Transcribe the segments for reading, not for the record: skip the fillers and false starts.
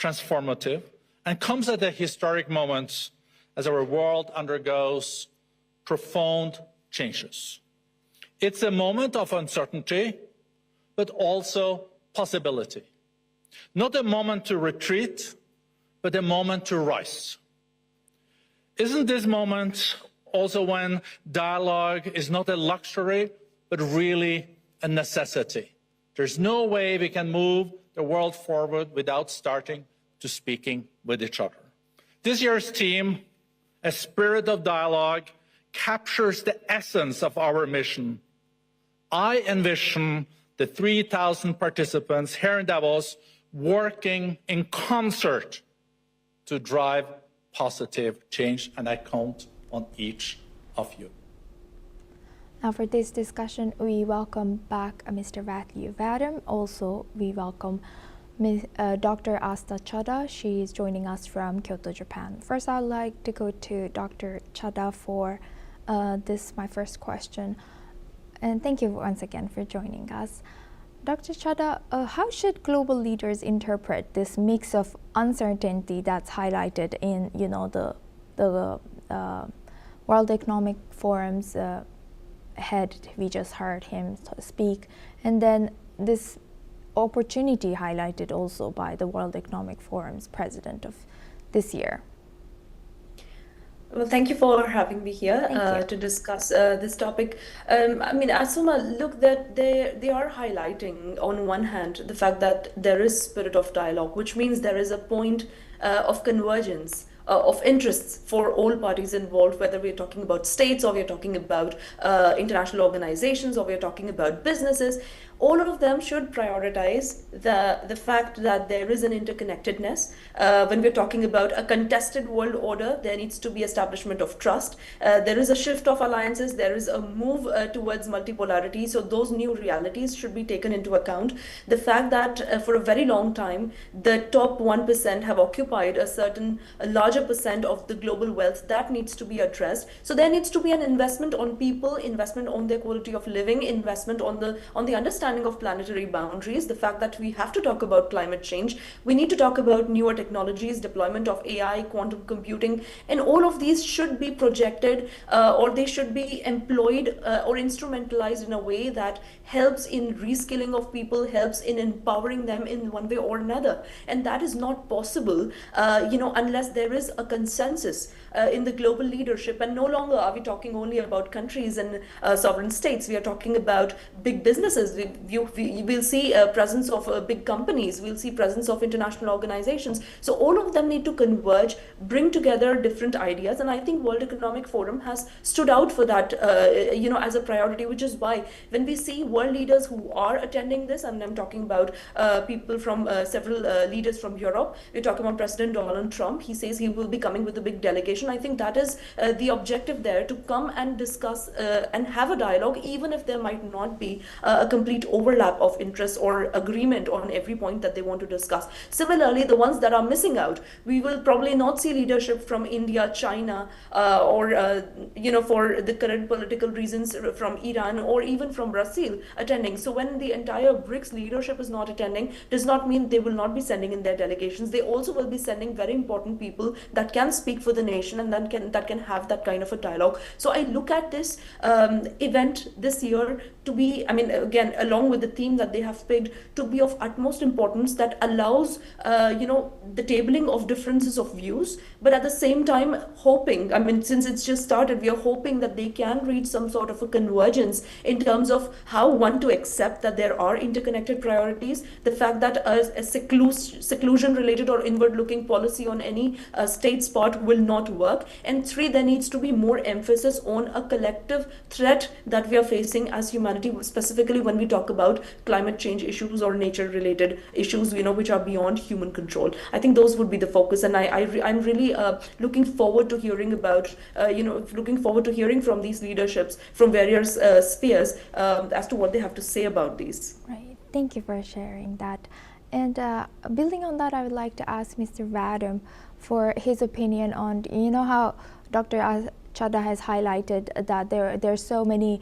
transformative, and comes at a historic moment as our world undergoes profound changes. It's a moment of uncertainty, but also possibility. Not a moment to retreat, but a moment to rise. Isn't this moment also when dialogue is not a luxury, but really a necessity? There's no way we can move the world forward without starting to speaking with each other. This year's theme, A Spirit of Dialogue, captures the essence of our mission. I envision the 3,000 participants here in Davos working in concert to drive positive change, and I count on each of you. Now for this discussion, we welcome back Mr. Vadum. Also, we welcome Dr. Asta Chadha. She is joining us from Kyoto, Japan. First, I'd like to go to Dr. Chadha for my first question. And thank you once again for joining us. Dr. Chadha, how should global leaders interpret this mix of uncertainty that's highlighted in, the World Economic Forum's head? We just heard him speak, and then this opportunity highlighted also by the World Economic Forum's president of this year. Well, thank you for having me here to discuss this topic. Asuma, look, that they are highlighting on one hand the fact that there is spirit of dialogue, which means there is a point of convergence of interests for all parties involved, whether we're talking about states or we're talking about international organizations or we're talking about businesses. All of them should prioritize the fact that there is an interconnectedness. When we're talking about a contested world order, there needs to be establishment of trust. There is a shift of alliances. There is a move towards multipolarity. So those new realities should be taken into account. The fact that for a very long time, the top 1% have occupied a larger percent of the global wealth, that needs to be addressed. So there needs to be an investment on people, investment on their quality of living, investment on the understanding of planetary boundaries, the fact that we have to talk about climate change. We need to talk about newer technologies, deployment of AI, quantum computing, and all of these should be projected or they should be employed or instrumentalized in a way that helps in reskilling of people, helps in empowering them in one way or another. And that is not possible, unless there is a consensus in the global leadership. And no longer are we talking only about countries and sovereign states. We are talking about big businesses. We will see a presence of big companies. We'll see presence of international organizations. So all of them need to converge, bring together different ideas. And I think World Economic Forum has stood out for that, as a priority, which is why when we see world leaders who are attending this, and I'm talking about people from several leaders from Europe, we're talking about President Donald Trump. He says he will be coming with a big delegation. I think that is the objective there, to come and discuss and have a dialogue, even if there might not be a complete overlap of interest or agreement on every point that they want to discuss. Similarly, the ones that are missing out, we will probably not see leadership from India, China, or for the current political reasons from Iran or even from Brazil attending. So when the entire BRICS leadership is not attending, does not mean they will not be sending in their delegations. They also will be sending very important people that can speak for the nation and that can have that kind of a dialogue. So I look at this event this year to be, again, along with the theme that they have picked, to be of utmost importance, that allows the tabling of differences of views, but at the same time hoping, since it's just started, we are hoping that they can reach some sort of a convergence in terms of how one to accept that there are interconnected priorities, the fact that a seclusion related or inward looking policy on any state's part will not work, and three, there needs to be more emphasis on a collective threat that we are facing as humanity, specifically when we talk about climate change issues or nature related issues, which are beyond human control. I think those would be the focus, and I'm really looking forward to hearing about, looking forward to hearing from these leaderships from various spheres as to what they have to say about these. Right. Thank you for sharing that. And building on that, I would like to ask Mr. Vadum for his opinion on, how Dr. Chadha has highlighted that there are so many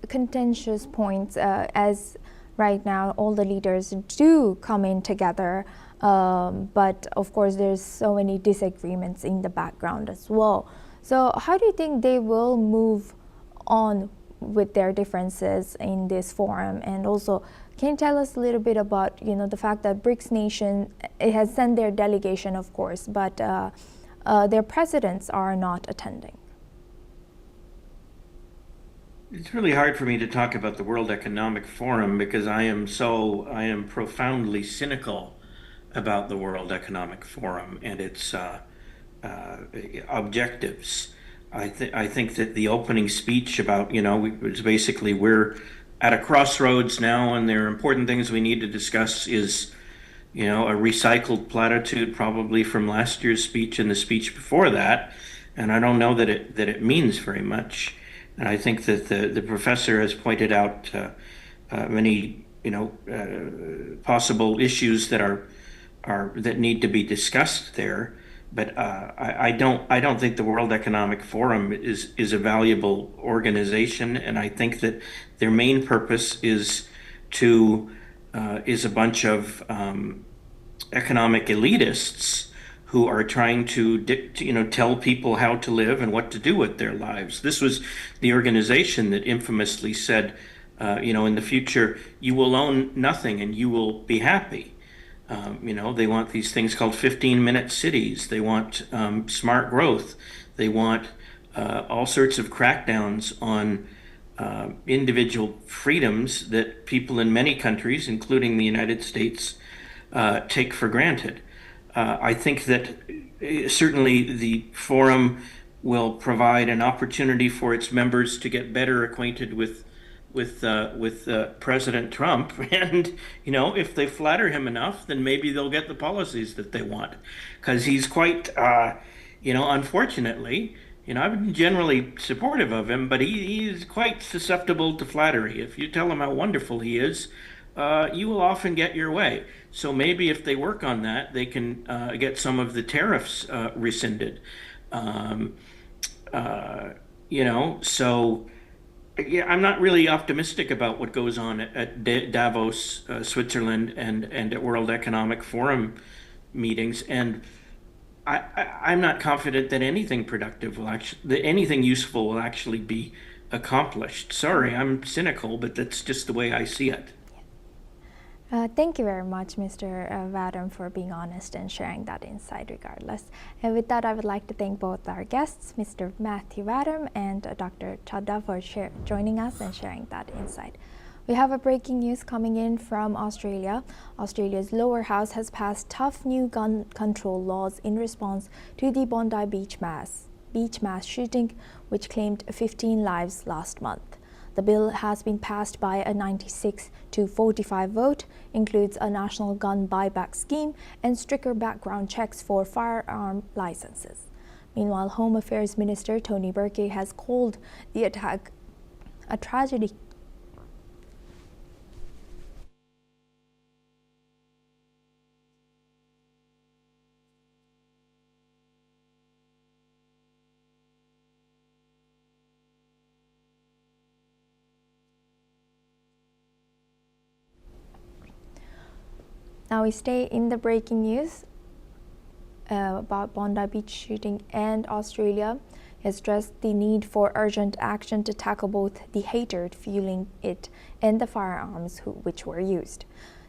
contentious points as right now all the leaders do come in together, but of course there's so many disagreements in the background as well. So how do you think they will move on with their differences in this forum? And also, can you tell us a little bit about, the fact that BRICS nation, it has sent their delegation, of course, but their presidents are not attending? It's really hard for me to talk about the World Economic Forum because I am profoundly cynical about the World Economic Forum and its objectives. I think that the opening speech about, was basically we're at a crossroads now and there are important things we need to discuss is, a recycled platitude probably from last year's speech and the speech before that. And I don't know that it means very much. And I think that the professor has pointed out many, possible issues that need to be discussed there. But I don't think the World Economic Forum is a valuable organization, and I think that their main purpose is a bunch of economic elitists who are trying to tell people how to live and what to do with their lives. This was the organization that infamously said, in the future, you will own nothing and you will be happy. They want these things called 15-minute cities. They want smart growth. They want all sorts of crackdowns on individual freedoms that people in many countries, including the United States, take for granted. I think that certainly the forum will provide an opportunity for its members to get better acquainted with President Trump, and if they flatter him enough, then maybe they'll get the policies that they want, because he's quite, unfortunately, I've been generally supportive of him, but he's quite susceptible to flattery. If you tell him how wonderful he is, you will often get your way. So maybe if they work on that, they can get some of the tariffs rescinded. So yeah, I'm not really optimistic about what goes on at Davos, Switzerland, and at World Economic Forum meetings. And I'm not confident that anything productive anything useful will actually be accomplished. Sorry, I'm cynical, but that's just the way I see it. Thank you very much, Mr. Vadam, for being honest and sharing that insight regardless. And with that, I would like to thank both our guests, Mr. Matthew Vadam and Dr. Chadha, for joining us and sharing that insight. We have a breaking news coming in from Australia. Australia's lower house has passed tough new gun control laws in response to the Bondi beach mass shooting, which claimed 15 lives last month. The bill has been passed by a 96-45 vote, includes a national gun buyback scheme and stricter background checks for firearm licenses. Meanwhile, Home Affairs Minister Tony Burke has called the attack a tragedy. Now we stay in the breaking news about Bondi Beach shooting, and Australia has stressed the need for urgent action to tackle both the hatred fueling it and the firearms which were used.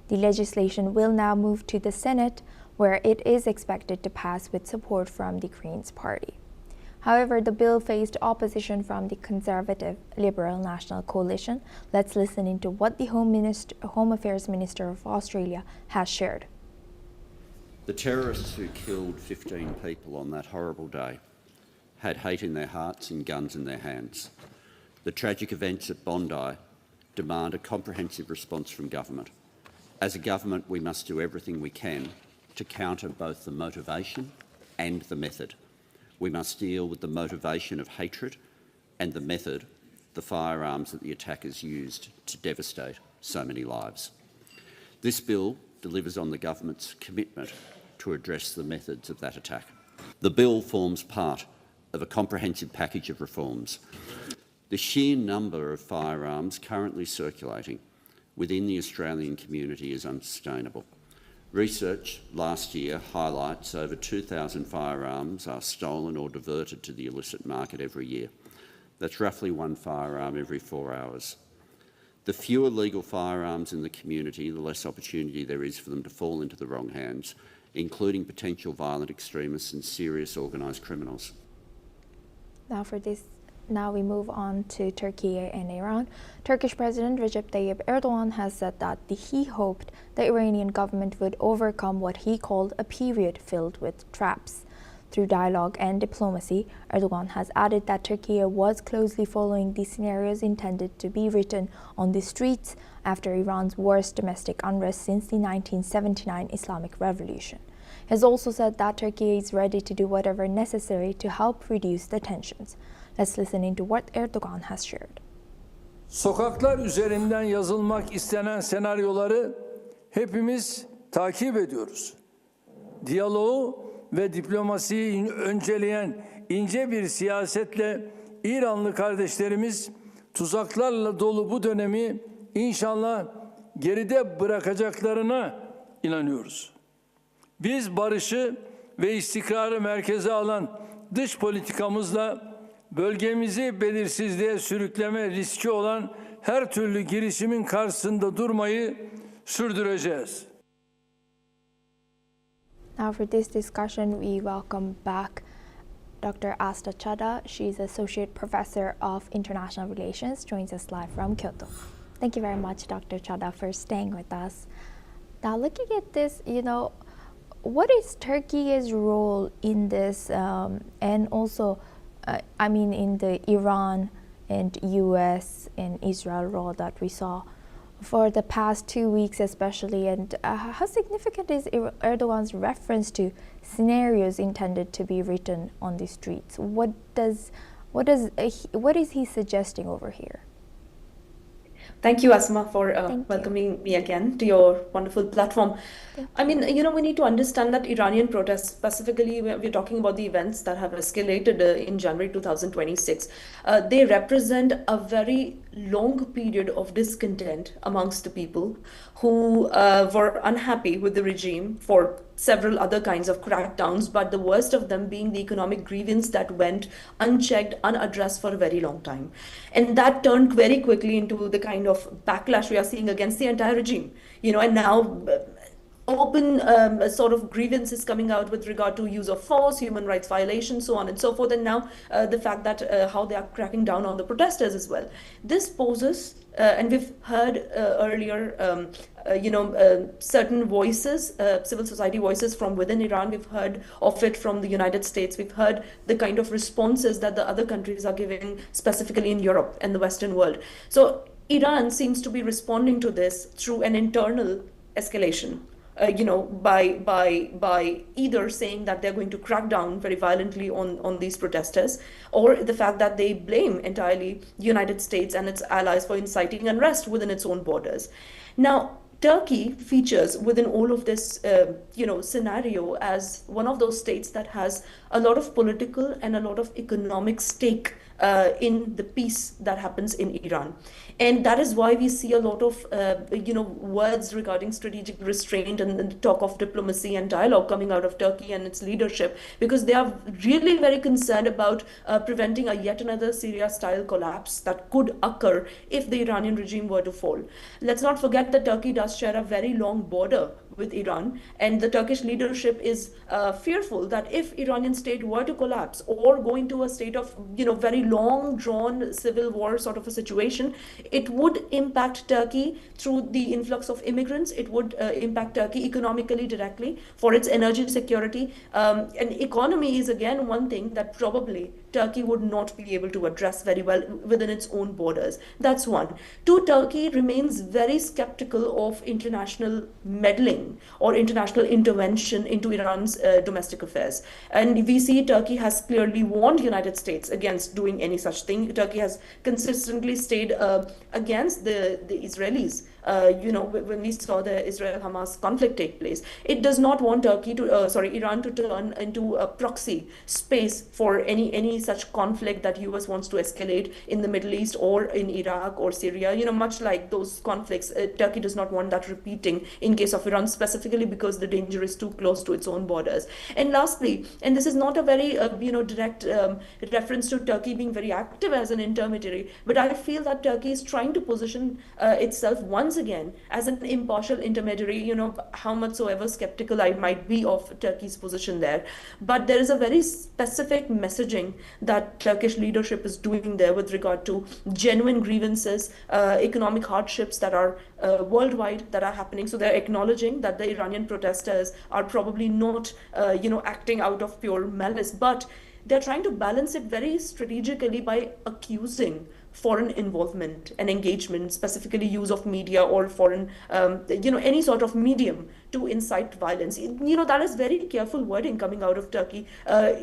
The legislation will now move to the Senate, where it is expected to pass with support from the Greens Party. However, the bill faced opposition from the Conservative Liberal National Coalition. Let's listen into what the Home Affairs Minister of Australia has shared. The terrorists who killed 15 people on that horrible day had hate in their hearts and guns in their hands. The tragic events at Bondi demand a comprehensive response from government. As a government, we must do everything we can to counter both the motivation and the method. We must deal with the motivation of hatred and the method, the firearms that the attackers used to devastate so many lives. This bill delivers on the government's commitment to address the methods of that attack. The bill forms part of a comprehensive package of reforms. The sheer number of firearms currently circulating within the Australian community is unsustainable. Research last year highlights over 2,000 firearms are stolen or diverted to the illicit market every year. That's roughly one firearm every 4 hours. The fewer legal firearms in the community, the less opportunity there is for them to fall into the wrong hands, including potential violent extremists and serious organised criminals. Now we move on to Turkey and Iran. Turkish President Recep Tayyip Erdogan has said that he hoped the Iranian government would overcome what he called a period filled with traps. Through dialogue and diplomacy, Erdogan has added that Turkey was closely following the scenarios intended to be written on the streets after Iran's worst domestic unrest since the 1979 Islamic Revolution. He has also said that Turkey is ready to do whatever necessary to help reduce the tensions. Let's listen into what Erdogan has shared. Sokaklar üzerinden yazılmak istenen senaryoları hepimiz takip ediyoruz. Diyaloğu ve diplomasiyi önceleyen ince bir siyasetle İranlı kardeşlerimiz tuzaklarla dolu bu dönemi inşallah geride bırakacaklarına inanıyoruz. Biz barışı ve istikrarı merkeze alan dış politikamızla bölgemizi belirsizliğe sürükleme riski olan her türlü girişimin karşısında durmayı sürdüreceğiz. Now for this discussion, we welcome back Dr. Asta Chada. She's Associate Professor of International Relations, joins us live from Kyoto. Thank you very much, Dr. Chada, for staying with us. Now looking at this, what is Turkey's role in this and also in the Iran and US and Israel role that we saw for the past 2 weeks especially, and how significant is Erdogan's reference to scenarios intended to be written on the streets? What is he suggesting over here? Thank you, Asma, for welcoming me again to your wonderful platform. We need to understand that Iranian protests, specifically, we're talking about the events that have escalated in January 2026. They represent a very long period of discontent amongst the people who were unhappy with the regime for several other kinds of crackdowns, but the worst of them being the economic grievance that went unchecked, unaddressed for a very long time. And that turned very quickly into the kind of backlash we are seeing against the entire regime. And now open sort of grievances coming out with regard to use of force, human rights violations, so on and so forth. And now the fact that how they are cracking down on the protesters as well. This poses, and we've heard earlier, certain voices, civil society voices from within Iran. We've heard of it from the United States. We've heard the kind of responses that the other countries are giving, specifically in Europe and the Western world. So Iran seems to be responding to this through an internal escalation. By either saying that they're going to crack down very violently on these protesters, or the fact that they blame entirely the United States and its allies for inciting unrest within its own borders. Now, Turkey features within all of this, scenario as one of those states that has a lot of political and a lot of economic stake in the peace that happens in Iran. And that is why we see a lot of, words regarding strategic restraint and talk of diplomacy and dialogue coming out of Turkey and its leadership, because they are really very concerned about preventing a yet another Syria-style collapse that could occur if the Iranian regime were to fall. Let's not forget that Turkey does share a very long border with Iran, and the Turkish leadership is fearful that if Iranian state were to collapse or go into a state of very long drawn civil war sort of a situation, it would impact Turkey through the influx of immigrants. It would impact Turkey economically directly for its energy security. And economy is again one thing that probably Turkey would not be able to address very well within its own borders. That's one. Two, Turkey remains very skeptical of international meddling or international intervention into Iran's domestic affairs. And we see Turkey has clearly warned the United States against doing any such thing. Turkey has consistently stayed against the Israelis when we saw the Israel-Hamas conflict take place. It does not want Iran to turn into a proxy space for any such conflict that US wants to escalate in the Middle East or in Iraq or Syria. Much like those conflicts, Turkey does not want that repeating in case of Iran, specifically because the danger is too close to its own borders. And lastly, and this is not a very direct reference to Turkey being very active as an intermediary, but I feel that Turkey is trying to position itself once again as an impartial intermediary, how much soever skeptical I might be of Turkey's position there. But there is a very specific messaging that Turkish leadership is doing there with regard to genuine grievances, economic hardships that are worldwide that are happening. So they're acknowledging that the Iranian protesters are probably not, acting out of pure malice, but they're trying to balance it very strategically by accusing foreign involvement and engagement, specifically use of media or foreign, any sort of medium to incite violence. That is very careful wording coming out of Turkey,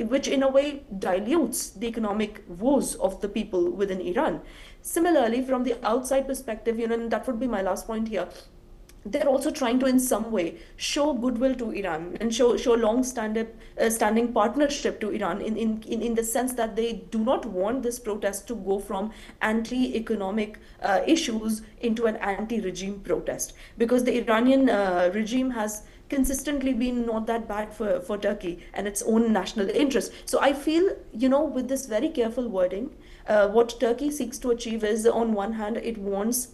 which in a way dilutes the economic woes of the people within Iran. Similarly, from the outside perspective, and that would be my last point here, they're also trying to in some way show goodwill to Iran and show long-standing partnership to Iran in the sense that they do not want this protest to go from anti-economic issues into an anti-regime protest, because the Iranian regime has consistently been not that bad for Turkey and its own national interest. So I feel, with this very careful wording, what Turkey seeks to achieve is, on one hand, it wants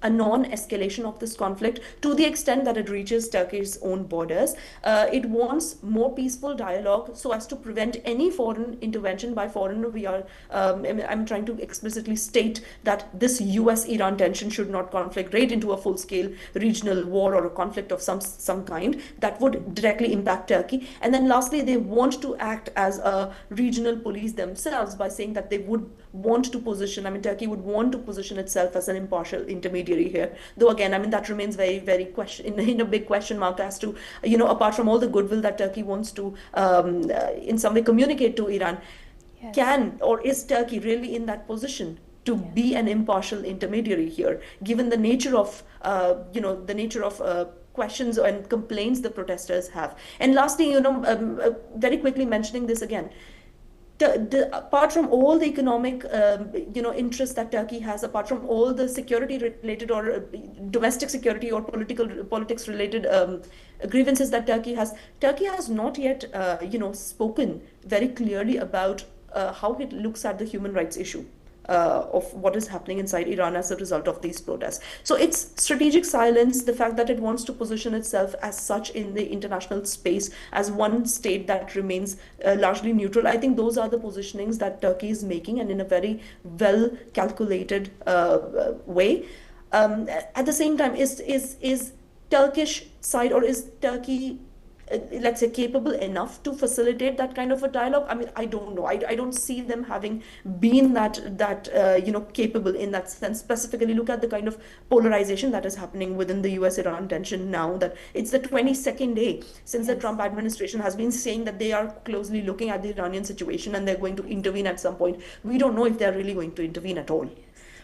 a non-escalation of this conflict to the extent that it reaches Turkey's own borders. It wants more peaceful dialogue so as to prevent any foreign intervention. By foreign, I'm trying to explicitly state that this US-Iran tension should not conflagrate into a full-scale regional war or a conflict of some kind that would directly impact Turkey. And then lastly, they want to act as a regional police themselves by saying that they would want to position, Turkey would want to position itself as an impartial intermediary here. Though again, that remains very, very in a big question mark as to, apart from all the goodwill that Turkey wants to in some way communicate to Iran, yes, can or is Turkey really in that position to be an impartial intermediary here, given the nature of, questions and complaints the protesters have. And lastly, very quickly mentioning this again, apart from all the economic, interests that Turkey has, apart from all the security-related or domestic security or politics-related grievances that Turkey has not yet, spoken very clearly about how it looks at the human rights issue of what is happening inside Iran as a result of these protests. So it's strategic silence, the fact that it wants to position itself as such in the international space as one state that remains largely neutral. I think those are the positionings that Turkey is making, and in a very well calculated way. At the same time, is Turkish side, or is Turkey, let's say, capable enough to facilitate that kind of a dialogue? I don't know. I don't see them having been that capable in that sense. Specifically, look at the kind of polarization that is happening within the US-Iran tension now, that it's the 22nd day since the Trump administration has been saying that they are closely looking at the Iranian situation and they're going to intervene at some point. We don't know if they're really going to intervene at all.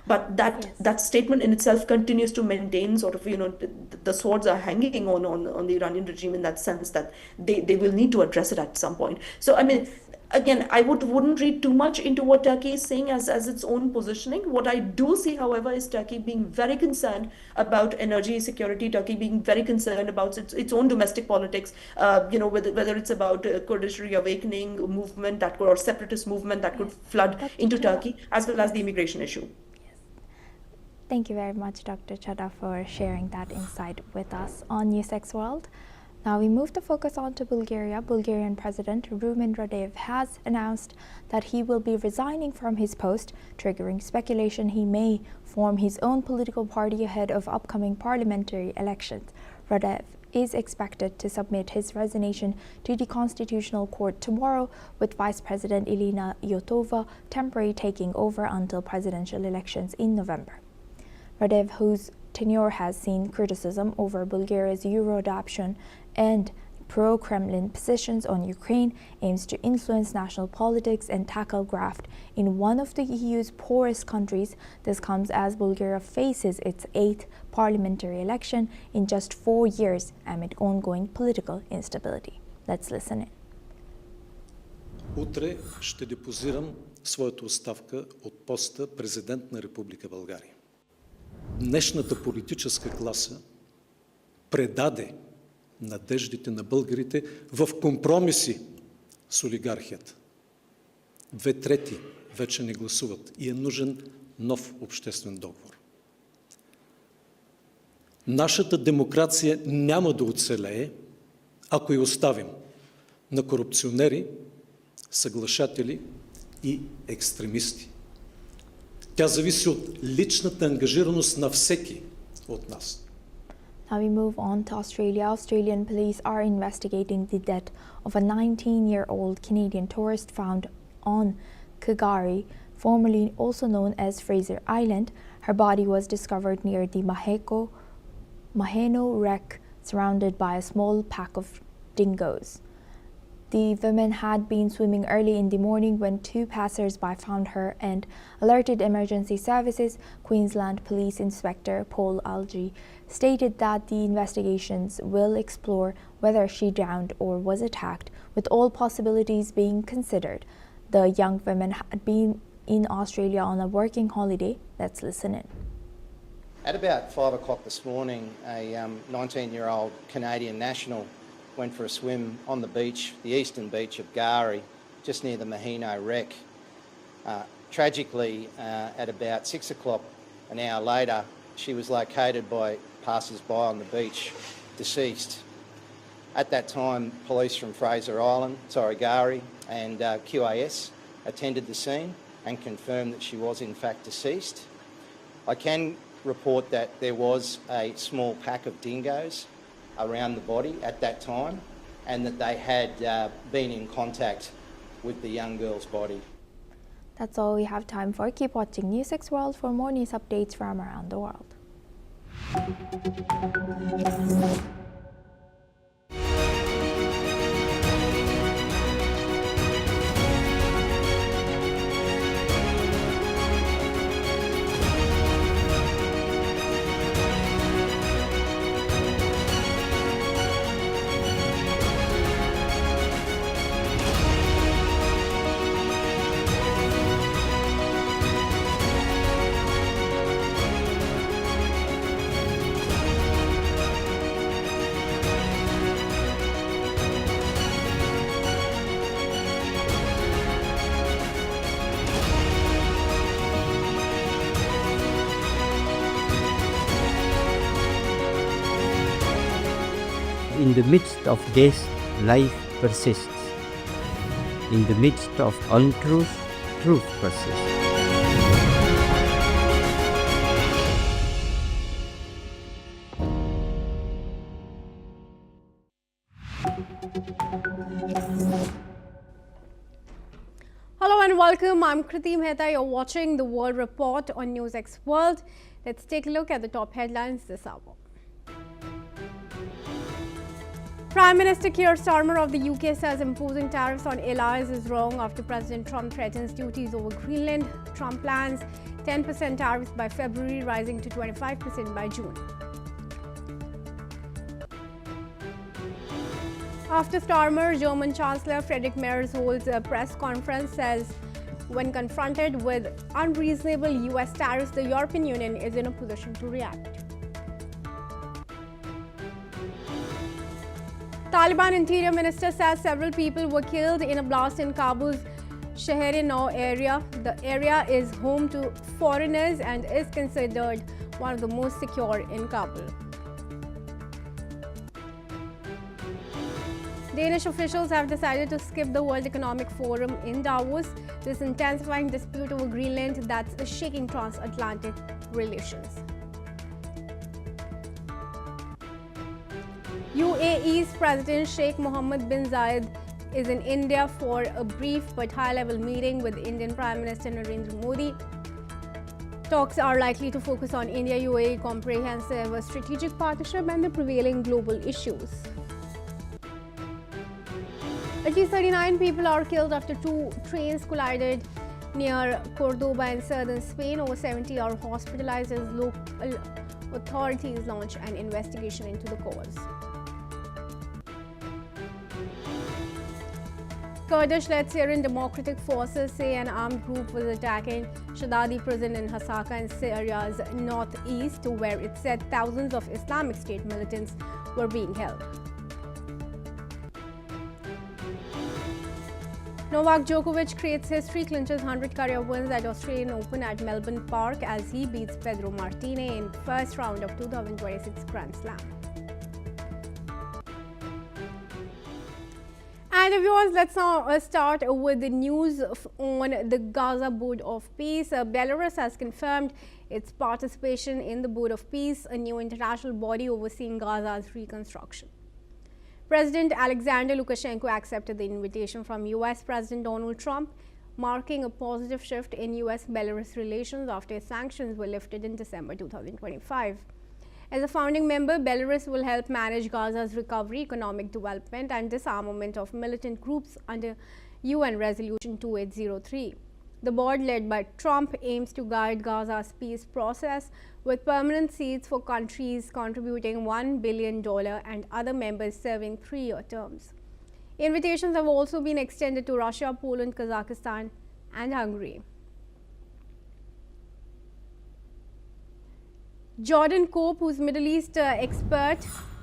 But that statement in itself continues to maintain sort of, the swords are hanging on the Iranian regime in that sense that they will need to address it at some point. So, again, I wouldn't read too much into what Turkey is saying as its own positioning. What I do see, however, is Turkey being very concerned about energy security, Turkey being very concerned about its own domestic politics, whether it's about Kurdish reawakening movement or separatist movement that could flood into Turkey, as well as the immigration issue. Thank you very much, Dr. Chada, for sharing that insight with us on NewsX World. Now we move the focus on to Bulgaria. Bulgarian President Rumen Radev has announced that he will be resigning from his post, triggering speculation he may form his own political party ahead of upcoming parliamentary elections. Radev is expected to submit his resignation to the Constitutional Court tomorrow, with Vice President Elena Yotova temporarily taking over until presidential elections in November. Radev, whose tenure has seen criticism over Bulgaria's Euro adoption and pro-Kremlin positions on Ukraine, aims to influence national politics and tackle graft in one of the EU's poorest countries. This comes as Bulgaria faces its 8th parliamentary election in just 4 years amid ongoing political instability. Let's listen in. Утре ще депозирам своята оставка от поста президент на Република България. Днешната политическа класа предаде надеждите на българите в компромиси с олигархията. 2/3 вече не гласуват и е нужен нов обществен договор. Нашата демокрация няма да оцелее, ако я оставим на корупционери, съглашатели и екстремисти. Тя зависи от личната ангажираност на всеки от нас. Now we move on to Australia. Australian police are investigating the death of a 19-year-old Canadian tourist found on K'gari, formerly also known as Fraser Island. Her body was discovered near the Maheno wreck, surrounded by a small pack of dingoes. The woman had been swimming early in the morning when 2 passers-by found her and alerted emergency services. Queensland Police Inspector Paul Algie stated that the investigations will explore whether she drowned or was attacked, with all possibilities being considered. The young woman had been in Australia on a working holiday. Let's listen in. At about 5 o'clock this morning, a 19-year-old Canadian national went for a swim on the beach, the eastern beach of Gari, just near the Maheno wreck. Tragically, at about 6 o'clock an hour later, she was located by passers-by on the beach, deceased. At that time, police from Fraser Island, Gari, and QAS attended the scene and confirmed that she was in fact deceased. I can report that there was a small pack of dingoes around the body at that time, and that they had been in contact with the young girl's body. That's all we have time for. Keep watching News 6 World for more news updates from around the world. In the midst of death, life persists. In the midst of untruth, truth persists. Hello and welcome. I'm Kriti Mehta. You're watching the World Report on News X World. Let's take a look at the top headlines this hour. Prime Minister Keir Starmer of the UK says imposing tariffs on allies is wrong after President Trump threatens duties over Greenland. Trump plans 10% tariffs by February, rising to 25% by June. After Starmer, German Chancellor Friedrich Merz holds a press conference, says when confronted with unreasonable US tariffs, the European Union is in a position to react. Taliban Interior Minister says several people were killed in a blast in Kabul's Sheher-e-Nau area. The area is home to foreigners and is considered one of the most secure in Kabul. Danish officials have decided to skip the World Economic Forum in Davos. This intensifying dispute over Greenland that's shaking transatlantic relations. UAE's President Sheikh Mohammed bin Zayed is in India for a brief but high-level meeting with Indian Prime Minister Narendra Modi. Talks are likely to focus on India-UAE comprehensive strategic partnership and the prevailing global issues. At least 39 people are killed after two trains collided near Cordoba in southern Spain. Over 70 are hospitalized as local authorities launch an investigation into the cause. Kurdish-led Syrian Democratic Forces say an armed group was attacking Shadadi prison in Hasaka in Syria's northeast, where it said thousands of Islamic State militants were being held. Novak Djokovic creates history, clinches 100 career wins at Australian Open at Melbourne Park as he beats Pedro Martinez in first round of 2026 Grand Slam. And viewers, let's now start with the news on the Gaza Board of Peace. Belarus has confirmed its participation in the Board of Peace, a new international body overseeing Gaza's reconstruction. President Alexander Lukashenko accepted the invitation from US President Donald Trump, marking a positive shift in US-Belarus relations after sanctions were lifted in December 2025. As a founding member, Belarus will help manage Gaza's recovery, economic development, and disarmament of militant groups under UN Resolution 2803. The board, led by Trump, aims to guide Gaza's peace process with permanent seats for countries contributing $1 billion and other members serving 3-year terms. Invitations have also been extended to Russia, Poland, Kazakhstan, and Hungary. Jordan Cope, who's Middle East expert,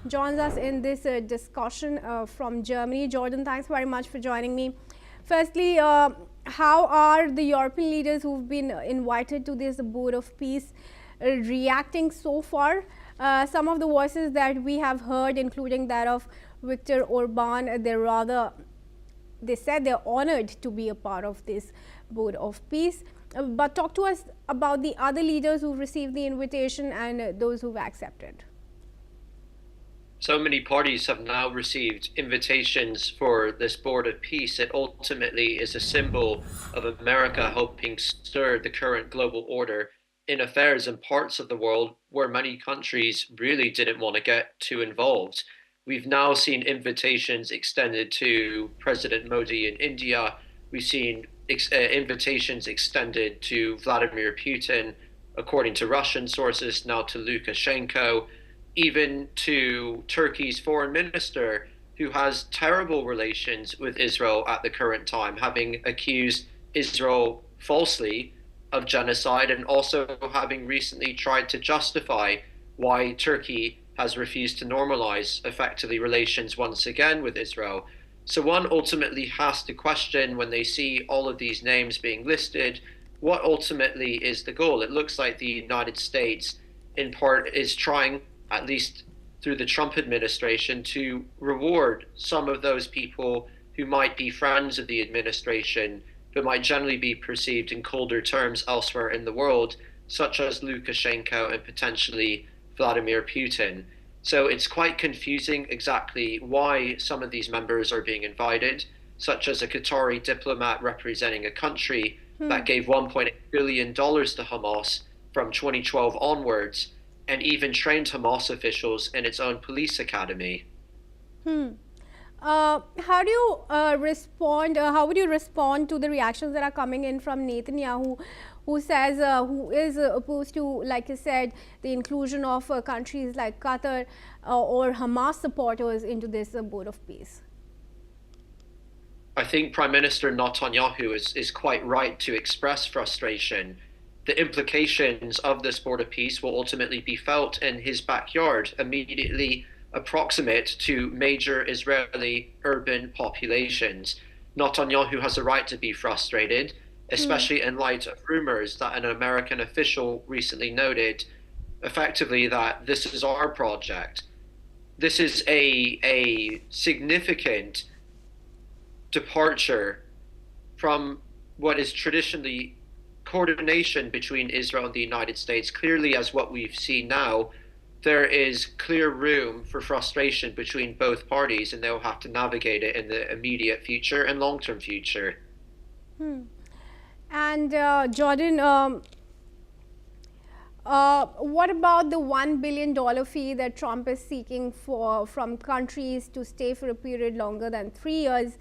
joins us in this discussion from Germany. Jordan, thanks very much for joining me. Firstly, how are the European leaders who've been invited to this Board of Peace reacting so far? Some of the voices that we have heard, including that of Viktor Orban, they said they're honored to be a part of this Board of Peace. But talk to us about the other leaders who've received the invitation and those who've accepted. So many parties have now received invitations for this Board of Peace. It ultimately is a symbol of America helping stir the current global order in affairs in parts of the world where many countries really didn't want to get too involved. We've now seen invitations extended to President Modi in India. We've seen invitations extended to Vladimir Putin, according to Russian sources, now to Lukashenko, even to Turkey's foreign minister, who has terrible relations with Israel at the current time, having accused Israel falsely of genocide and also having recently tried to justify why Turkey has refused to normalize effectively relations once again with Israel. So one ultimately has to question, when they see all of these names being listed, what ultimately is the goal? It looks like the United States, in part, is trying, at least through the Trump administration, to reward some of those people who might be friends of the administration, but might generally be perceived in colder terms elsewhere in the world, such as Lukashenko and potentially Vladimir Putin. So it's quite confusing exactly why some of these members are being invited, such as a Qatari diplomat representing a country that gave $1.8 billion to Hamas from 2012 onwards, and even trained Hamas officials in its own police academy. How do you respond? How would you respond to the reactions that are coming in from Netanyahu, who says, who is opposed to, like you said, the inclusion of countries like Qatar or Hamas supporters into this Board of Peace? I think Prime Minister Netanyahu is quite right to express frustration. The implications of this Board of Peace will ultimately be felt in his backyard, immediately approximate to major Israeli urban populations. Netanyahu has a right to be frustrated, especially in light of rumors that an American official recently noted effectively that this is our project. This is a significant departure from what is traditionally coordination between Israel and the United States. Clearly, as what we've seen now, there is clear room for frustration between both parties, and they'll have to navigate it in the immediate future and long-term future. And Jordan, what about the $1 billion fee that Trump is seeking from countries to stay for a period longer than 3 years?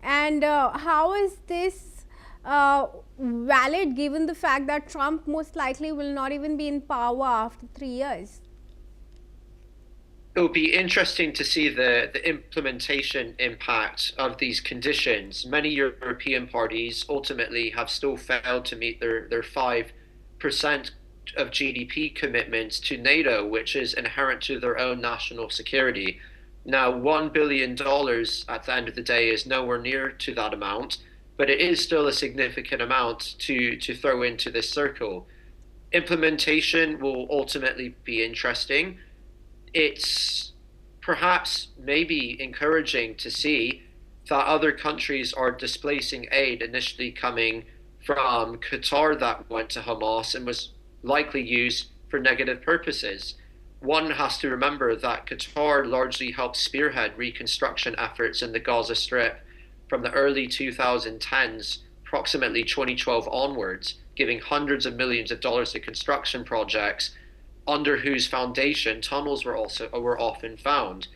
And how is this valid given the fact that Trump most likely will not even be in power after 3 years? It will be interesting to see the implementation impact of these conditions. Many European parties ultimately have still failed to meet their 5% of GDP commitments to NATO, which is inherent to their own national security. Now, $1 billion at the end of the day is nowhere near to that amount, but it is still a significant amount to throw into this circle. Implementation will ultimately be interesting. It's perhaps maybe encouraging to see that other countries are displacing aid initially coming from Qatar that went to Hamas and was likely used for negative purposes. One has to remember that Qatar largely helped spearhead reconstruction efforts in the Gaza Strip from the early 2010s, approximately 2012 onwards, giving hundreds of millions of dollars to construction projects under whose foundation tunnels were often found.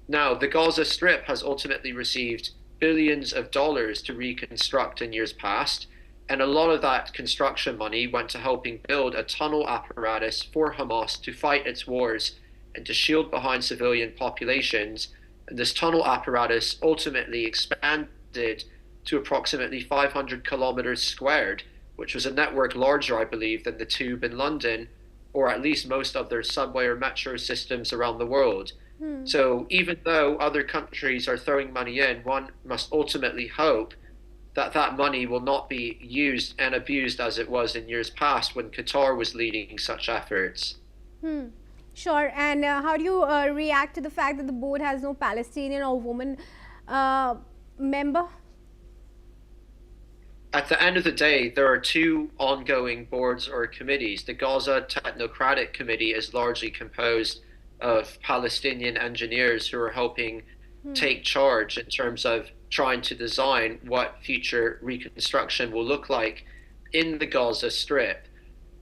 Now, the Gaza Strip has ultimately received billions of dollars to reconstruct in years past, and a lot of that construction money went to helping build a tunnel apparatus for Hamas to fight its wars and to shield behind civilian populations. And this tunnel apparatus ultimately expanded to approximately 500 kilometers squared, which was a network larger, I believe, than the Tube in London, or at least most of their subway or metro systems around the world. So even though other countries are throwing money in, one must ultimately hope that that money will not be used and abused as it was in years past when Qatar was leading such efforts. Sure. And how do you react to the fact that the board has no Palestinian or woman member? At the end of the day, there are two ongoing boards or committees. The Gaza Technocratic Committee is largely composed of Palestinian engineers who are helping take charge in terms of trying to design what future reconstruction will look like in the Gaza Strip.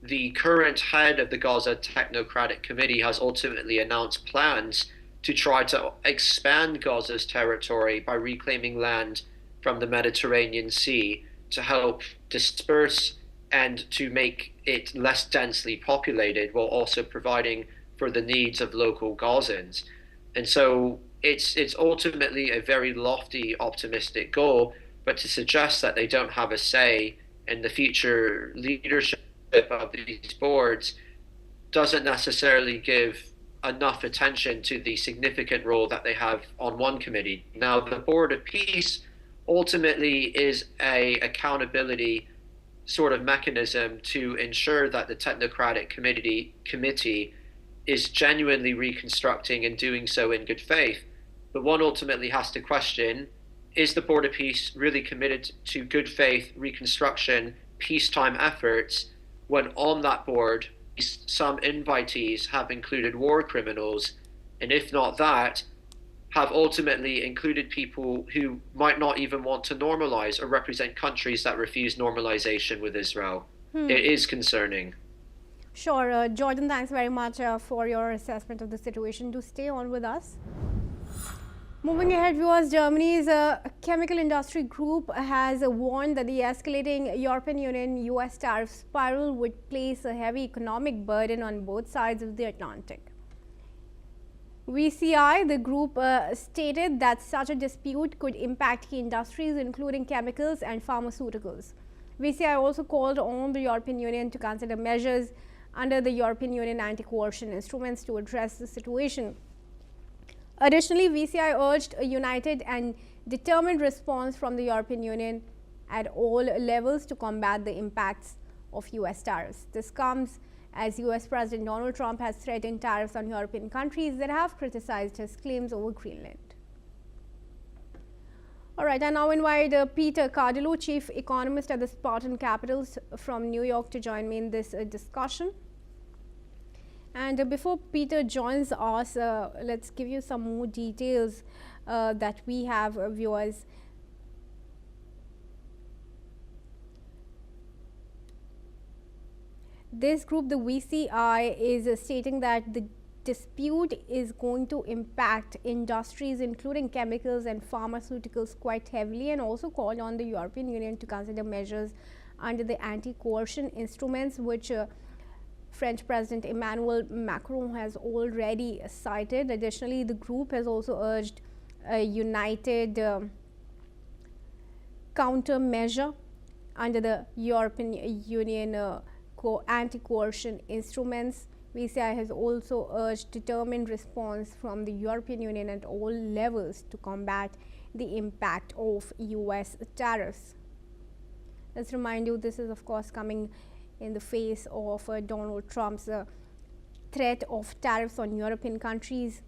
The current head of the Gaza Technocratic Committee has ultimately announced plans to try to expand Gaza's territory by reclaiming land from the Mediterranean Sea to help disperse and to make it less densely populated while also providing for the needs of local Gazans. And so it's ultimately a very lofty, optimistic goal, but to suggest that they don't have a say in the future leadership of these boards doesn't necessarily give enough attention to the significant role that they have on one committee. Now, the Board of Peace ultimately is a accountability sort of mechanism to ensure that the Technocratic Committee is genuinely reconstructing and doing so in good faith. But one ultimately has to question, is the Board of Peace really committed to good faith reconstruction, peacetime efforts, when on that board, some invitees have included war criminals, and if not that, have ultimately included people who might not even want to normalize or represent countries that refuse normalization with Israel. It is concerning. Sure. Jordan, thanks very much for your assessment of the situation. Do stay on with us. Moving ahead, viewers, Germany's chemical industry group has warned that the escalating European Union-US tariff spiral would place a heavy economic burden on both sides of the Atlantic. VCI, the group, stated that such a dispute could impact key industries including chemicals and pharmaceuticals. VCI also called on the European Union to consider measures under the European Union anti-coercion instruments to address the situation. Additionally, VCI urged a united and determined response from the European Union at all levels to combat the impacts of US tariffs. This comes as US President Donald Trump has threatened tariffs on European countries that have criticized his claims over Greenland. All right, I now invite Peter Cardillo, Chief Economist at the Spartan Capitals from New York, to join me in this discussion. And before Peter joins us, let's give you some more details that we have, viewers. This group, the VCI, is stating that the dispute is going to impact industries including chemicals and pharmaceuticals quite heavily, and also called on the European Union to consider measures under the anti-coercion instruments, which French President Emmanuel Macron has already cited. Additionally, the group has also urged a united countermeasure under the European Union anti-coercion instruments. VCI has also urged determined response from the European Union at all levels to combat the impact of US tariffs. Let's remind you, this is of course coming in the face of Donald Trump's threat of tariffs on European countries.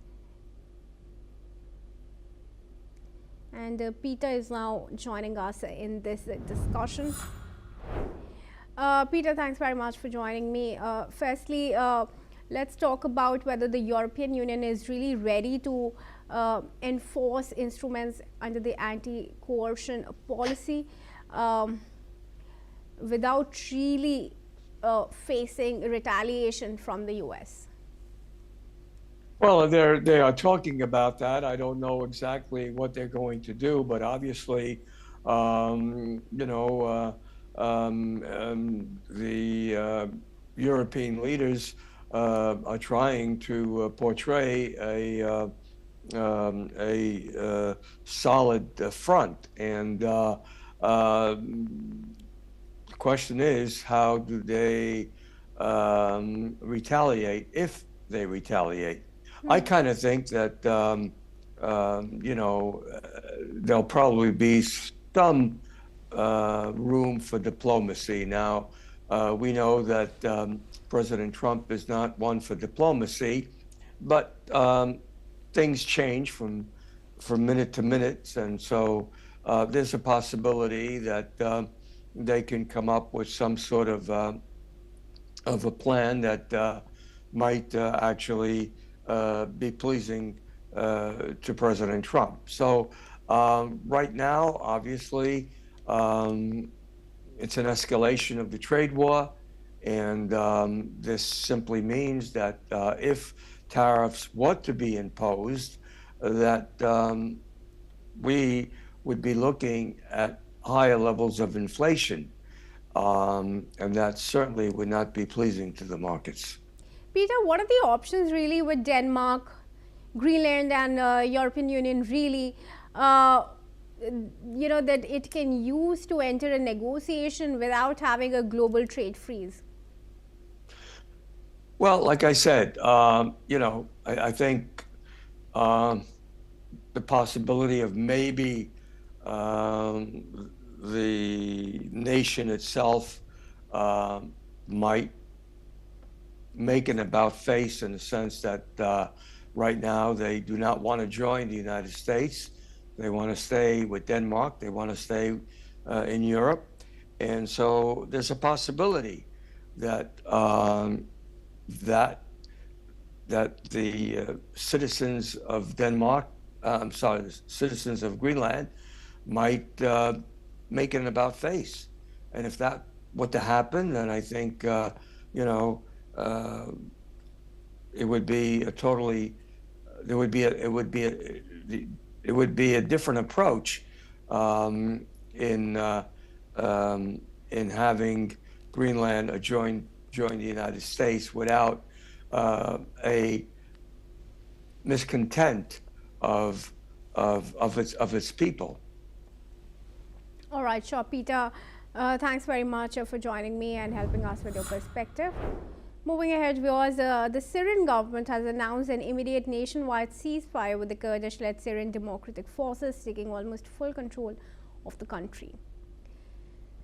And Peter is now joining us in this discussion. Peter, thanks very much for joining me. Firstly, let's talk about whether the European Union is really ready to enforce instruments under the anti-coercion policy without really facing retaliation from the US. Well, they are talking about that. I don't know exactly what they're going to do, but obviously, the European leaders are trying to portray a solid front, and the question is, how do they retaliate, if they retaliate? I kind of think that there'll probably be some room for diplomacy. Now, we know that President Trump is not one for diplomacy, but things change from minute to minute, and so there's a possibility that they can come up with some sort of a plan that might actually be pleasing to President Trump. So right now, obviously, it's an escalation of the trade war, and this simply means that if tariffs were to be imposed, that we would be looking at higher levels of inflation, and that certainly would not be pleasing to the markets. Peter, what are the options really with Denmark, Greenland and European Union really, that it can use to enter a negotiation without having a global trade freeze? Well, like I said, I think the possibility of maybe the nation itself might make an about face, in the sense that right now they do not want to join the United States. They want to stay with Denmark. They want to stay in Europe. And so there's a possibility that that the citizens of Denmark, the citizens of Greenland might make an about face. And if that were to happen, then I think, it would be a totally, it would be a different approach in having Greenland join the United States without a miscontent of its people. All right, sure, Peter. Thanks very much for joining me and helping us with your perspective. Moving ahead, viewers, the Syrian government has announced an immediate nationwide ceasefire with the Kurdish-led Syrian Democratic Forces taking almost full control of the country.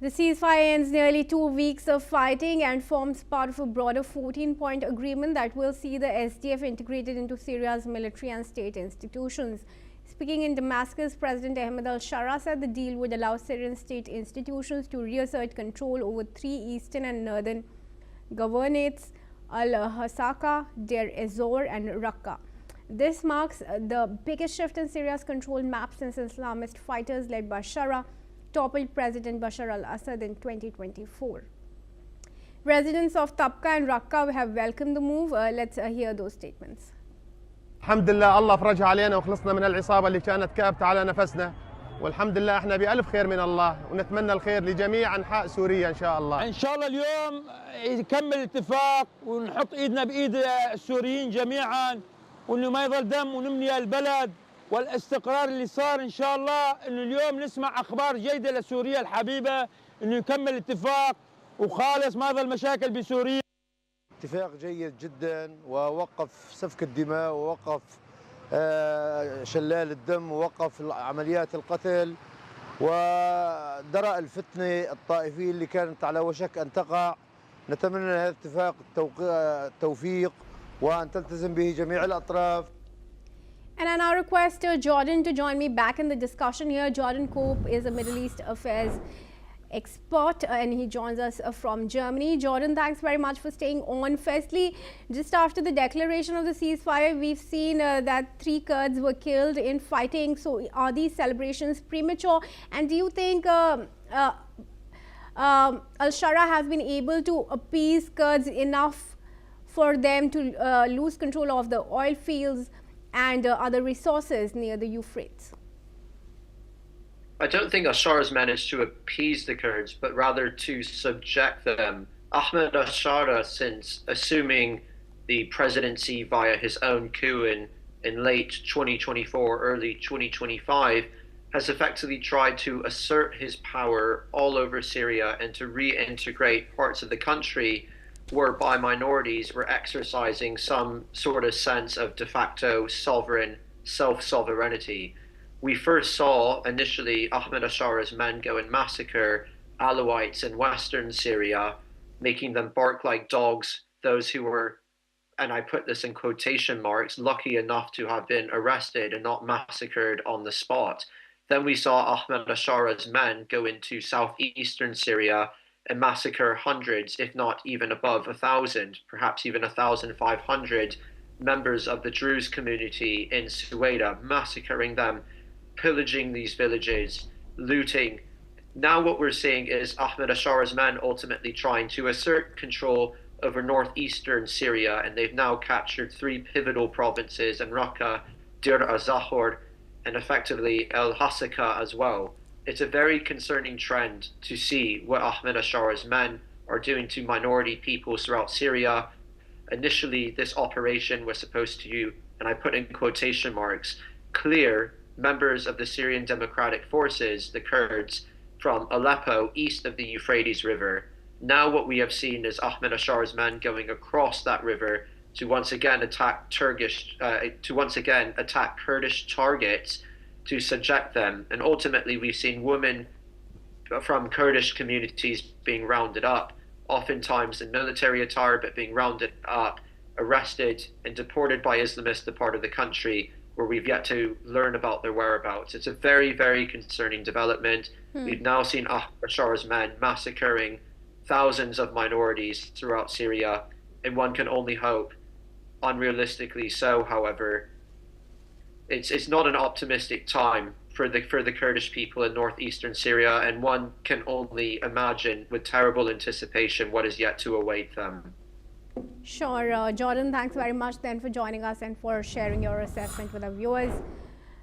The ceasefire ends nearly 2 weeks of fighting and forms part of a broader 14-point agreement that will see the SDF integrated into Syria's military and state institutions. Speaking in Damascus, President Ahmed al-Shara said the deal would allow Syrian state institutions to reassert control over 3 eastern and northern governorates, Al-Hasaka, Deir ez-Zor and Raqqa. This marks the biggest shift in Syria's control map since Islamist fighters led by Shara toppled President Bashar al-Assad in 2024. Residents of Tabqa and Raqqa have welcomed the move. Let's hear those statements. الحمد لله الله فرجها علينا وخلصنا من العصابة اللي كانت كابتة على نفسنا، والحمد لله احنا بألف خير من الله، ونتمنى الخير لجميع أنحاء سوريا إن شاء الله. إن شاء الله اليوم يكمل الاتفاق ونحط إيدنا بإيد السوريين جميعا، وإنه ما يظل دم ونمني البلد والاستقرار اللي صار إن شاء الله، إنه اليوم نسمع أخبار جيدة لسوريا الحبيبة، إنه يكمل الاتفاق وخالص ما يظل مشاكل بسوريا. اتفاق جيد جدا، ووقف سفك الدماء، ووقف شلال الدم، ووقف عمليات القتل، ودرأ الفتنة الطائفية اللي كانت على وشك أن تقع. نتمنى هذا الاتفاق التوفيق وأن تلتزم به جميع الأطراف. And I now request Jordan to join me back in the discussion here. Jordan Cope is a Middle East affairs expert and he joins us from Germany. Jordan, thanks very much for staying on. Firstly, just after the declaration of the ceasefire, we've seen that 3 Kurds were killed in fighting. So are these celebrations premature? And do you think Al-Shara has been able to appease Kurds enough for them to lose control of the oil fields and other resources near the Euphrates? I don't think Ashar has managed to appease the Kurds, but rather to subject them. Ahmed Ashara, since assuming the presidency via his own coup in late 2024, early 2025, has effectively tried to assert his power all over Syria and to reintegrate parts of the country whereby minorities were exercising some sort of sense of de facto sovereign self-sovereignty. We first saw initially Ahmed Ashara's men go and massacre Alawites in western Syria, making them bark like dogs, those who were, and I put this in quotation marks, lucky enough to have been arrested and not massacred on the spot. Then we saw Ahmed Ashara's men go into southeastern Syria and massacre hundreds, if not even above 1,000, perhaps even 1,500 members of the Druze community in Sueda, massacring them, pillaging these villages, looting. Now what we're seeing is Ahmed Ashara's men ultimately trying to assert control over northeastern Syria, and they've now captured 3 pivotal provinces in Raqqa, Dir az-Zahor, and effectively El Hasaka as well. It's a very concerning trend to see what Ahmed Ashara's men are doing to minority peoples throughout Syria. Initially, this operation was supposed to, and I put in quotation marks, clear members of the Syrian Democratic Forces, the Kurds, from Aleppo east of the Euphrates River. Now what we have seen is Ahmed Ashara's men going across that river to once again attack Kurdish targets, to subject them. And ultimately we've seen women from Kurdish communities being rounded up, oftentimes in military attire, but being rounded up, arrested and deported by Islamists to part of the country where we've yet to learn about their whereabouts. It's a very, very concerning development. We've now seen Ahmed Ashara's men massacring thousands of minorities throughout Syria, and one can only hope, unrealistically so, however, it's not an optimistic time for the Kurdish people in northeastern Syria, and one can only imagine with terrible anticipation what is yet to await them. Sure. Jordan, thanks very much then for joining us and for sharing your assessment with our viewers.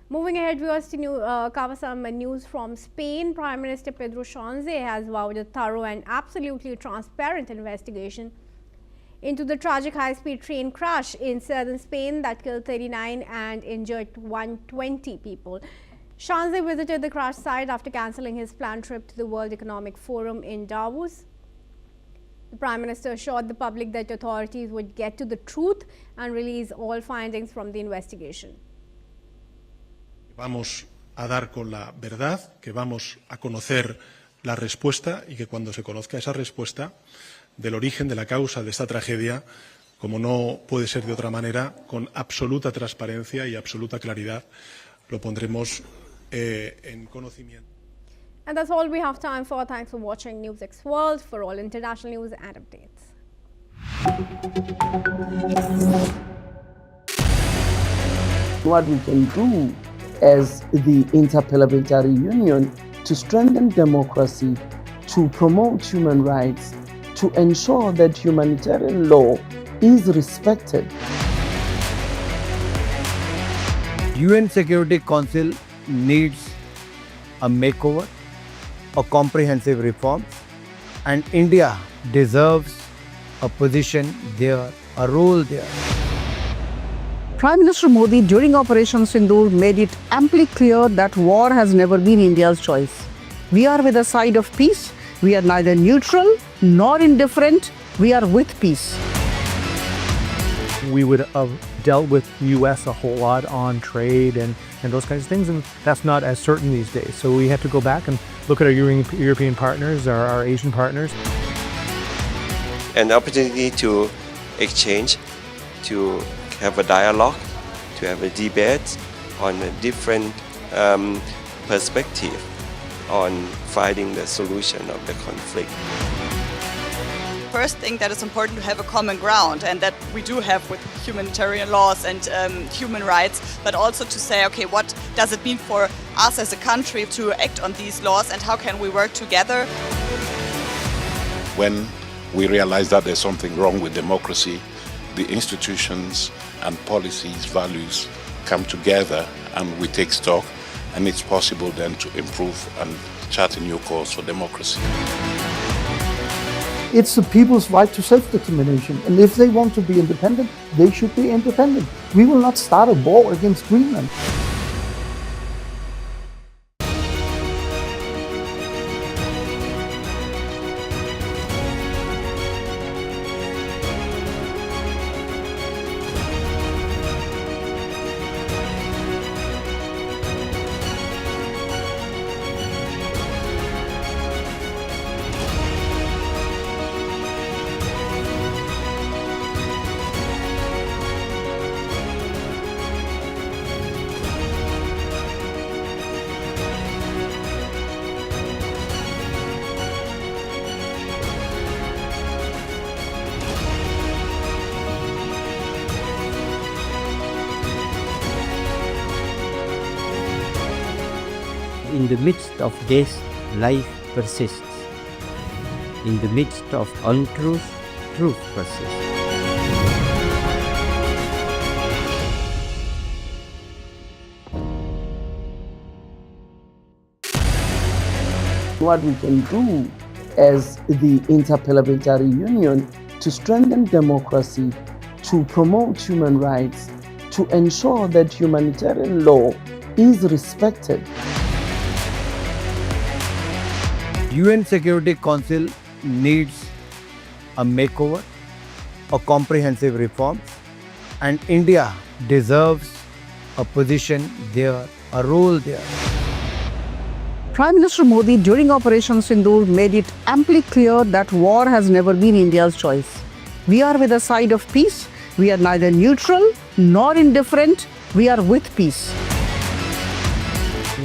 Moving ahead, viewers, to cover some news from Spain. Prime Minister Pedro Sánchez has vowed a thorough and absolutely transparent investigation into the tragic high-speed train crash in southern Spain that killed 39 and injured 120 people. Sánchez visited the crash site after cancelling his planned trip to the World Economic Forum in Davos. The Prime Minister assured the public that authorities would get to the truth and release all findings from the investigation. Vamos a dar con la verdad, que vamos a conocer la respuesta y que cuando se conozca esa respuesta del origen, de la causa de esta tragedia, como no puede ser de otra manera, con absoluta transparencia y absoluta claridad, lo pondremos en conocimiento. And that's all we have time for. Thanks for watching NewsX World. For all international news and updates. What we can do as the Interparliamentary Union to strengthen democracy, to promote human rights, to ensure that humanitarian law is respected. UN Security Council needs a makeover, a comprehensive reform, and India deserves a position there, a role there. Prime Minister Modi during Operation Sindoor made it amply clear that war has never been India's choice. We are with the side of peace. We are neither neutral nor indifferent. We are with peace. We would have dealt with US a whole lot on trade and those kinds of things, and that's not as certain these days. So we have to go back and look at our European partners, our Asian partners. An opportunity to exchange, to have a dialogue, to have a debate on a different perspective on finding the solution of the conflict. First thing that is important to have a common ground, and that we do have with humanitarian laws and human rights, but also to say, okay, what does it mean for us as a country to act on these laws and how can we work together? When we realize that there's something wrong with democracy, the institutions and policies, values come together and we take stock, and it's possible then to improve and chart a new course for democracy. It's the people's right to self-determination, and if they want to be independent, they should be independent. We will not start a war against Greenland. In the midst of this, life persists. In the midst of untruth, truth persists. What we can do as the Interparliamentary Union to strengthen democracy, to promote human rights, to ensure that humanitarian law is respected. UN Security Council needs a makeover, a comprehensive reform, and India deserves a position there, a role there. Prime Minister Modi during Operation Sindoor made it amply clear that war has never been India's choice. We are with the side of peace. We are neither neutral nor indifferent. We are with peace.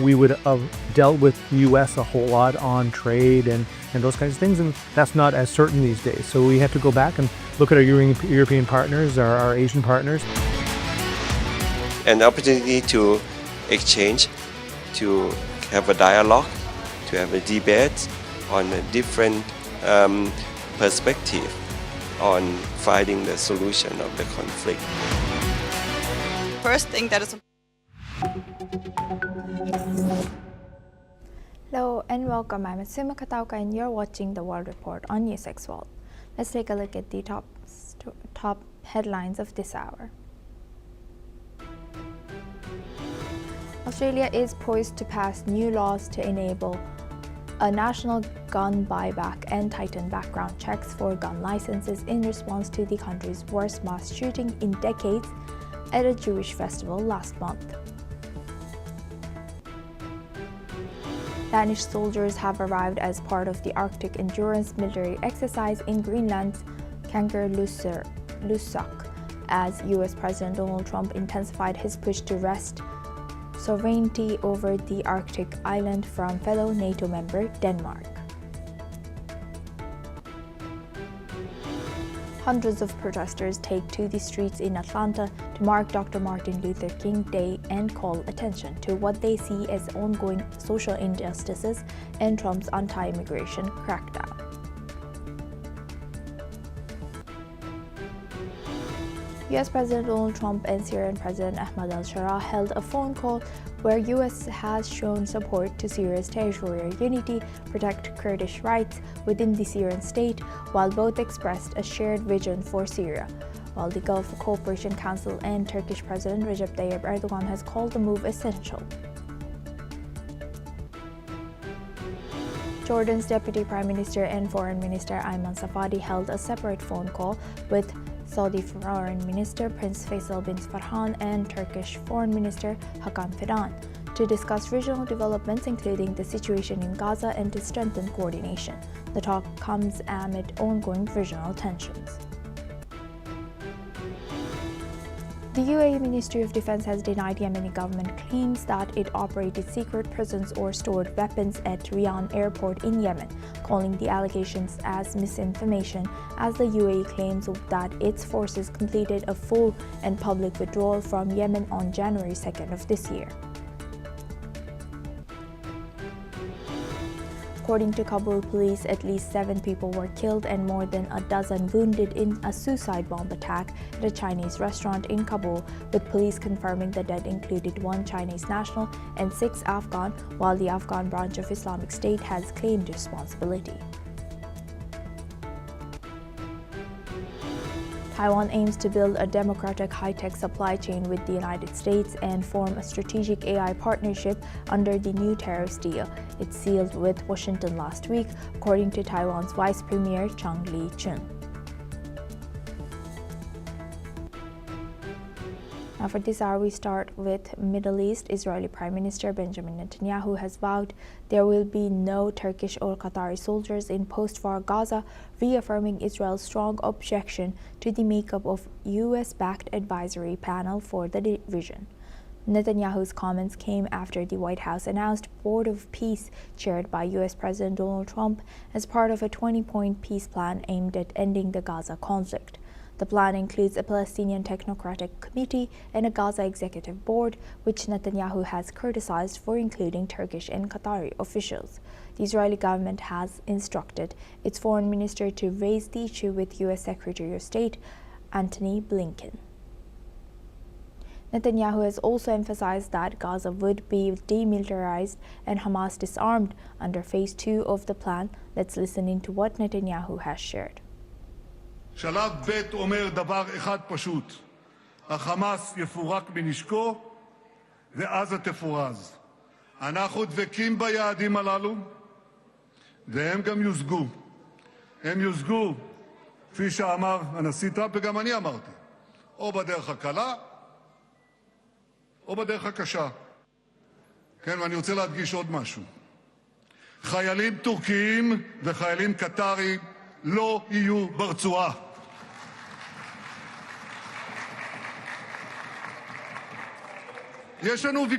We would have dealt with US a whole lot on trade and those kinds of things, and that's not as certain these days. So we have to go back and look at our European partners, our Asian partners. An opportunity to exchange, to have a dialogue, to have a debate on a different perspective on finding the solution of the conflict. First thing that is Hello and welcome. I'm Suma Katauka and you're watching the World Report on NewsX World. Let's take a look at the top headlines of this hour. Australia is poised to pass new laws to enable a national gun buyback and tighten background checks for gun licenses in response to the country's worst mass shooting in decades at a Jewish festival last month. Danish soldiers have arrived as part of the Arctic Endurance military exercise in Greenland's Kangerlussuaq as US President Donald Trump intensified his push to wrest sovereignty over the Arctic island from fellow NATO member Denmark. Hundreds of protesters take to the streets in Atlanta to mark Dr. Martin Luther King Day and call attention to what they see as ongoing social injustices and Trump's anti-immigration crackdown. U.S. President Donald Trump and Syrian President Ahmad al-Sharaa held a phone call where U.S. has shown support to Syria's territorial unity, protect Kurdish rights within the Syrian state, while both expressed a shared vision for Syria. While the Gulf Cooperation Council and Turkish President Recep Tayyip Erdogan has called the move essential. Jordan's Deputy Prime Minister and Foreign Minister Ayman Safadi held a separate phone call with Saudi Foreign Minister Prince Faisal bin Farhan and Turkish Foreign Minister Hakan Fidan to discuss regional developments including the situation in Gaza and to strengthen coordination. The talk comes amid ongoing regional tensions. The UAE Ministry of Defense has denied Yemeni government claims that it operated secret prisons or stored weapons at Riyadh airport in Yemen, calling the allegations as misinformation, as the UAE claims that its forces completed a full and public withdrawal from Yemen on January 2nd of this year. According to Kabul police, at least 7 people were killed and more than a dozen wounded in a suicide bomb attack at a Chinese restaurant in Kabul, with police confirming the dead included 1 Chinese national and 6 Afghan, while the Afghan branch of Islamic State has claimed responsibility. Taiwan aims to build a democratic high-tech supply chain with the United States and form a strategic AI partnership under the new Tariffs deal it sealed with Washington last week, according to Taiwan's Vice Premier Chang Li-chun. Now for this hour, we start with Middle East. Israeli Prime Minister Benjamin Netanyahu has vowed there will be no Turkish or Qatari soldiers in post-war Gaza, reaffirming Israel's strong objection to the makeup of US-backed advisory panel for the region. Netanyahu's comments came after the White House announced Board of Peace chaired by US President Donald Trump as part of a 20-point peace plan aimed at ending the Gaza conflict. The plan includes a Palestinian Technocratic Committee and a Gaza Executive Board, which Netanyahu has criticized for including Turkish and Qatari officials. The Israeli government has instructed its foreign minister to raise the issue with U.S. Secretary of State Antony Blinken. Netanyahu has also emphasized that Gaza would be demilitarized and Hamas disarmed under Phase 2 of the plan. Let's listen into what Netanyahu has shared. שלב ב' אומר דבר אחד פשוט, החמאס יפורק מנשקו ועזה תפורז. אנחנו דבקים ביעדים הללו והם גם יושגו. הם יושגו, כפי שאמר הנשיא טראמפ וגם אני אמרתי, או בדרך הקלה או בדרך הקשה. כן, ואני רוצה להדגיש עוד משהו. חיילים טורקיים וחיילים קטרי לא יהיו ברצועה. יש לנו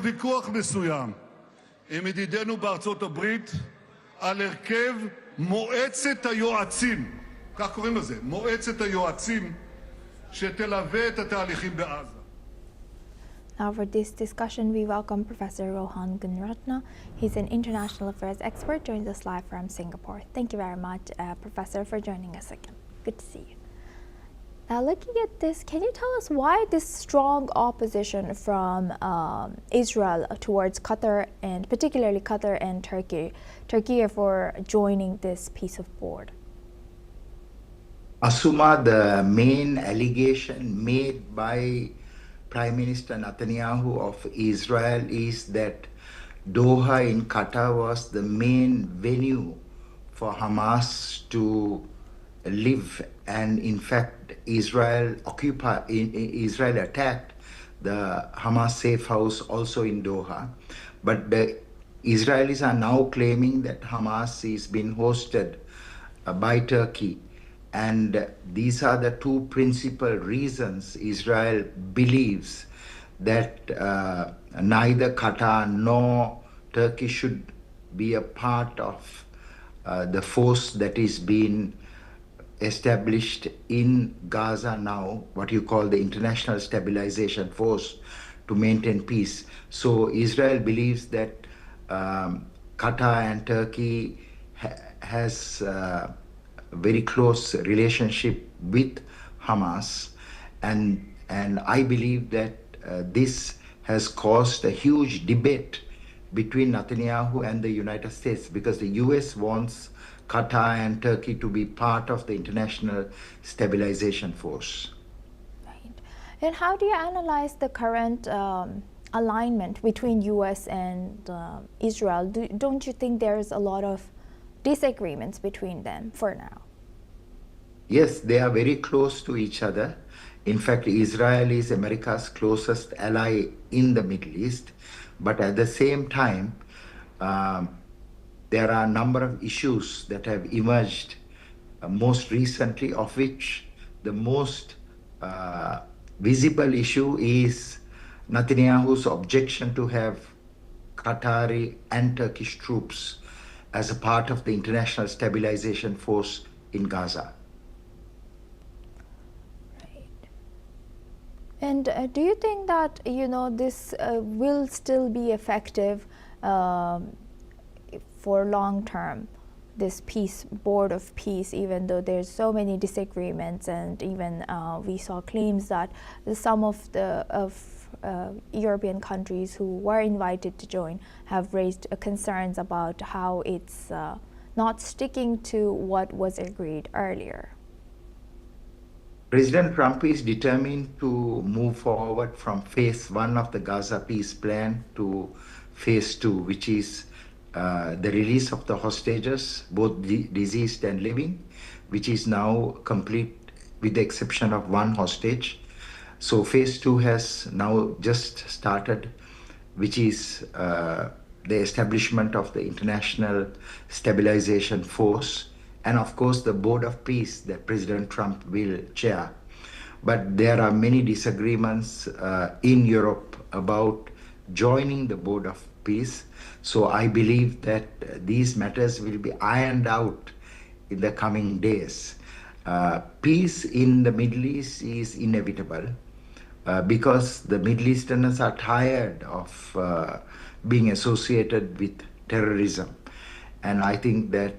ויכוח מסוים עם ידידינו בארצות הברית על הרכב מועצת היועצים, כך קוראים לזה, מועצת היועצים שתלווה את התהליכים בעזה. Now for this discussion, we welcome Professor Rohan Gunratna. He's an international affairs expert, joins us live from Singapore. Thank you very much, Professor, for joining us again. Good to see you. Now, looking at this, can you tell us why this strong opposition from Israel towards Qatar, and particularly Qatar and Turkey for joining this piece of board? Asuma, the main allegation made by Prime Minister Netanyahu of Israel is that Doha in Qatar was the main venue for Hamas to live, and in fact Israel attacked the Hamas safe house also in Doha. But the Israelis are now claiming that Hamas is being hosted by Turkey. And these are the two principal reasons Israel believes that neither Qatar nor Turkey should be a part of the force that is being established in Gaza now, what you call the International Stabilization Force, to maintain peace. So Israel believes that Qatar and Turkey has very close relationship with Hamas, and I believe that this has caused a huge debate between Netanyahu and the United States, because the US wants Qatar and Turkey to be part of the international stabilization force. And how do you analyze the current alignment between US and Israel? Don't you think there's a lot of disagreements between them for now? Yes, they are very close to each other. In fact, Israel is America's closest ally in the Middle East. But at the same time, there are a number of issues that have emerged most recently, of which the most visible issue is Netanyahu's objection to have Qatari and Turkish troops as a part of the international stabilization force in Gaza. And do you think that this will still be effective for long term, this board of peace, even though there's so many disagreements, and even we saw claims that some of the European countries who were invited to join have raised concerns about how it's not sticking to what was agreed earlier? President Trump is determined to move forward from phase 1 of the Gaza peace plan to phase 2, which is the release of the hostages, both deceased and living, which is now complete with the exception of one hostage. So phase 2 has now just started, which is the establishment of the International Stabilization Force, and of course the Board of Peace that President Trump will chair. But there are many disagreements in Europe about joining the Board of Peace. So I believe that these matters will be ironed out in the coming days. Peace in the Middle East is inevitable because the Middle Easterners are tired of being associated with terrorism. And I think that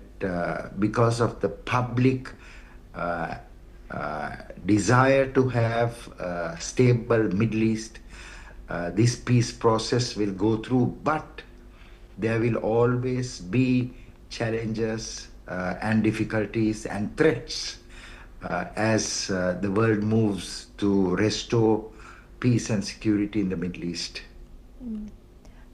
because of the public desire to have a stable Middle East, this peace process will go through, but there will always be challenges and difficulties and threats as the world moves to restore peace and security in the Middle East.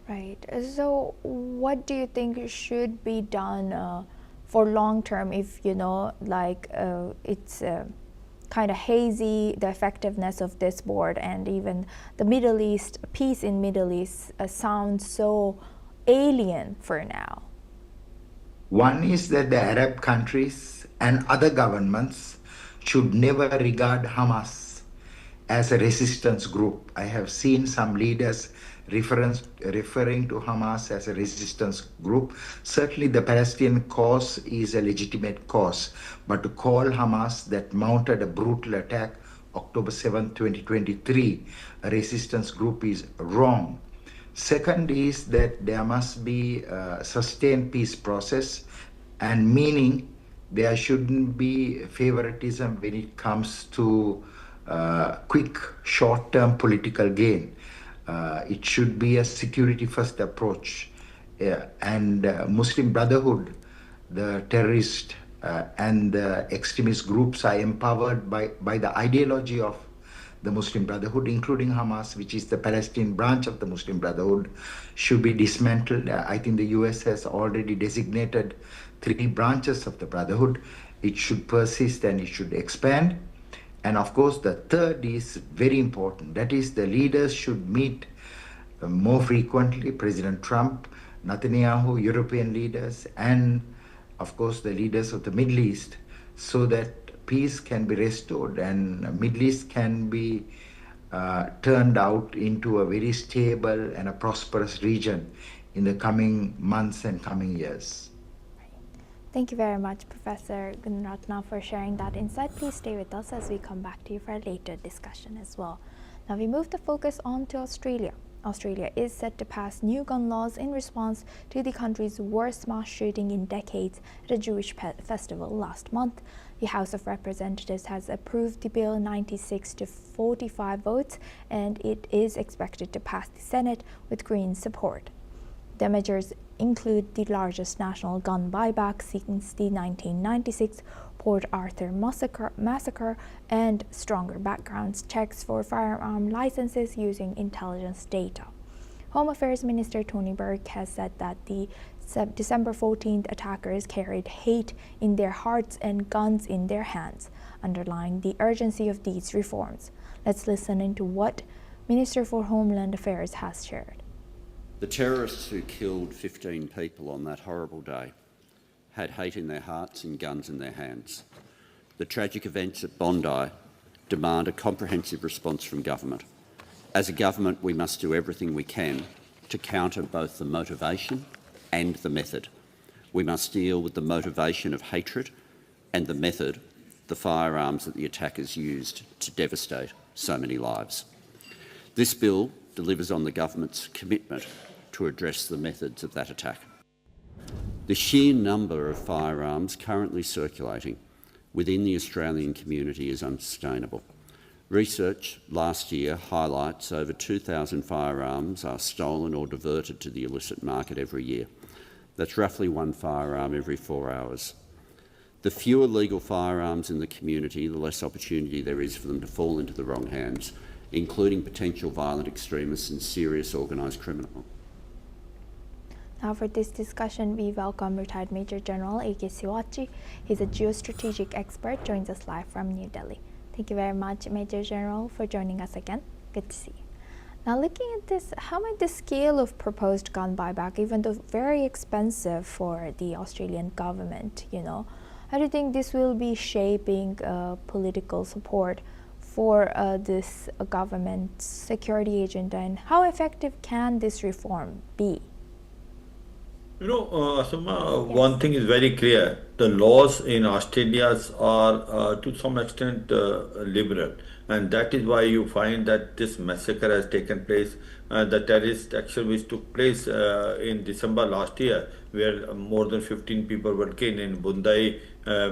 Right. So what do you think should be done for long term if, it's kind of hazy, the effectiveness of this board, and even the Middle East, peace in Middle East sounds so alien for now? One is that the Arab countries and other governments should never regard Hamas as a resistance group. I have seen some leaders referring to Hamas as a resistance group. Certainly the Palestinian cause is a legitimate cause, but to call Hamas, that mounted a brutal attack October 7, 2023, a resistance group, is wrong. Second is that there must be a sustained peace process, and meaning there shouldn't be favoritism when it comes to quick short-term political gain. It should be a security-first approach. And Muslim Brotherhood, the terrorist and the extremist groups are empowered by the ideology of the Muslim Brotherhood, including Hamas, which is the Palestinian branch of the Muslim Brotherhood, should be dismantled. I think the US has already designated 3 branches of the Brotherhood. It should persist and it should expand. And of course, the third is very important. That is, the leaders should meet more frequently, President Trump, Netanyahu, European leaders, and of course the leaders of the Middle East, so that peace can be restored and Middle East can be turned out into a very stable and a prosperous region in the coming months and coming years. Thank you very much, Professor Gunaratna, for sharing that insight. Please stay with us as we come back to you for a later discussion as well. Now we move the focus on to Australia. Australia is set to pass new gun laws in response to the country's worst mass shooting in decades at a Jewish festival last month. The House of Representatives has approved the bill 96 to 45 votes, and it is expected to pass the Senate with Green support. The measures include the largest national gun buyback since the 1996 Port Arthur massacre and stronger background checks for firearm licenses using intelligence data. Home Affairs Minister Tony Burke has said that the December 14th attackers carried hate in their hearts and guns in their hands, underlying the urgency of these reforms. Let's listen into what Minister for Homeland Affairs has shared. The terrorists who killed 15 people on that horrible day had hate in their hearts and guns in their hands. The tragic events at Bondi demand a comprehensive response from government. As a government, we must do everything we can to counter both the motivation and the method. We must deal with the motivation of hatred and the method, the firearms that the attackers used to devastate so many lives. This bill delivers on the government's commitment to address the methods of that attack. The sheer number of firearms currently circulating within the Australian community is unsustainable. Research last year highlights over 2,000 firearms are stolen or diverted to the illicit market every year. That's roughly one firearm every 4 hours. The fewer legal firearms in the community, the less opportunity there is for them to fall into the wrong hands, including potential violent extremists and serious organised criminal. Now for this discussion, we welcome retired Major General A.K. Siwachi. He's a geostrategic expert, joins us live from New Delhi. Thank you very much, Major General, for joining us again. Good to see you. Now looking at this, how might the scale of proposed gun buyback, even though very expensive for the Australian government, how do you think this will be shaping political support for this government security agenda, and how effective can this reform be? Asuma, one thing is very clear. The laws in Australia are to some extent liberal, and that is why you find that this massacre has taken place. The terrorist action which took place in December last year, where more than 15 people were killed in Bondi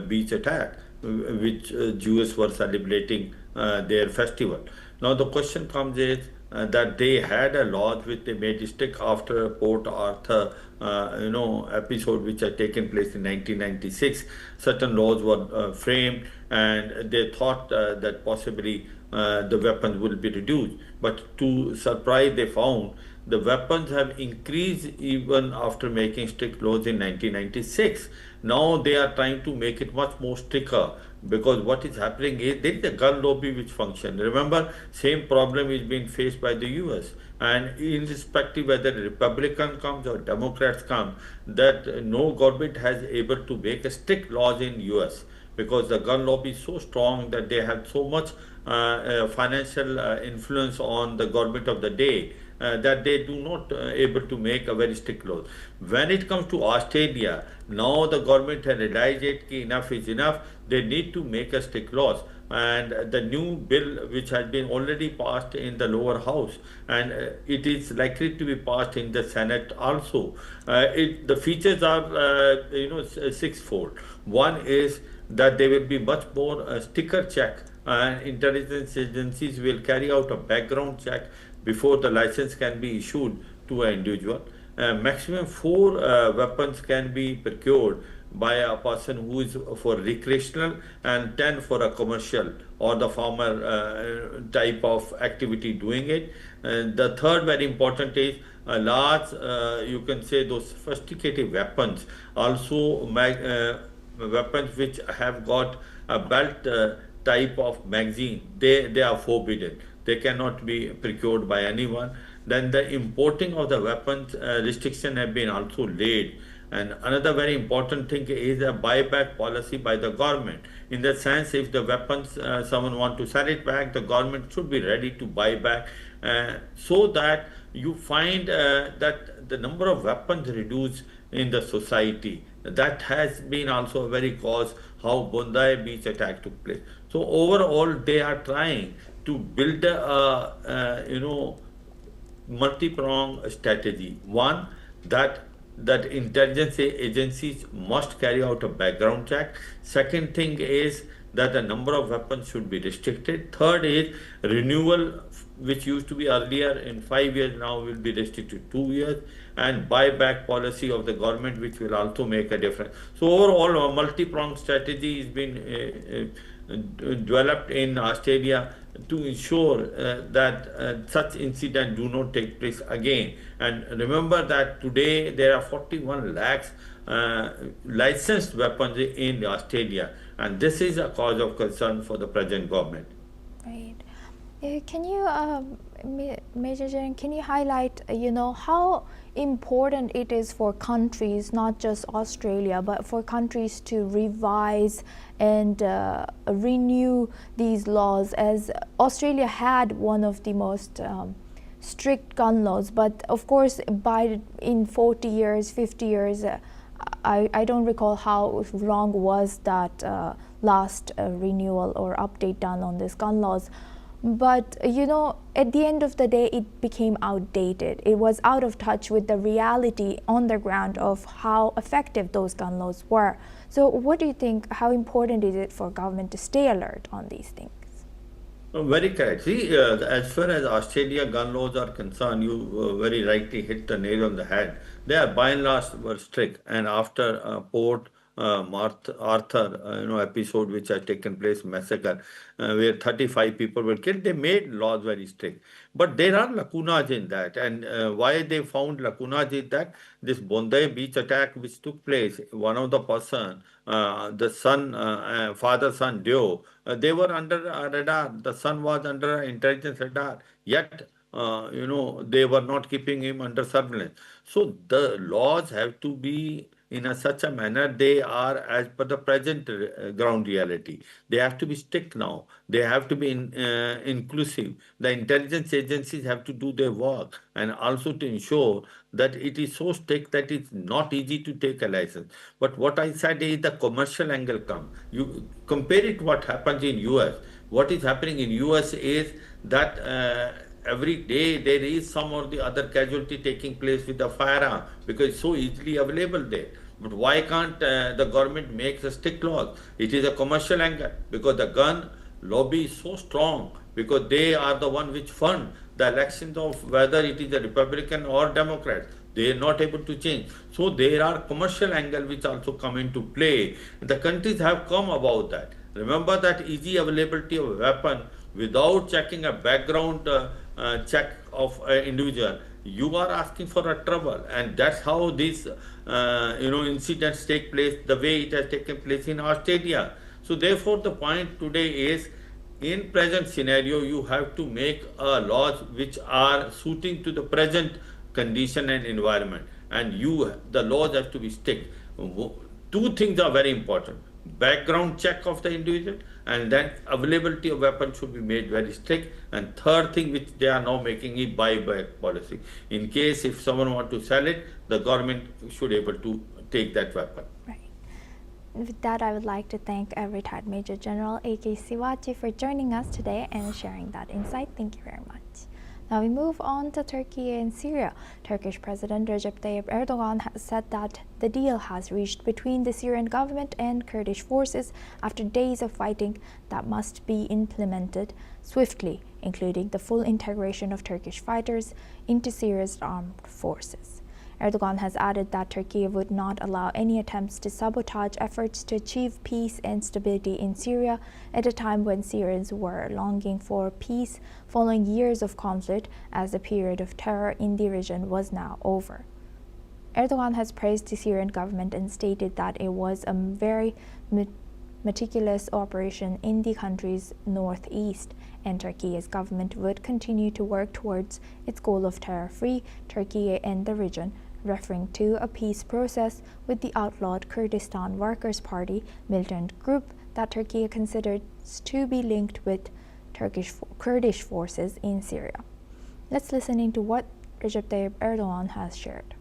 beach attack, which Jews were celebrating their festival. Now the question comes is that they had a law which they made stick after Port Arthur episode which had taken place in 1996. Certain laws were framed, and they thought that possibly the weapons will be reduced. But to surprise, they found the weapons have increased even after making strict laws in 1996. Now they are trying to make it much more stricter, because what is happening is there is a gun lobby which functions. Remember, same problem is being faced by the US, and irrespective whether Republican comes or Democrats come, that no government has able to make a strict laws in US, because the gun lobby is so strong that they have so much financial influence on the government of the day that they do not able to make a very strict law. When it comes to Australia, now the government has realized it, enough is enough. They need to make a strict laws, and the new bill which has been already passed in the lower house, and it is likely to be passed in the Senate also. The features are sixfold. One is that there will be much more sticker check, and intelligence agencies will carry out a background check before the license can be issued to an individual. Maximum 4 weapons can be procured by a person who is for recreational, and 10 for a commercial or the farmer type of activity doing it. The third very important is a large, you can say, those sophisticated weapons, also weapons which have got a belt type of magazine, they are forbidden. They cannot be procured by anyone. Then the importing of the weapons restriction have been also laid. And another very important thing is a buyback policy by the government. In the sense, if the weapons someone want to sell it back, the government should be ready to buy back, so that you find that the number of weapons reduced in the society. That has been also a very cause how Bondi beach attack took place. So overall, they are trying to build multi-pronged strategy. One, that intelligence agencies must carry out a background check. Second thing is that the number of weapons should be restricted. Third is renewal, which used to be earlier in 5 years, now will be restricted to 2 years, and buyback policy of the government, which will also make a difference. So overall, a multi-pronged strategy has been developed in Australia to ensure that such incidents do not take place again. And remember that today there are 41 lakhs licensed weapons in Australia, and this is a cause of concern for the present government. Right. Can you, Major General, can you highlight, how important it is for countries, not just Australia, but for countries to revise and renew these laws, as Australia had one of the most strict gun laws, but of course in 40 years, 50 years, I don't recall how long was that last renewal or update done on these gun laws. But at the end of the day, it became outdated. It was out of touch with the reality on the ground of how effective those gun laws were. So what do you think, how important is it for government to stay alert on these things? Very correct. See, as far as Australia gun laws are concerned, you very rightly hit the nail on the head. They are by and large were strict, and after Port Arthur, episode which had taken place, massacre, where 35 people were killed, they made laws very strict. But there are lacunas in that, and why they found lacunas is that this Bondi beach attack which took place, one of the person, the son, father-son duo, they were under a radar. The son was under intelligence radar, yet they were not keeping him under surveillance. So the laws have to be in such a manner they are as per the present ground reality. They have to be strict now. They have to be inclusive. The intelligence agencies have to do their work, and also to ensure that it is so strict that it's not easy to take a license. But what I said is the commercial angle come. You compare it what happens in US. What is happening in US is that every day there is some or the other casualty taking place with the firearm because it's so easily available there. But why can't the government make a strict laws? It is a commercial angle because the gun lobby is so strong because they are the one which fund the elections of whether it is a Republican or Democrat. They are not able to change. So there are commercial angle which also come into play. The countries have come about that. Remember that easy availability of a weapon without checking a background check of an individual, you are asking for a trouble, and that's how these incidents take place the way it has taken place in Australia. So therefore the point today is, in present scenario you have to make laws which are suiting to the present condition and environment, and the laws have to be strict. Two things are very important: background check of the individual, and then availability of weapons should be made very strict. And third thing which they are now making is buyback policy. In case if someone want to sell it, the government should able to take that weapon. Right. With that, I would like to thank retired Major General A.K. Siwachi for joining us today and sharing that insight. Thank you very much. Now we move on to Turkey and Syria. Turkish President Recep Tayyip Erdogan has said that the deal has reached between the Syrian government and Kurdish forces after days of fighting that must be implemented swiftly, including the full integration of Turkish fighters into Syria's armed forces. Erdogan has added that Turkey would not allow any attempts to sabotage efforts to achieve peace and stability in Syria at a time when Syrians were longing for peace following years of conflict, as the period of terror in the region was now over. Erdogan has praised the Syrian government and stated that it was a very meticulous operation in the country's northeast, and Turkey's government would continue to work towards its goal of terror-free Turkey and the region, referring to a peace process with the outlawed Kurdistan Workers' Party militant group that Turkey considers to be linked with Kurdish forces in Syria. Let's listen into what Recep Tayyip Erdogan has shared.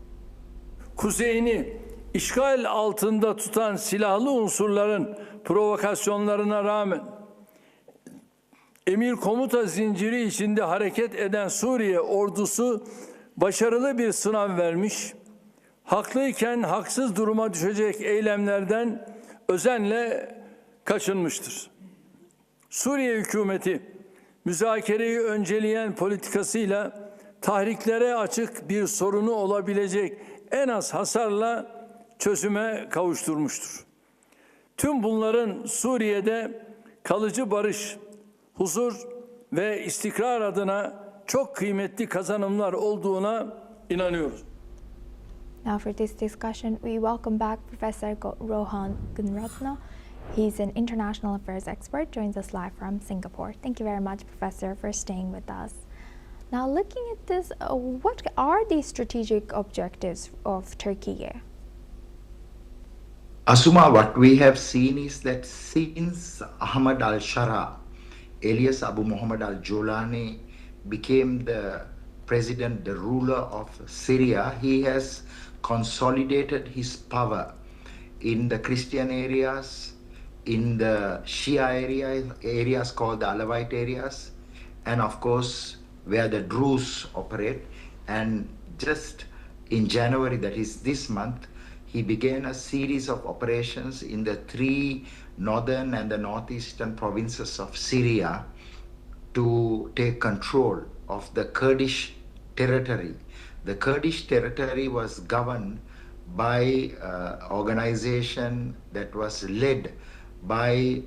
Kuzeyini işgal altında tutan silahlı unsurların provokasyonlarına rağmen emir komuta zinciri içinde hareket eden Suriye ordusu başarılı bir sınav vermiş, haklıyken haksız duruma düşecek eylemlerden özenle kaçınmıştır. Suriye hükümeti müzakereyi önceleyen politikasıyla tahriklere açık bir sorunu olabilecek en az hasarla çözüme kavuşturmuştur. Tüm bunların Suriye'de kalıcı barış, huzur ve istikrar adına çok kıymetli kazanımlar olduğuna inanıyoruz. Now for this discussion, we welcome back Professor Rohan Gunratna. He's an international affairs expert, joins us live from Singapore. Thank you very much, Professor, for staying with us. Now looking at this, what are the strategic objectives of Turkey? Asuma, what we have seen is that since Ahmad al-Shara, alias Abu Muhammad al-Jolani, became the president, the ruler of Syria, he has consolidated his power in the Christian areas, in the Shia areas called the Alawite areas, and of course where the Druze operate. And just in January, that is this month, he began a series of operations in the 3 northern and the northeastern provinces of Syria to take control of the Kurdish territory. The Kurdish territory was governed by an organization that was led by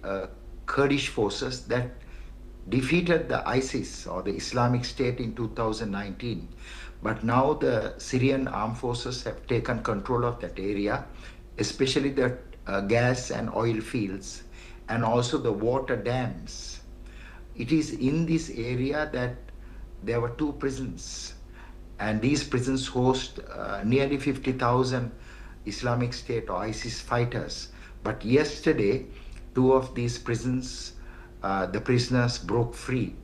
Kurdish forces that defeated the ISIS or the Islamic State in 2019. But now the Syrian armed forces have taken control of that area, especially the gas and oil fields and also the water dams. It is in this area that there were 2 prisons, and these prisons host nearly 50,000 Islamic State or ISIS fighters. But yesterday, 2 of these prisons, the prisoners broke free.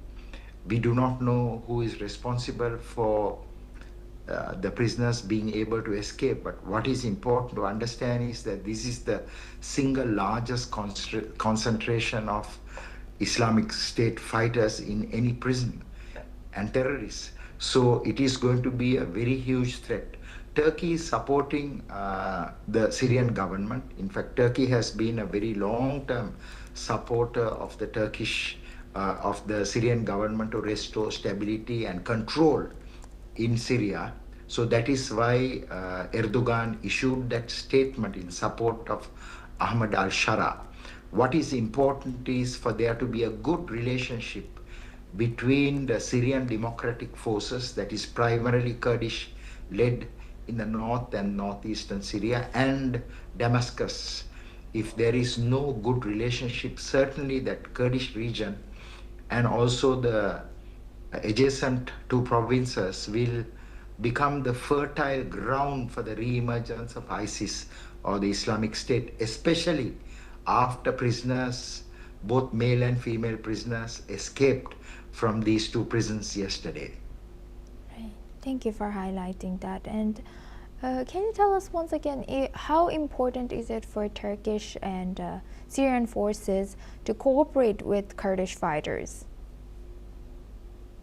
We do not know who is responsible for the prisoners being able to escape, but what is important to understand is that this is the single largest concentration of Islamic State fighters in any prison and terrorists. So it is going to be a very huge threat. Turkey is supporting the Syrian government. In fact, Turkey has been a very long-term supporter of the of the Syrian government to restore stability and control in Syria. So that is why Erdogan issued that statement in support of Ahmad al-Shara. What is important is for there to be a good relationship between the Syrian Democratic Forces, that is primarily Kurdish led in the north and northeastern Syria, and Damascus. If there is no good relationship, certainly that Kurdish region and also the adjacent 2 provinces will become the fertile ground for the re-emergence of ISIS or the Islamic State, especially after prisoners, both male and female prisoners, escaped from these 2 prisons yesterday. Right. Thank you for highlighting that. And can you tell us once again, how important is it for Turkish and Syrian forces to cooperate with Kurdish fighters?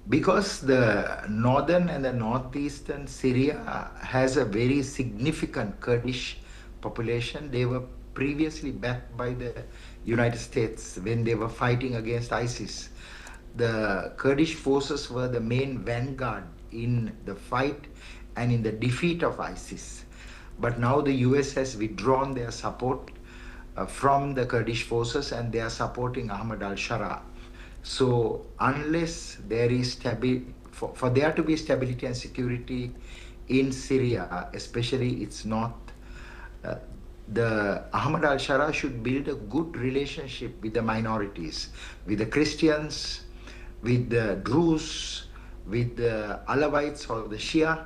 Because the northern and the northeastern Syria has a very significant Kurdish population. They were previously backed by the United States when they were fighting against ISIS. The Kurdish forces were the main vanguard in the fight and in the defeat of ISIS. But now the US has withdrawn their support from the Kurdish forces, and they are supporting Ahmad al-Shara. So unless there is for there to be stability and security in Syria, especially its north, the Ahmad al-Shara should build a good relationship with the minorities, with the Christians, with the Druze, with the Alawites or the Shia,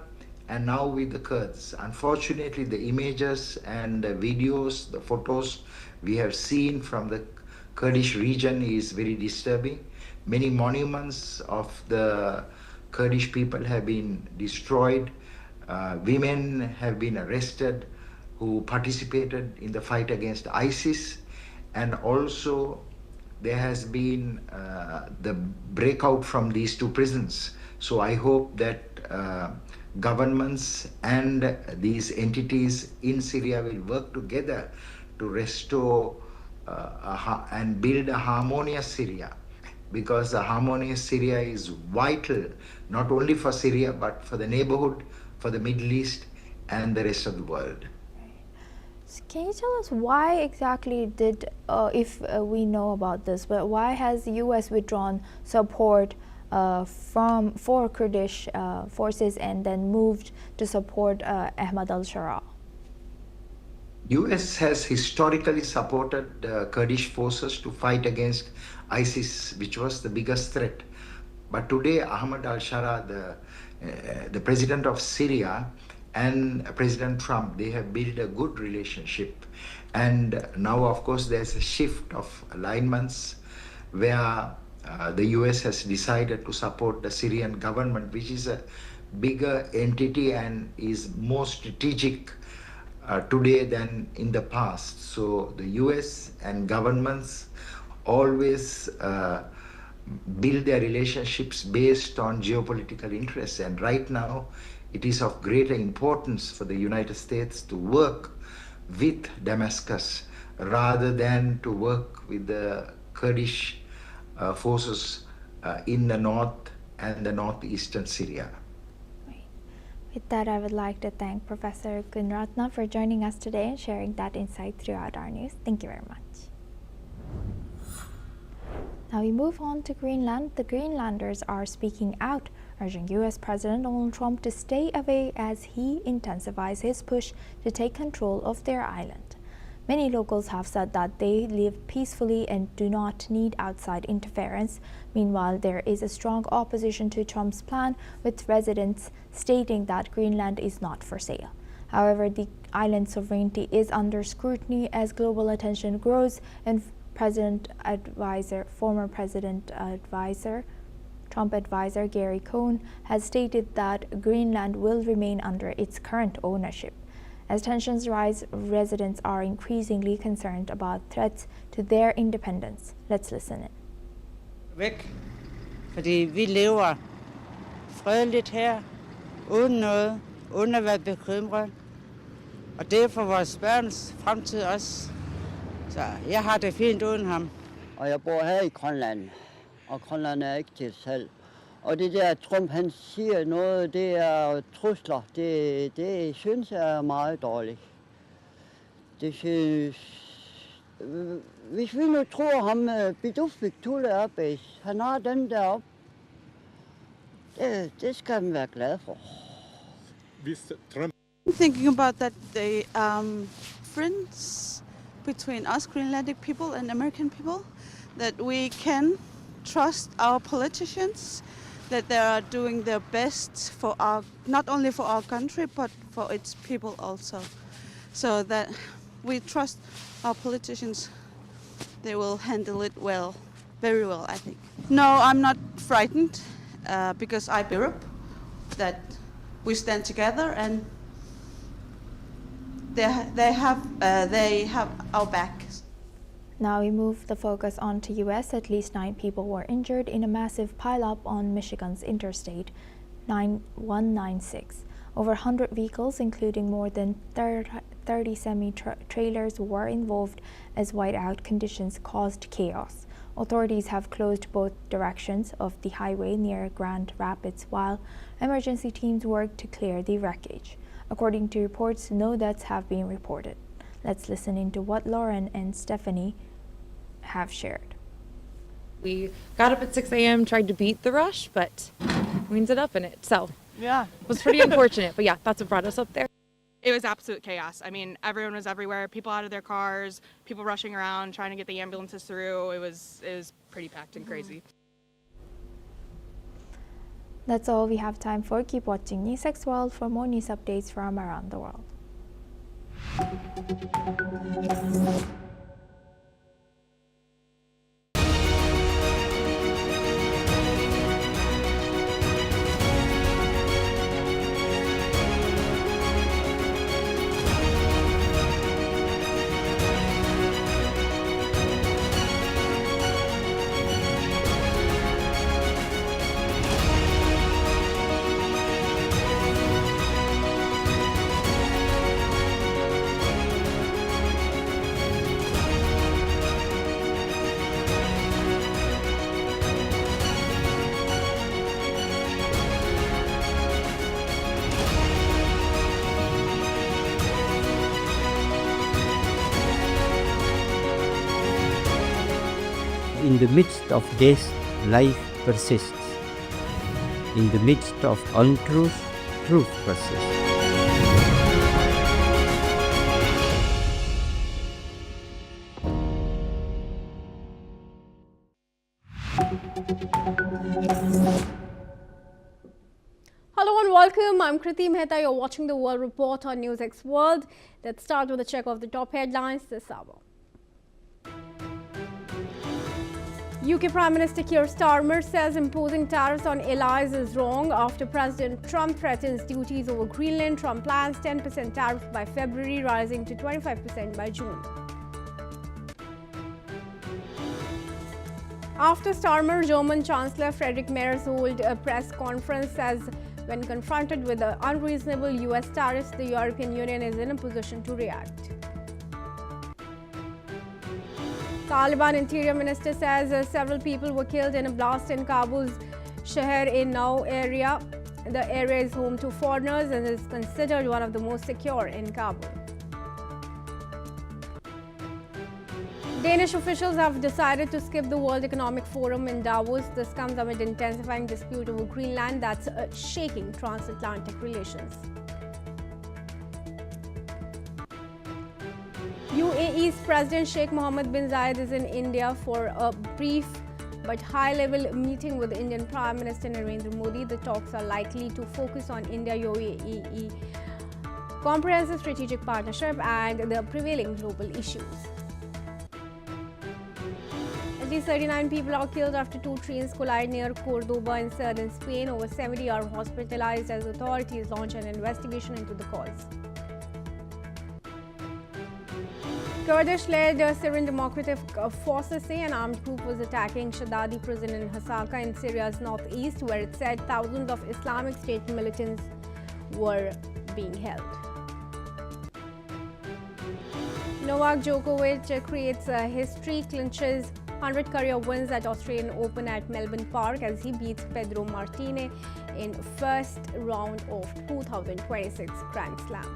and now with the Kurds. Unfortunately, the images and the videos, the photos we have seen from the Kurdish region is very disturbing. Many monuments of the Kurdish people have been destroyed. Women have been arrested who participated in the fight against ISIS, and also there has been the breakout from these two prisons. So I hope that governments and these entities in Syria will work together to restore and build a harmonious Syria, because a harmonious Syria is vital not only for Syria but for the neighborhood, for the Middle East and the rest of the world. Can you tell us why exactly did, if we know about this, but why has the U.S. withdrawn support for Kurdish forces and then moved to support Ahmad al-Sharaa? U.S. has historically supported Kurdish forces to fight against ISIS, which was the biggest threat. But today, Ahmad al-Sharaa, the president of Syria, and President Trump, they have built a good relationship. And now, of course, there's a shift of alignments where the US has decided to support the Syrian government, which is a bigger entity and is more strategic today than in the past. So the US and governments always build their relationships based on geopolitical interests. And right now, it is of greater importance for the United States to work with Damascus rather than to work with the Kurdish forces in the north and the northeastern Syria. With that, I would like to thank Professor Gunratna for joining us today and sharing that insight throughout our news. Thank you very much. Now we move on to Greenland. The Greenlanders are speaking out, urging U.S. President Donald Trump to stay away as he intensifies his push to take control of their island. Many locals have said that they live peacefully and do not need outside interference. Meanwhile, there is a strong opposition to Trump's plan, with residents stating that Greenland is not for sale. However, the island's sovereignty is under scrutiny as global attention grows, and former Trump advisor Gary Cohn has stated that Greenland will remain under its current ownership. As tensions rise, residents are increasingly concerned about threats to their independence. Let's listen in. Væk, fordi vi lever fredeligt her, uden noget, uden at være bekymret. Og det er for vores børns fremtid også. Så jeg har det fint uden ham. Og jeg bor her i Grønland, og Grønland er ikke til salg. Og det der Trump, han siger noget, det er trusler. Det synes jeg er meget dårligt. Det synes... Hvis vi nu tror ham, Bidufik Tule Abbas, han har den deroppe, det skal man være glad for. I'm thinking about that the friends between us Greenlandic people and American people, that we can trust our politicians, that they are doing their best for our, not only for our country, but for its people also. So that we trust our politicians, they will handle it well, very well, I think. No, I'm not frightened because I believe that we stand together and they have our back. Now we move the focus on to U.S. At least 9 people were injured in a massive pileup on Michigan's Interstate 196. Over 100 vehicles, including more than 30 semi-trailers, were involved as whiteout conditions caused chaos. Authorities have closed both directions of the highway near Grand Rapids while emergency teams work to clear the wreckage. According to reports, no deaths have been reported. Let's listen into what Lauren and Stephanie have shared. We got up at 6 a.m., tried to beat the rush, but we ended up in it. So yeah, it was pretty unfortunate, but yeah, that's what brought us up there. It was absolute chaos. I mean, everyone was everywhere, people out of their cars, people rushing around, trying to get the ambulances through. It was pretty packed and crazy. That's all we have time for. Keep watching NewsX World for more news updates from around the world. in the midst of death, life persists. In the midst of untruth, truth persists. Hello and welcome. I'm Kriti Mehta. You're watching the World Report on NewsX World. Let's start with a check of the top headlines this hour. UK Prime Minister Keir Starmer says imposing tariffs on allies is wrong after President Trump threatens duties over Greenland. Trump plans 10% tariff by February, rising to 25% by June. After Starmer, German Chancellor Friedrich Merz held a press conference says when confronted with the unreasonable US tariffs, the European Union is in a position to react. Taliban Interior Minister says several people were killed in a blast in Kabul's Shahr-e-Nau area. The area is home to foreigners and is considered one of the most secure in Kabul. Danish officials have decided to skip the World Economic Forum in Davos. This comes amid intensifying dispute over Greenland that's shaking transatlantic relations. UAE's President Sheikh Mohammed bin Zayed is in India for a brief but high-level meeting with Indian Prime Minister Narendra Modi. The talks are likely to focus on India-UAE comprehensive strategic partnership and the prevailing global issues. At least 39 people are killed after two trains collide near Cordoba in southern Spain. Over 70 are hospitalized as authorities launch an investigation into the cause. Kurdish-led Syrian Democratic Forces say an armed group was attacking Shadadi prison in Hasaka in Syria's northeast, where it said thousands of Islamic State militants were being held. Novak Djokovic creates history, clinches 100 career wins at Australian Open at Melbourne Park as he beats Pedro Martinez in first round of 2026 Grand Slam.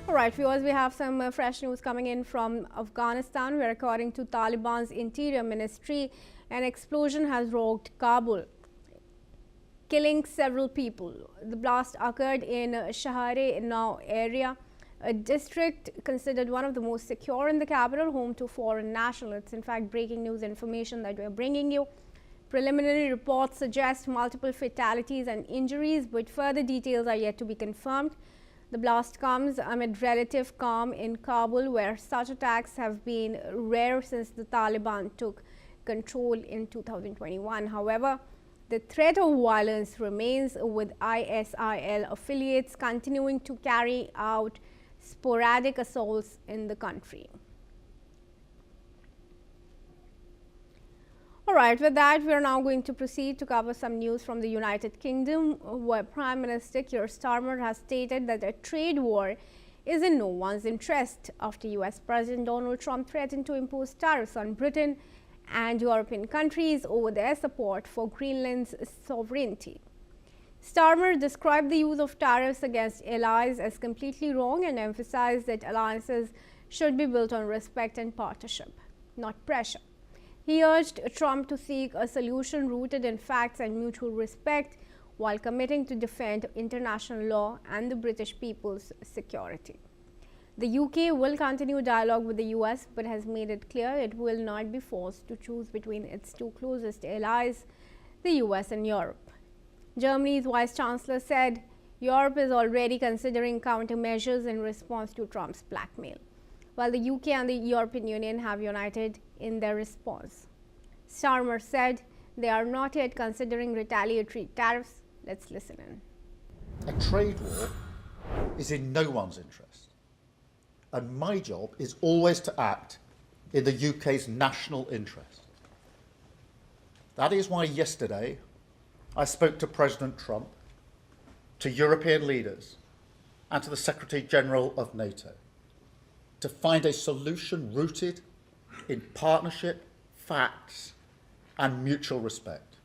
Alright viewers, we have some fresh news coming in from Afghanistan, where according to Taliban's Interior Ministry, an explosion has rocked Kabul, killing several people. The blast occurred in Shahr-e-Nau area, a district considered one of the most secure in the capital, home to foreign nationals. It's in fact breaking news information that we are bringing you. Preliminary reports suggest multiple fatalities and injuries, but further details are yet to be confirmed. The blast comes amid relative calm in Kabul, where such attacks have been rare since the Taliban took control in 2021. However, the threat of violence remains, with ISIL affiliates continuing to carry out sporadic assaults in the country. Alright, with that, we are now going to proceed to cover some news from the United Kingdom, where Prime Minister Keir Starmer has stated that a trade war is in no one's interest after US President Donald Trump threatened to impose tariffs on Britain and European countries over their support for Greenland's sovereignty. Starmer described the use of tariffs against allies as completely wrong and emphasized that alliances should be built on respect and partnership, not pressure. He urged Trump to seek a solution rooted in facts and mutual respect while committing to defend international law and the British people's security. The UK will continue dialogue with the US, but has made it clear it will not be forced to choose between its two closest allies, the US and Europe. Germany's Vice Chancellor said Europe is already considering countermeasures in response to Trump's blackmail, while the UK and the European Union have united in their response. Starmer said they are not yet considering retaliatory tariffs. Let's listen in. A trade war is in no one's interest, and my job is always to act in the UK's national interest. That is why yesterday I spoke to President Trump, to European leaders, and to the Secretary General of NATO to find a solution rooted in partnership, facts, and mutual respect.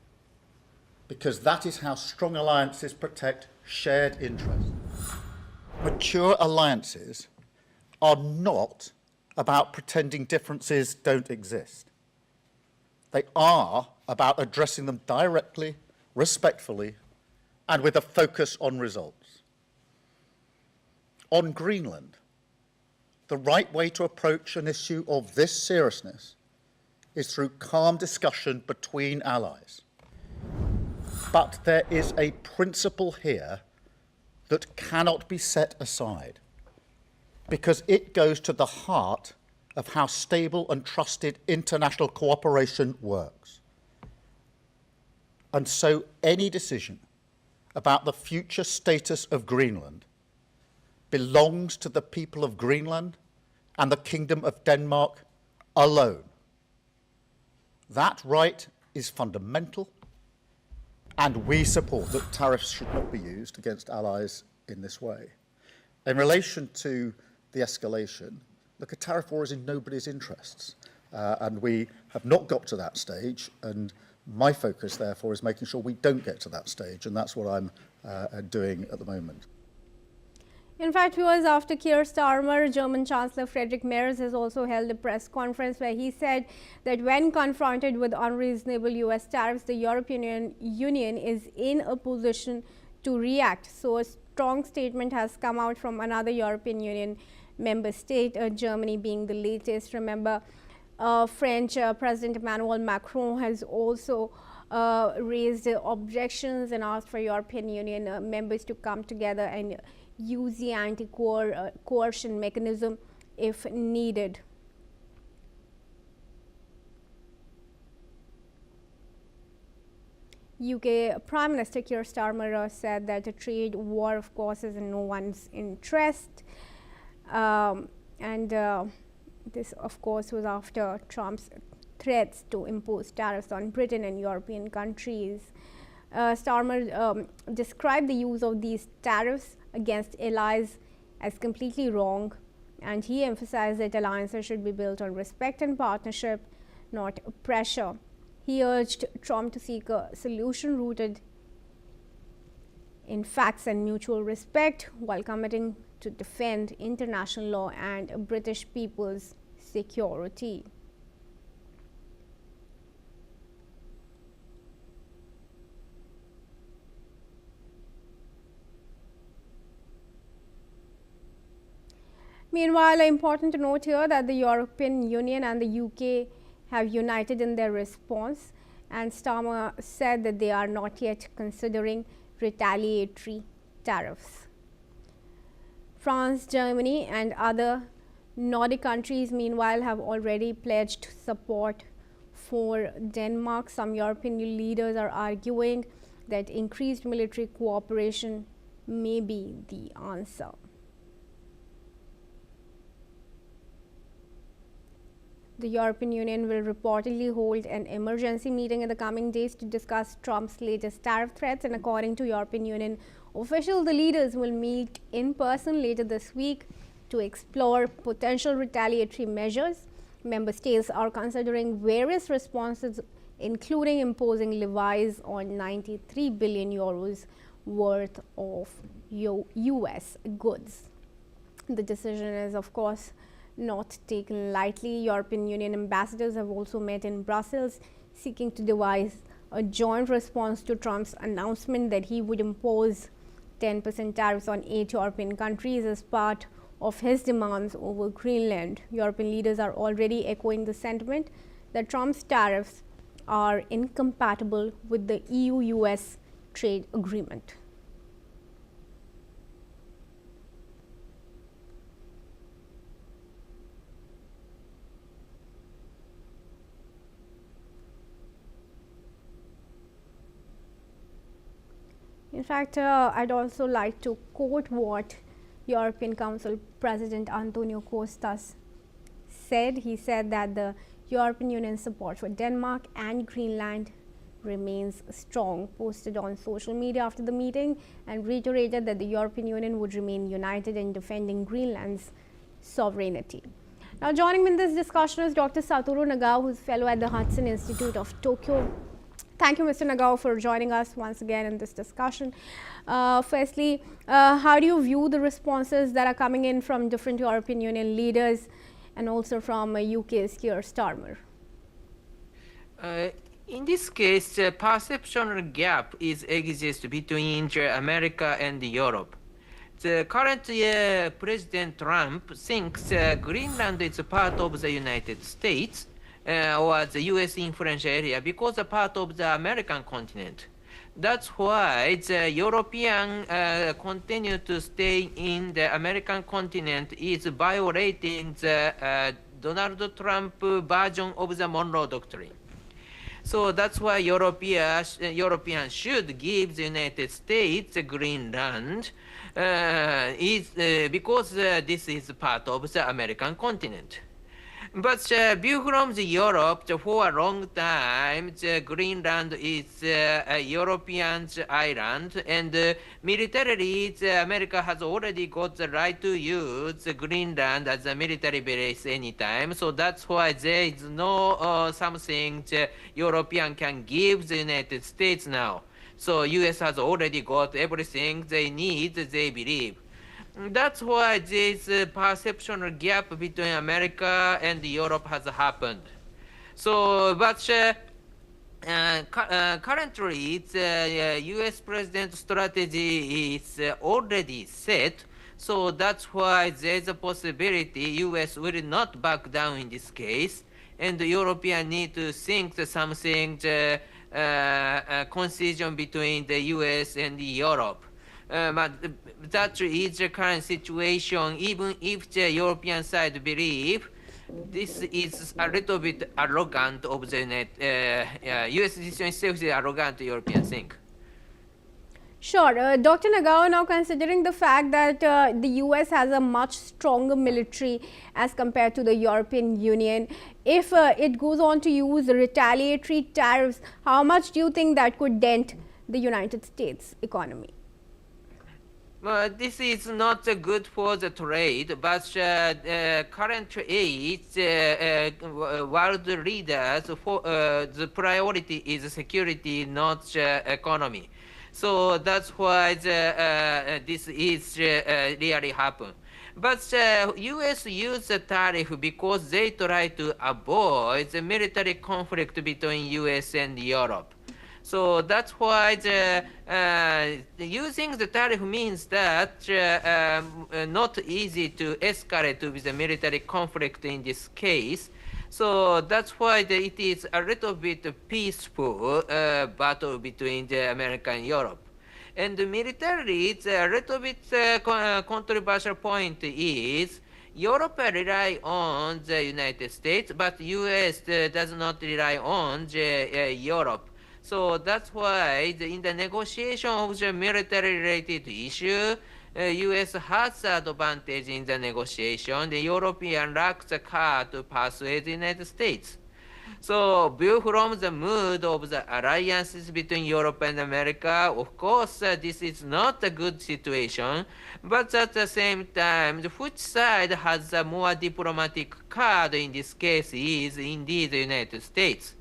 Because that is how strong alliances protect shared interests. Mature alliances are not about pretending differences don't exist. They are about addressing them directly, respectfully, and with a focus on results. On Greenland, the right way to approach an issue of this seriousness is through calm discussion between allies. But there is a principle here that cannot be set aside, because it goes to the heart of how stable and trusted international cooperation works. And so any decision about the future status of Greenland belongs to the people of Greenland and the Kingdom of Denmark alone. That right is fundamental, and we support that tariffs should not be used against allies in this way. In relation to the escalation, look, a tariff war is in nobody's interests, and we have not got to that stage, and my focus, therefore, is making sure we don't get to that stage, and that's what I'm doing at the moment. In fact, viewers, after Keir Starmer, German Chancellor Friedrich Merz has also held a press conference where he said that when confronted with unreasonable US tariffs, the European Union is in a position to react. So a strong statement has come out from another European Union member state, Germany being the latest. Remember, French President Emmanuel Macron has also raised objections and asked for European Union members to come together and use the anti-coercion mechanism if needed. UK Prime Minister Keir Starmer said that a trade war, of course, is in no one's interest. This, of course, was after Trump's threats to impose tariffs on Britain and European countries. Starmer described the use of these tariffs against allies as completely wrong, and he emphasized that alliances should be built on respect and partnership, not pressure. He urged Trump to seek a solution rooted in facts and mutual respect while committing to defend international law and British people's security. Meanwhile, important to note here that the European Union and the UK have united in their response, and Starmer said that they are not yet considering retaliatory tariffs. France, Germany and other Nordic countries, meanwhile, have already pledged support for Denmark. Some European leaders are arguing that increased military cooperation may be the answer. The European Union will reportedly hold an emergency meeting in the coming days to discuss Trump's latest tariff threats, and according to European Union officials, the leaders will meet in person later this week to explore potential retaliatory measures. Member states are considering various responses, including imposing levies on 93 billion euros worth of US goods. The decision is, of course, not taken lightly. European Union ambassadors have also met in Brussels, seeking to devise a joint response to Trump's announcement that he would impose 10% tariffs on 8 European countries as part of his demands over Greenland. European leaders are already echoing the sentiment that Trump's tariffs are incompatible with the EU-US trade agreement. In fact, I'd also like to quote what European Council President Antonio Costa said. He said that the European Union's support for Denmark and Greenland remains strong, posted on social media after the meeting, and reiterated that the European Union would remain united in defending Greenland's sovereignty. Now, joining me in this discussion is Dr. Satoru Nagao, who is fellow at the Hudson Institute of Tokyo. Thank you, Mr. Nagao, for joining us once again in this discussion. Firstly, how do you view the responses that are coming in from different European Union leaders and also from UK's Keir Starmer? In this case, the perception gap exists between America and Europe. The current President Trump thinks Greenland is a part of the United States or the US influence area because a part of the American continent. That's why the European continue to stay in the American continent is violating the Donald Trump version of the Monroe Doctrine. So that's why Europeans should give the United States Greenland because this is part of the American continent. But view from the Europe, for a long time, the Greenland is a European island, and militarily, America has already got the right to use Greenland as a military base anytime. So that's why there is no something the European can give the United States now. So US has already got everything they need, they believe. That's why this perception gap between America and Europe has happened. So, but currently, the U.S. president's strategy is already set. So that's why there's a possibility U.S. will not back down in this case, and the European need to think something concision between the U.S. and Europe. But that is the current situation, even if the European side believe this is a little bit arrogant of the US decision itself is arrogant European thing. Sure. Dr. Nagao, now considering the fact that the US has a much stronger military as compared to the European Union, if it goes on to use retaliatory tariffs, how much do you think that could dent the United States economy? This is not good for the trade, but currently world leaders, the priority is security, not economy. So that's why this is really happen. But U.S. use the tariff because they try to avoid the military conflict between U.S. and Europe. So that's why using the tariff means that not easy to escalate with the military conflict in this case. So that's why it is a little bit peaceful battle between the America and Europe. And militarily, it's a little bit controversial point is Europe rely on the United States, but US does not rely on Europe. So that's why in the negotiation of the military-related issue, U.S. has the advantage in the negotiation. The European lacks the card to persuade the United States. So, view from the mood of the alliances between Europe and America, of course, this is not a good situation. But at the same time, which side has a more diplomatic card in this case is indeed the United States.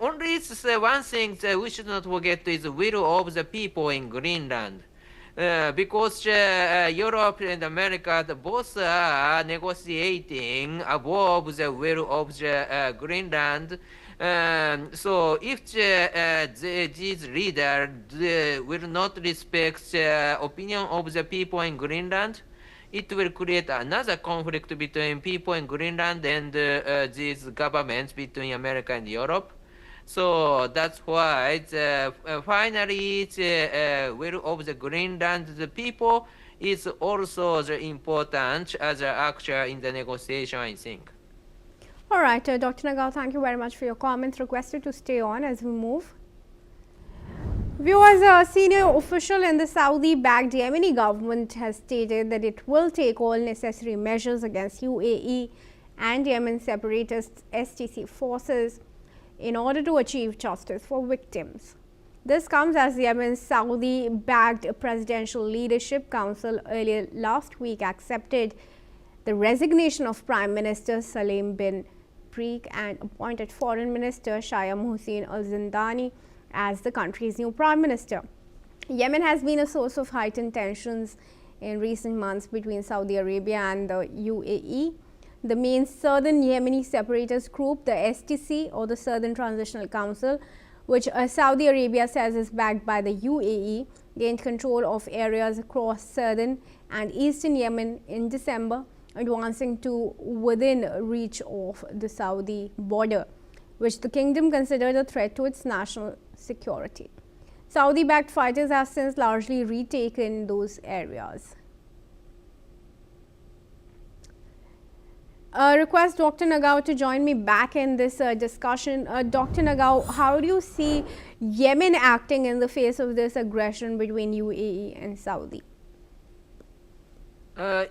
Only one thing that we should not forget is the will of the people in Greenland. Because Europe and America both are negotiating above the will of the Greenland. So if these leaders will not respect the opinion of the people in Greenland, it will create another conflict between people in Greenland and these governments between America and Europe. So that's why finally the will of the Greenland, the people, is also important as an actor in the negotiation, I think. All right, Dr. Nagao, thank you very much for your comments. Requested to stay on as we move. Viewers, a senior official in the Saudi-backed Yemeni government has stated that it will take all necessary measures against UAE and Yemen separatist STC forces in order to achieve justice for victims. This comes as Yemen's Saudi-backed Presidential Leadership Council earlier last week accepted the resignation of Prime Minister Salim bin Preek and appointed Foreign Minister Shayam Hussein al-Zindani as the country's new Prime Minister. Yemen has been a source of heightened tensions in recent months between Saudi Arabia and the UAE. the main southern Yemeni separatist group, the STC or the Southern Transitional Council, which Saudi Arabia says is backed by the UAE, gained control of areas across southern and eastern Yemen in December, advancing to within reach of the Saudi border, which the kingdom considered a threat to its national security. Saudi-backed fighters have since largely retaken those areas. Request Dr. Nagao to join me back in this discussion. Dr. Nagao, how do you see Yemen acting in the face of this aggression between UAE and Saudi?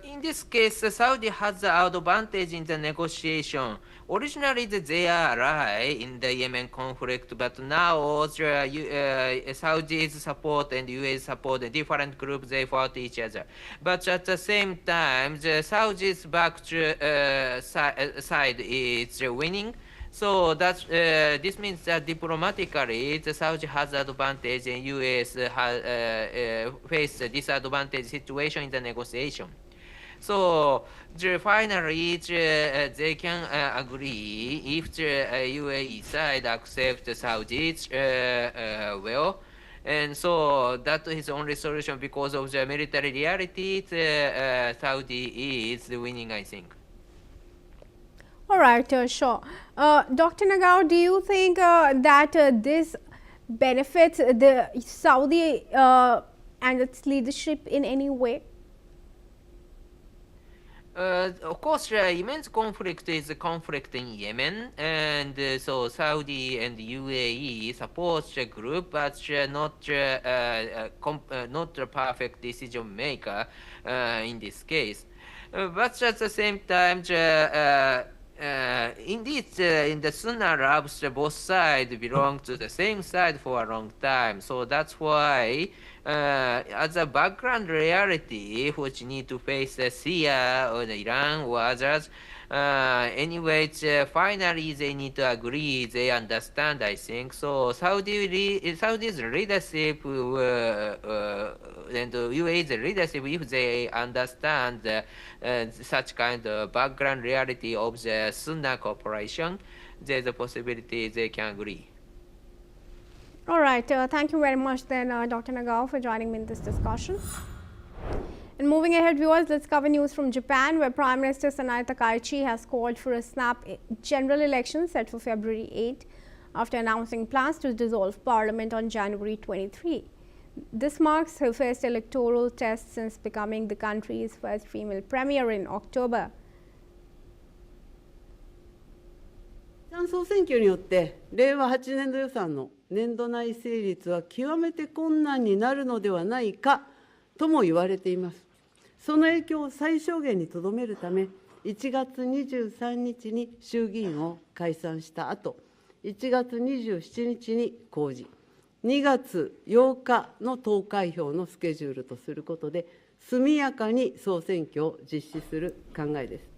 In this case, Saudi has the advantage in the negotiation. Originally, they are ally in the Yemen conflict, but now Saudi's support and UAE's support, the different groups, they fought each other. But at the same time, the Saudi's back side is winning. So that's, this means that diplomatically, the Saudi has advantage and US has face a disadvantage situation in the negotiation. So finally, they can agree if the UAE side accepts Saudi's will. And so that is the only solution because of the military reality. Saudi is winning, I think. All right, sure. Dr. Nagao, do you think that this benefits the Saudi and its leadership in any way? Of course, Yemen's conflict is a conflict in Yemen, and so Saudi and UAE support the group, but not the perfect decision maker in this case. But at the same time, indeed, in the Sunnah Arabs, both sides belong to the same side for a long time. So that's why, as a background reality, which need to face Syria or Iran or others, anyways, finally they need to agree, they understand, I think. So Saudi's leadership and UAE's leadership, if they understand such kind of background reality of the Sunnah cooperation, there's a possibility they can agree. All right, thank you very much then, Dr. Nagao, for joining me in this discussion. And moving ahead, viewers, let's cover news from Japan, where Prime Minister Sanae Takaichi has called for a snap general election set for February 8, after announcing plans to dissolve parliament on January 23. This marks her first electoral test since becoming the country's first female premier in October. 総選挙によって令和8年度予算の年度内成立は極めて困難になるのではないかとも言われています。その影響を最小限にとどめるため、1月23日に衆議院を解散した後、1月27日に公示、2月8日の投開票のスケジュールとすることで、速やかに総選挙を実施する考えです。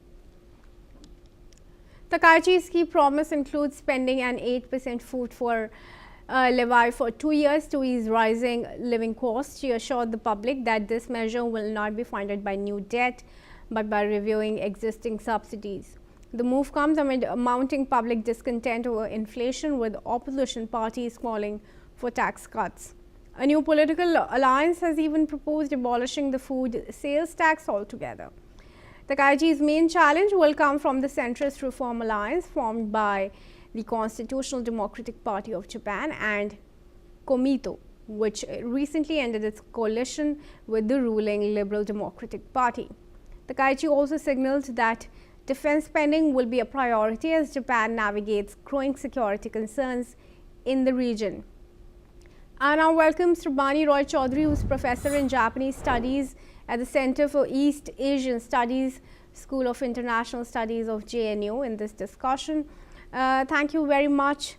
Takaichi's key promise includes spending an 8% food for levy for 2 years to ease rising living costs. She assured the public that this measure will not be funded by new debt, but by reviewing existing subsidies. The move comes amid mounting public discontent over inflation, with opposition parties calling for tax cuts. A new political alliance has even proposed abolishing the food sales tax altogether. Takaichi's main challenge will come from the centrist Reform Alliance formed by the Constitutional Democratic Party of Japan and Komito, which recently ended its coalition with the ruling Liberal Democratic Party. Takaichi also signaled that defense spending will be a priority as Japan navigates growing security concerns in the region. I now welcome Srabani Roy Chaudhary, who is Professor in Japanese Studies at the Center for East Asian Studies, School of International Studies of JNU, in this discussion. Thank you very much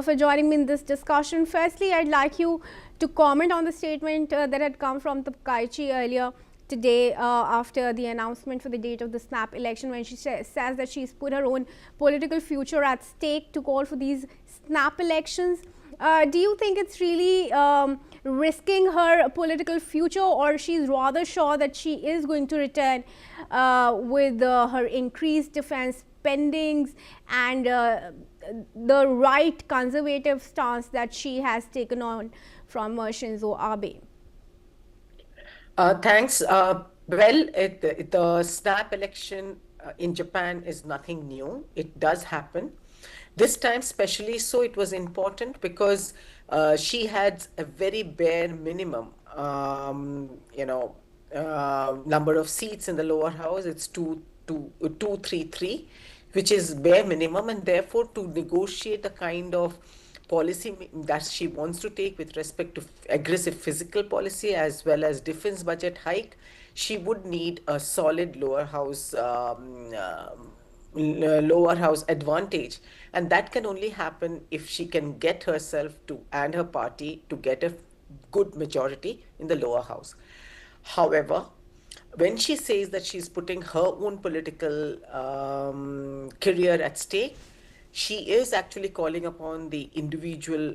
for joining me in this discussion. Firstly, I'd like you to comment on the statement that had come from Takaichi earlier today after the announcement for the date of the snap election, when she says that she's put her own political future at stake to call for these snap elections. Do you think it's really risking her political future, or she's rather sure that she is going to return with her increased defense spendings and the right conservative stance that she has taken on from Shinzo Abe? Thanks. The snap election in Japan is nothing new. It does happen. This time especially so it was important because she had a very bare minimum, number of seats in the lower house. It's 233, which is bare minimum, and therefore to negotiate the kind of policy that she wants to take with respect to aggressive physical policy as well as defense budget hike, she would need a solid lower house advantage, and that can only happen if she can get herself to and her party to get a good majority in the lower house. However, when she says that she's putting her own political career at stake, she is actually calling upon the individual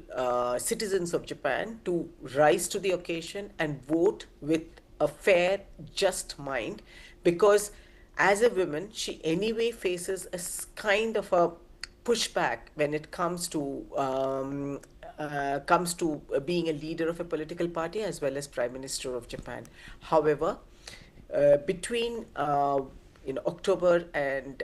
citizens of Japan to rise to the occasion and vote with a fair, just mind, because as a woman, she anyway faces a kind of a pushback when it comes to being a leader of a political party as well as Prime Minister of Japan. However, between October and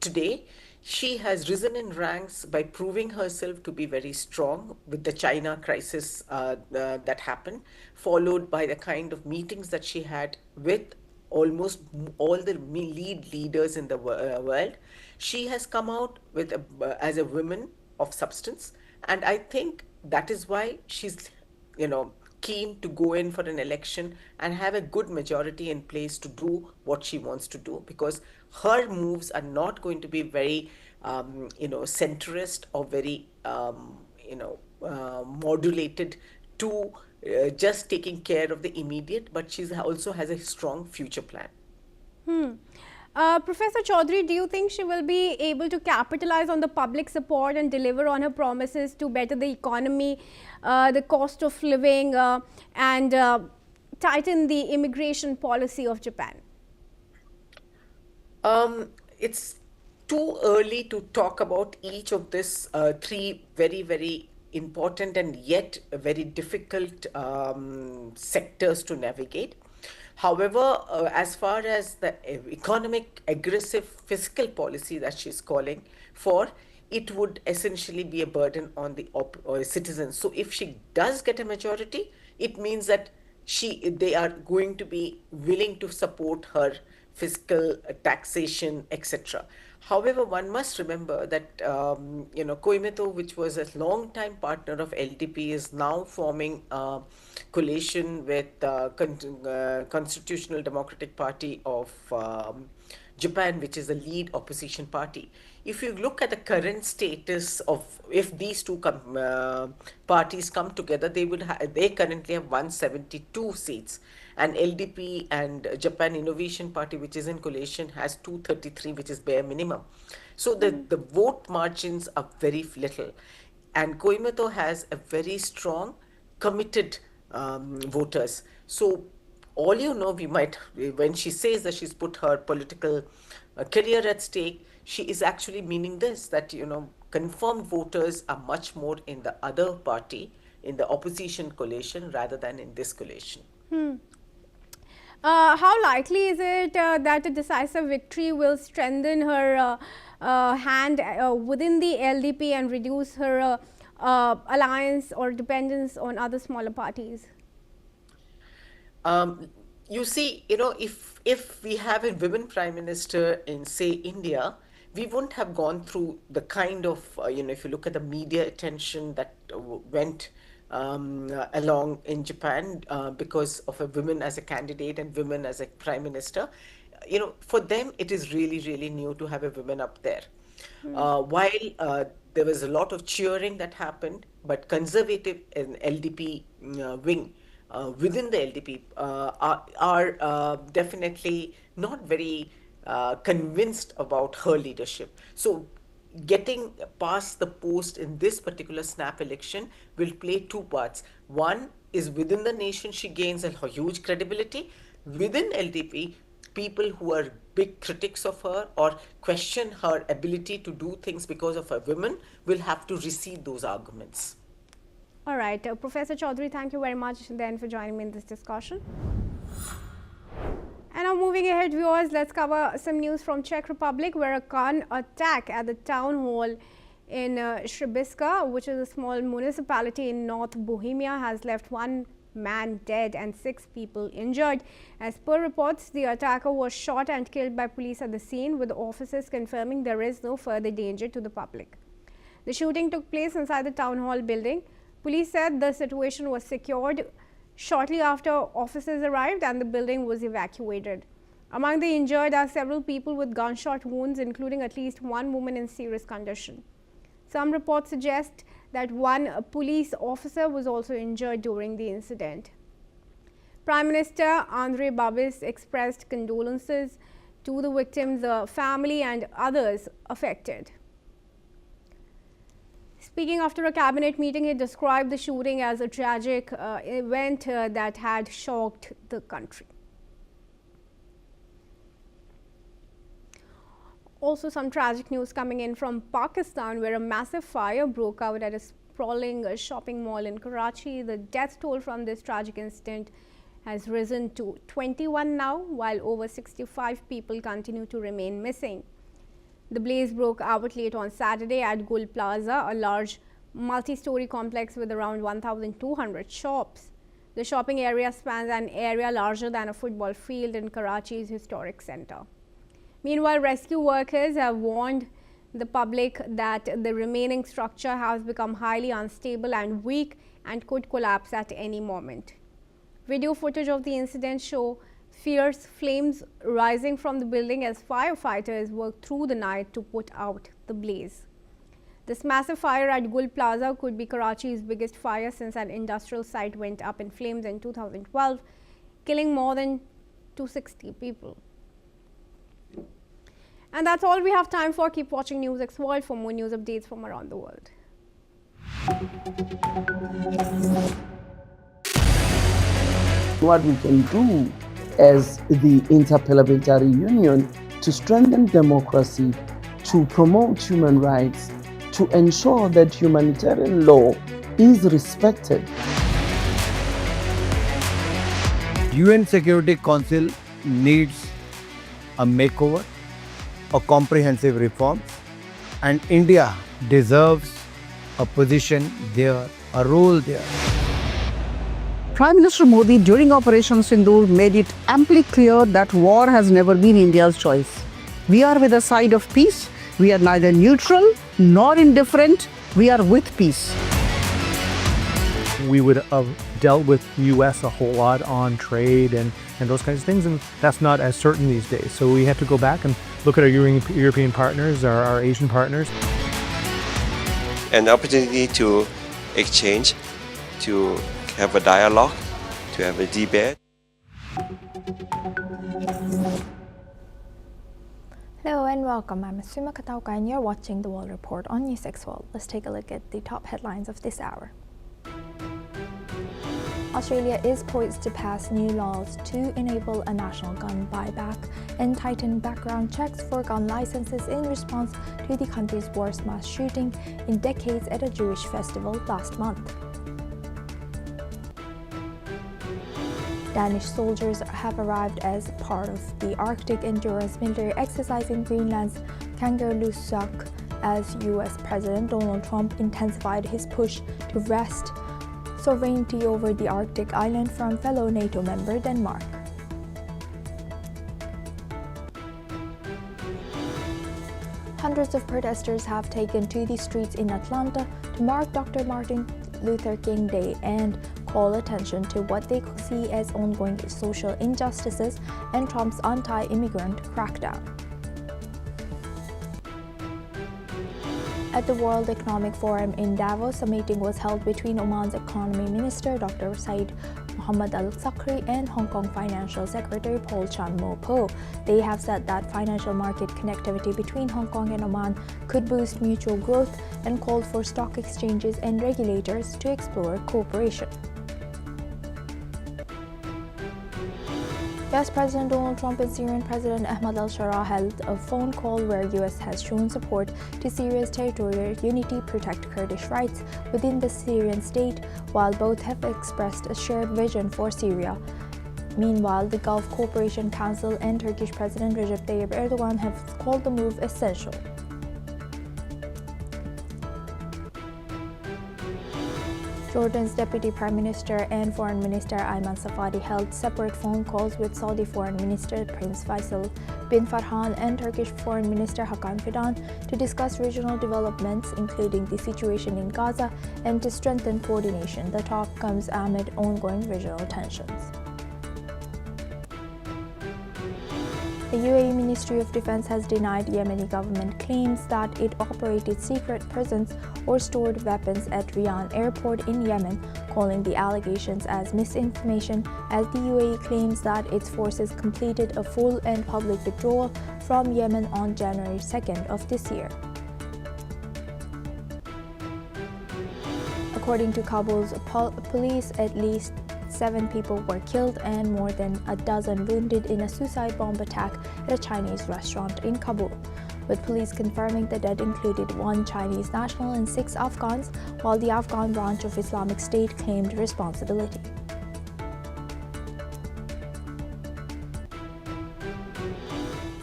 today, she has risen in ranks by proving herself to be very strong with the China crisis that happened, followed by the kind of meetings that she had with almost all the lead leaders in the world. She has come out with as a woman of substance, and I think that is why she's keen to go in for an election and have a good majority in place to do what she wants to do, because her moves are not going to be very centrist or very modulated to just taking care of the immediate, but she also has a strong future plan. Professor Chaudhary, do you think she will be able to capitalize on the public support and deliver on her promises to better the economy, the cost of living, and tighten the immigration policy of Japan? It's too early to talk about each of these three very, very important and yet very difficult sectors to navigate. However, as far as the economic aggressive fiscal policy that she's calling for, it would essentially be a burden on the citizens. So if she does get a majority, it means that they are going to be willing to support her fiscal taxation, etc. However, one must remember that Koimeto, which was a long-time partner of LDP, is now forming a coalition with Constitutional Democratic Party of Japan, which is the lead opposition party. If you look at the current status of, if these two parties come together, they currently have 172 seats, and LDP and Japan Innovation Party, which is in coalition, has 233, which is bare minimum. So the vote margins are very little, and Koimeto has a very strong, committed voters. So all when she says that she's put her political career at stake, she is actually meaning this, that confirmed voters are much more in the other party, in the opposition coalition, rather than in this coalition. How likely is it that a decisive victory will strengthen her hand within the LDP and reduce her alliance or dependence on other smaller parties? You see, if we have a women prime minister in, say, India, we wouldn't have gone through the kind of, if you look at the media attention that went along in Japan because of a woman as a candidate and women as a prime minister. For them, it is really, really new to have a woman up there. While there was a lot of cheering that happened, but conservative and LDP wing within the LDP are definitely not very convinced about her leadership. So getting past the post in this particular snap election will play two parts. One is within the nation, she gains a huge credibility. Within LDP, people who are big critics of her or question her ability to do things because of her women will have to receive those arguments. All right, Professor Chaudhary, thank you very much then for joining me in this discussion. And now moving ahead, viewers, let's cover some news from Czech Republic, where a gun attack at the town hall in Sribska, which is a small municipality in North Bohemia, has left 1 man dead and 6 people injured. As per reports, the attacker was shot and killed by police at the scene, with officers confirming there is no further danger to the public. The shooting took place inside the town hall building. Police said the situation was secured shortly after officers arrived and the building was evacuated. Among the injured are several people with gunshot wounds, including at least 1 woman in serious condition. Some reports suggest that 1 police officer was also injured during the incident. Prime Minister Andrej Babis expressed condolences to the victims, family and others affected. Speaking after a cabinet meeting, he described the shooting as a tragic event that had shocked the country. Also, some tragic news coming in from Pakistan, where a massive fire broke out at a sprawling shopping mall in Karachi. The death toll from this tragic incident has risen to 21 now, while over 65 people continue to remain missing. The blaze broke out late on Saturday at Gul Plaza, a large multi-story complex with around 1,200 shops. The shopping area spans an area larger than a football field in Karachi's historic center. Meanwhile, rescue workers have warned the public that the remaining structure has become highly unstable and weak and could collapse at any moment. Video footage of the incident show fierce flames rising from the building as firefighters worked through the night to put out the blaze. This massive fire at Gul Plaza could be Karachi's biggest fire since an industrial site went up in flames in 2012, killing more than 260 people. And that's all we have time for. Keep watching NewsX World for more news updates from around the world. What we can do as the Interparliamentary Union to strengthen democracy, to promote human rights, to ensure that humanitarian law is respected. UN Security Council needs a makeover, a comprehensive reform, and India deserves a position there, a role there. Prime Minister Modi during Operation Sindoor made it amply clear that war has never been India's choice. We are with the side of peace. We are neither neutral nor indifferent. We are with peace. We would have dealt with US a whole lot on trade and those kinds of things, and that's not as certain these days. So we have to go back and look at our European partners, our Asian partners. An opportunity to exchange, to have a dialogue, to have a debate. Hello and welcome. I'm Asuma Katauka and you're watching the World Report on NewsX World. Let's take a look at the top headlines of this hour. Australia is poised to pass new laws to enable a national gun buyback and tighten background checks for gun licenses in response to the country's worst mass shooting in decades at a Jewish festival last month. Danish soldiers have arrived as part of the Arctic Endurance military exercise in Greenland's Kangerlussuaq as US President Donald Trump intensified his push to wrest sovereignty over the Arctic island from fellow NATO member Denmark. Hundreds of protesters have taken to the streets in Atlanta to mark Dr. Martin Luther King Day and call attention to what they see as ongoing social injustices and Trump's anti-immigrant crackdown. At the World Economic Forum in Davos, a meeting was held between Oman's economy minister Dr. Said Mohammed Al-Sakri and Hong Kong Financial Secretary Paul Chan Mo-po. They have said that financial market connectivity between Hong Kong and Oman could boost mutual growth and called for stock exchanges and regulators to explore cooperation. US President Donald Trump and Syrian President Ahmad al-Shara held a phone call where US has shown support to Syria's territorial unity, protect Kurdish rights within the Syrian state, while both have expressed a shared vision for Syria. Meanwhile, the Gulf Cooperation Council and Turkish President Recep Tayyip Erdogan have called the move essential. Jordan's Deputy Prime Minister and Foreign Minister Ayman Safadi held separate phone calls with Saudi Foreign Minister Prince Faisal bin Farhan and Turkish Foreign Minister Hakan Fidan to discuss regional developments, including the situation in Gaza, and to strengthen coordination. The talk comes amid ongoing regional tensions. The UAE Ministry of Defense has denied Yemeni government claims that it operated secret prisons or stored weapons at Riyadh airport in Yemen, calling the allegations as misinformation, as the UAE claims that its forces completed a full and public withdrawal from Yemen on January 2nd of this year. According to Kabul's police, at least 7 people were killed and more than a dozen wounded in a suicide bomb attack at a Chinese restaurant in Kabul, with police confirming the dead included 1 Chinese national and 6 Afghans, while the Afghan branch of Islamic State claimed responsibility.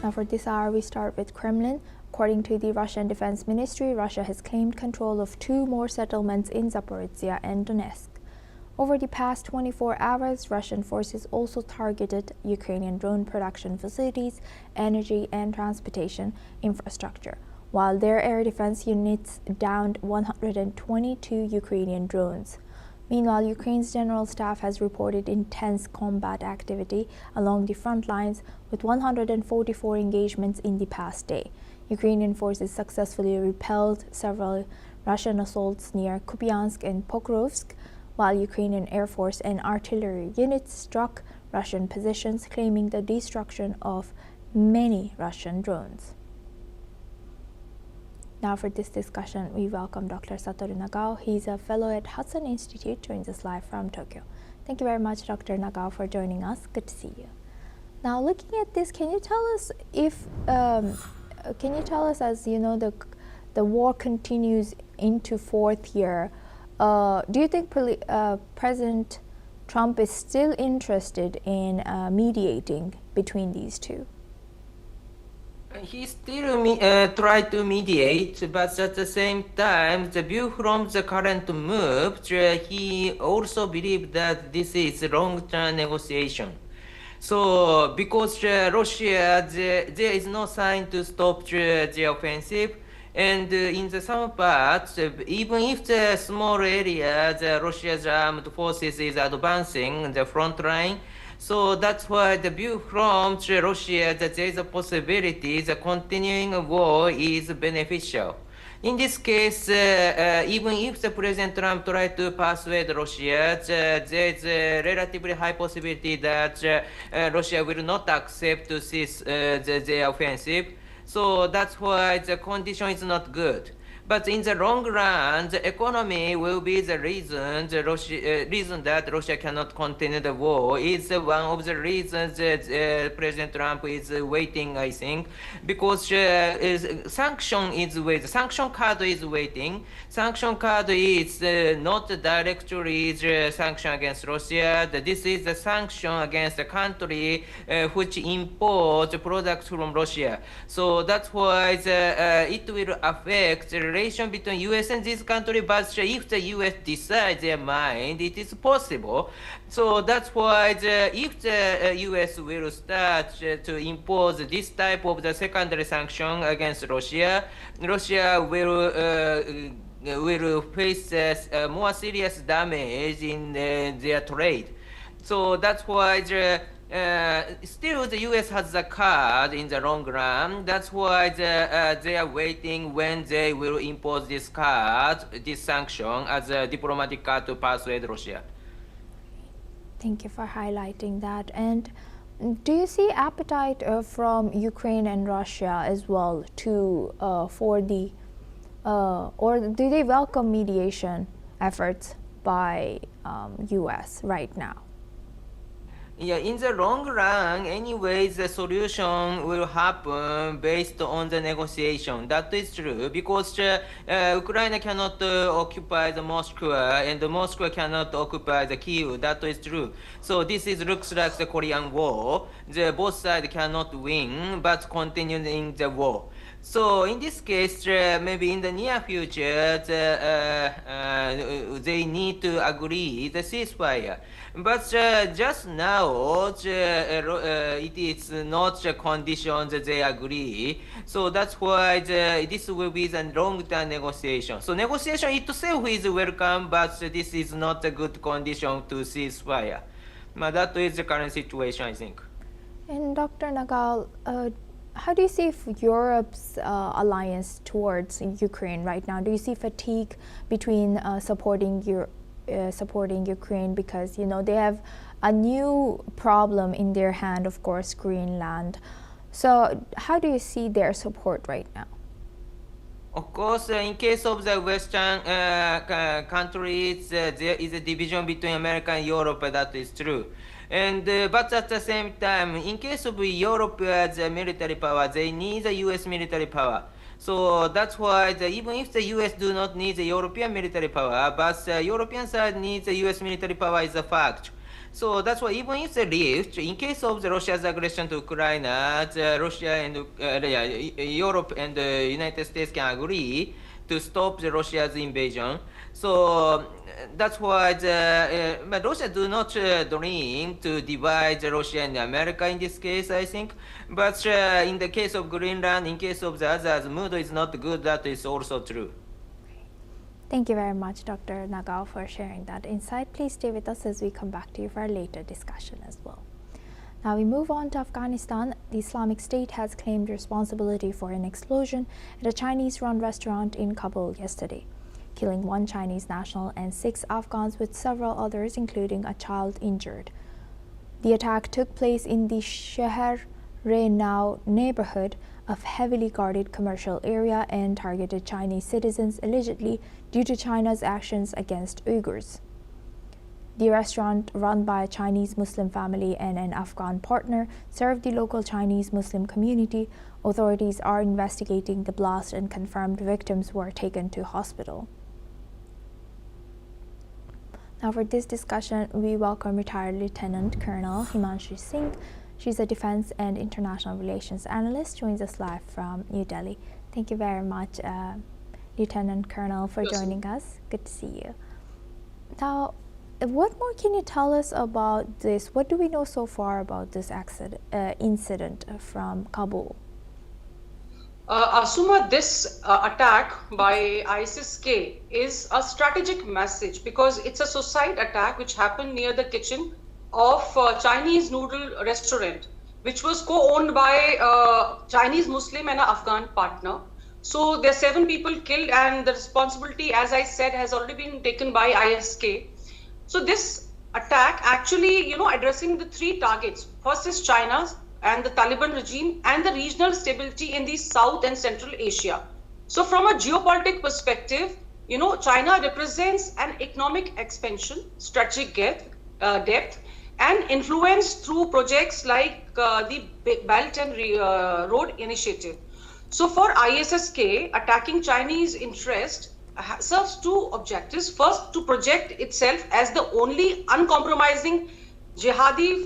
Now for this hour, we start with Kremlin. According to the Russian Defense Ministry, Russia has claimed control of 2 more settlements in Zaporizhia and Donetsk. Over the past 24 hours, Russian forces also targeted Ukrainian drone production facilities, energy and transportation infrastructure, while their air defense units downed 122 Ukrainian drones. Meanwhile, Ukraine's general staff has reported intense combat activity along the front lines, with 144 engagements in the past day. Ukrainian forces successfully repelled several Russian assaults near Kupiansk and Pokrovsk, while Ukrainian Air Force and artillery units struck Russian positions, claiming the destruction of many Russian drones. Now for this discussion, we welcome Dr. Satoru Nagao. He's a fellow at Hudson Institute, joins us live from Tokyo. Thank you very much, Dr. Nagao, for joining us. Good to see you. Now, looking at this, can you tell us as you know, the war continues into 4th year, do you think President Trump is still interested in mediating between these two? He still try to mediate, but at the same time, the view from the current move, he also believes that this is long-term negotiation. So, because Russia, there is no sign to stop the offensive, and in the some parts, even if the small area, the Russia's armed forces is advancing the front line, so that's why the view from Russia that there is a possibility the continuing war is beneficial. In this case, even if the President Trump tried to persuade Russia, there is a relatively high possibility that Russia will not accept to cease the offensive. So that's why the condition is not good. But in the long run, the economy will be the reason that Russia cannot continue the war. It's one of the reasons that President Trump is waiting, I think, because sanction card is waiting. Sanction card is not directly the sanction against Russia. This is the sanction against the country which imports products from Russia. So that's why it will affect the relation between U.S. and this country, but if the U.S. decides their mind, it is possible. So that's why if the U.S. will start to impose this type of the secondary sanction against Russia, Russia will face more serious damage in their trade. So that's why still the U.S. has the card in the long run. That's why they are waiting when they will impose this card, this sanction, as a diplomatic card to persuade Russia. Now, for this discussion, we welcome back Mr. Vatliy Vadim, also Thank you for highlighting that. And do you see appetite from Ukraine and Russia as well to for the or do they welcome mediation efforts by U.S. right now? Yeah, in the long run, anyways, the solution will happen based on the negotiation. That is true because Ukraine cannot occupy the Moscow and the Moscow cannot occupy the Kyiv. That is true. So this looks like the Korean War. Both sides cannot win, but continuing the war. So in this case, maybe in the near future, they need to agree the ceasefire. But just now, it is not the conditions that they agree. So that's why this will be the long-term negotiation. So negotiation itself is welcome, but this is not a good condition to ceasefire. But that is the current situation, I think. And Dr. Nagal, how do you see Europe's alliance towards Ukraine right now? Do you see fatigue between supporting Ukraine because they have a new problem in their hand, of course, Greenland. So how do you see their support right now? Of course, in case of the Western countries, there is a division between America and Europe. That is true. And but at the same time, in case of Europe as a military power, they need the U.S. military power. So that's why even if the U.S. do not need the European military power, but the European side needs the U.S. military power is a fact. So that's why even if the rift, in case of the Russia's aggression to Ukraine, Russia and Europe and the United States can agree to stop the Russia's invasion. So that's why Russia do not dream to divide Russia and America in this case, I think. But in the case of Greenland, in case of the others, mood is not good. That is also true. Thank you very much, Dr. Nagao, for sharing that insight. Please stay with us as we come back to you for a later discussion as well. Now we move on to Afghanistan. The Islamic State has claimed responsibility for an explosion at a Chinese-run restaurant in Kabul yesterday, killing one Chinese national and 6 Afghans with several others, including a child, injured. The attack took place in the Sheher-e-Nau neighborhood of heavily guarded commercial area and targeted Chinese citizens allegedly due to China's actions against Uyghurs. The restaurant, run by a Chinese Muslim family and an Afghan partner, served the local Chinese Muslim community. Authorities are investigating the blast and confirmed victims were taken to hospital. Now for this discussion, we welcome retired Lieutenant Colonel Himanshi Singh. She's a Defense and International Relations Analyst, joins us live from New Delhi. Thank you very much, Lieutenant Colonel, for joining us. Good to see you. Now, what more can you tell us about this? What do we know so far about this incident from Kabul? Asuma, this attack by ISIS-K is a strategic message because it's a suicide attack which happened near the kitchen of a Chinese noodle restaurant, which was co-owned by a Chinese Muslim and an Afghan partner. So there are 7 people killed, and the responsibility, as I said, has already been taken by ISK. So this attack actually, addressing the 3 targets. First is China's and the Taliban regime and the regional stability in the South and Central Asia. So from a geopolitical perspective, China represents an economic expansion, strategic depth, and influence through projects like the Belt and Road Initiative. So for ISSK, attacking Chinese interest serves 2 objectives. First, to project itself as the only uncompromising jihadi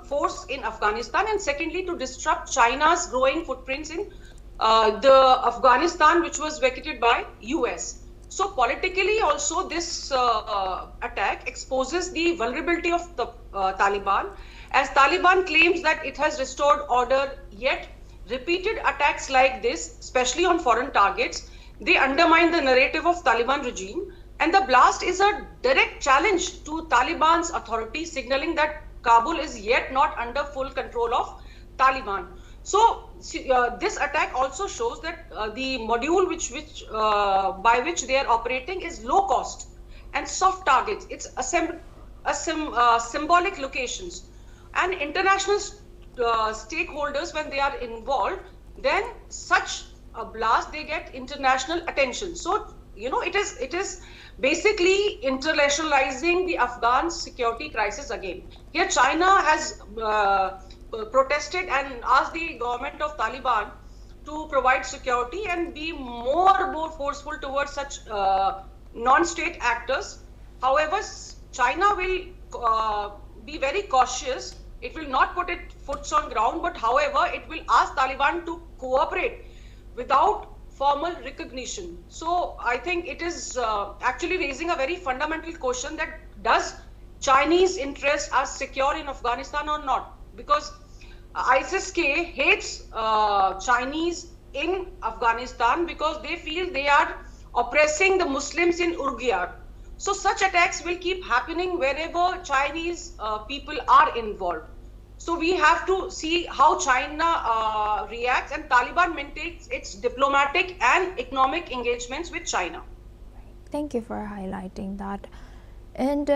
force in Afghanistan, and secondly, to disrupt China's growing footprints in the Afghanistan, which was vacated by US. So politically also, this attack exposes the vulnerability of the Taliban, as Taliban claims that it has restored order, yet repeated attacks like this, especially on foreign targets, they undermine the narrative of Taliban regime. And the blast is a direct challenge to Taliban's authority, signaling that Kabul is yet not under full control of Taliban. So this attack also shows that the module by which they are operating is low cost and soft targets. It's symbolic locations. And international stakeholders, when they are involved, then such a blast, they get international attention. So, it is basically internationalizing the Afghan security crisis again. Here, China has protested and asked the government of Taliban to provide security and be more forceful towards such non-state actors. However, China will be very cautious. It will not put its foot on ground, but however, it will ask Taliban to cooperate without formal recognition. So I think it is actually raising a very fundamental question that does Chinese interests are secure in Afghanistan or not? Because ISIS-K hates Chinese in Afghanistan because they feel they are oppressing the Muslims in Urgiyar. So such attacks will keep happening wherever Chinese people are involved. So we have to see how China reacts, and Taliban maintains its diplomatic and economic engagements with China. Thank you for highlighting that. And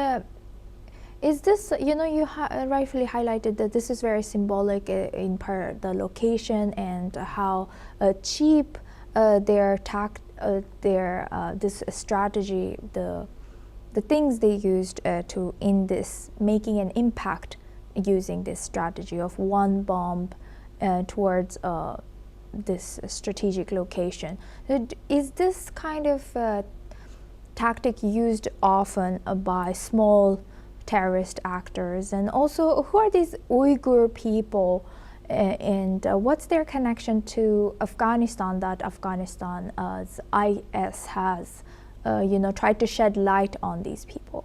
is this, you rightfully highlighted that this is very symbolic in part the location and how cheap this strategy, the things they used to in this making an impact using this strategy of one bomb towards this strategic location. Is this kind of tactic used often by small terrorist actors? And also, who are these Uyghur people and what's their connection to Afghanistan that Afghanistan's IS has tried to shed light on these people?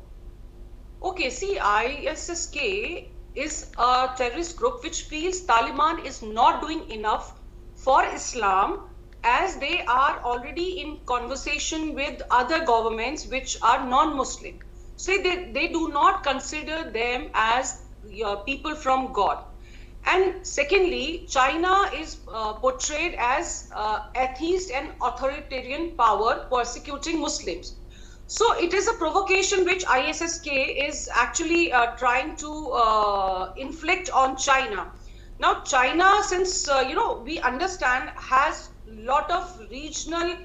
Okay, see, ISIS-K is a terrorist group which feels Taliban is not doing enough for Islam, as they are already in conversation with other governments which are non-Muslim. So they do not consider them as people from God. And secondly, China is portrayed as atheist and authoritarian power persecuting Muslims. So it is a provocation which ISIS-K is actually trying to inflict on China. Now, China, since we understand, has a lot of regional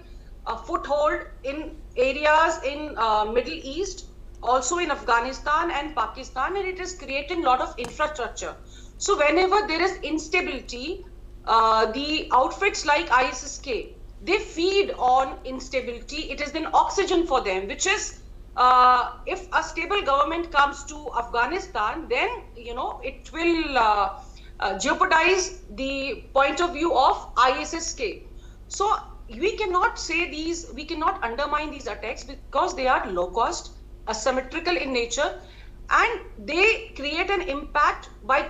foothold in areas in Middle East, also in Afghanistan and Pakistan, and it is creating a lot of infrastructure. So whenever there is instability, the outfits like ISIS-K, they feed on instability. It is then oxygen for them, which is if a stable government comes to Afghanistan, then it will jeopardize the point of view of ISIS-K. So we cannot undermine these attacks because they are low cost, asymmetrical in nature, and they create an impact by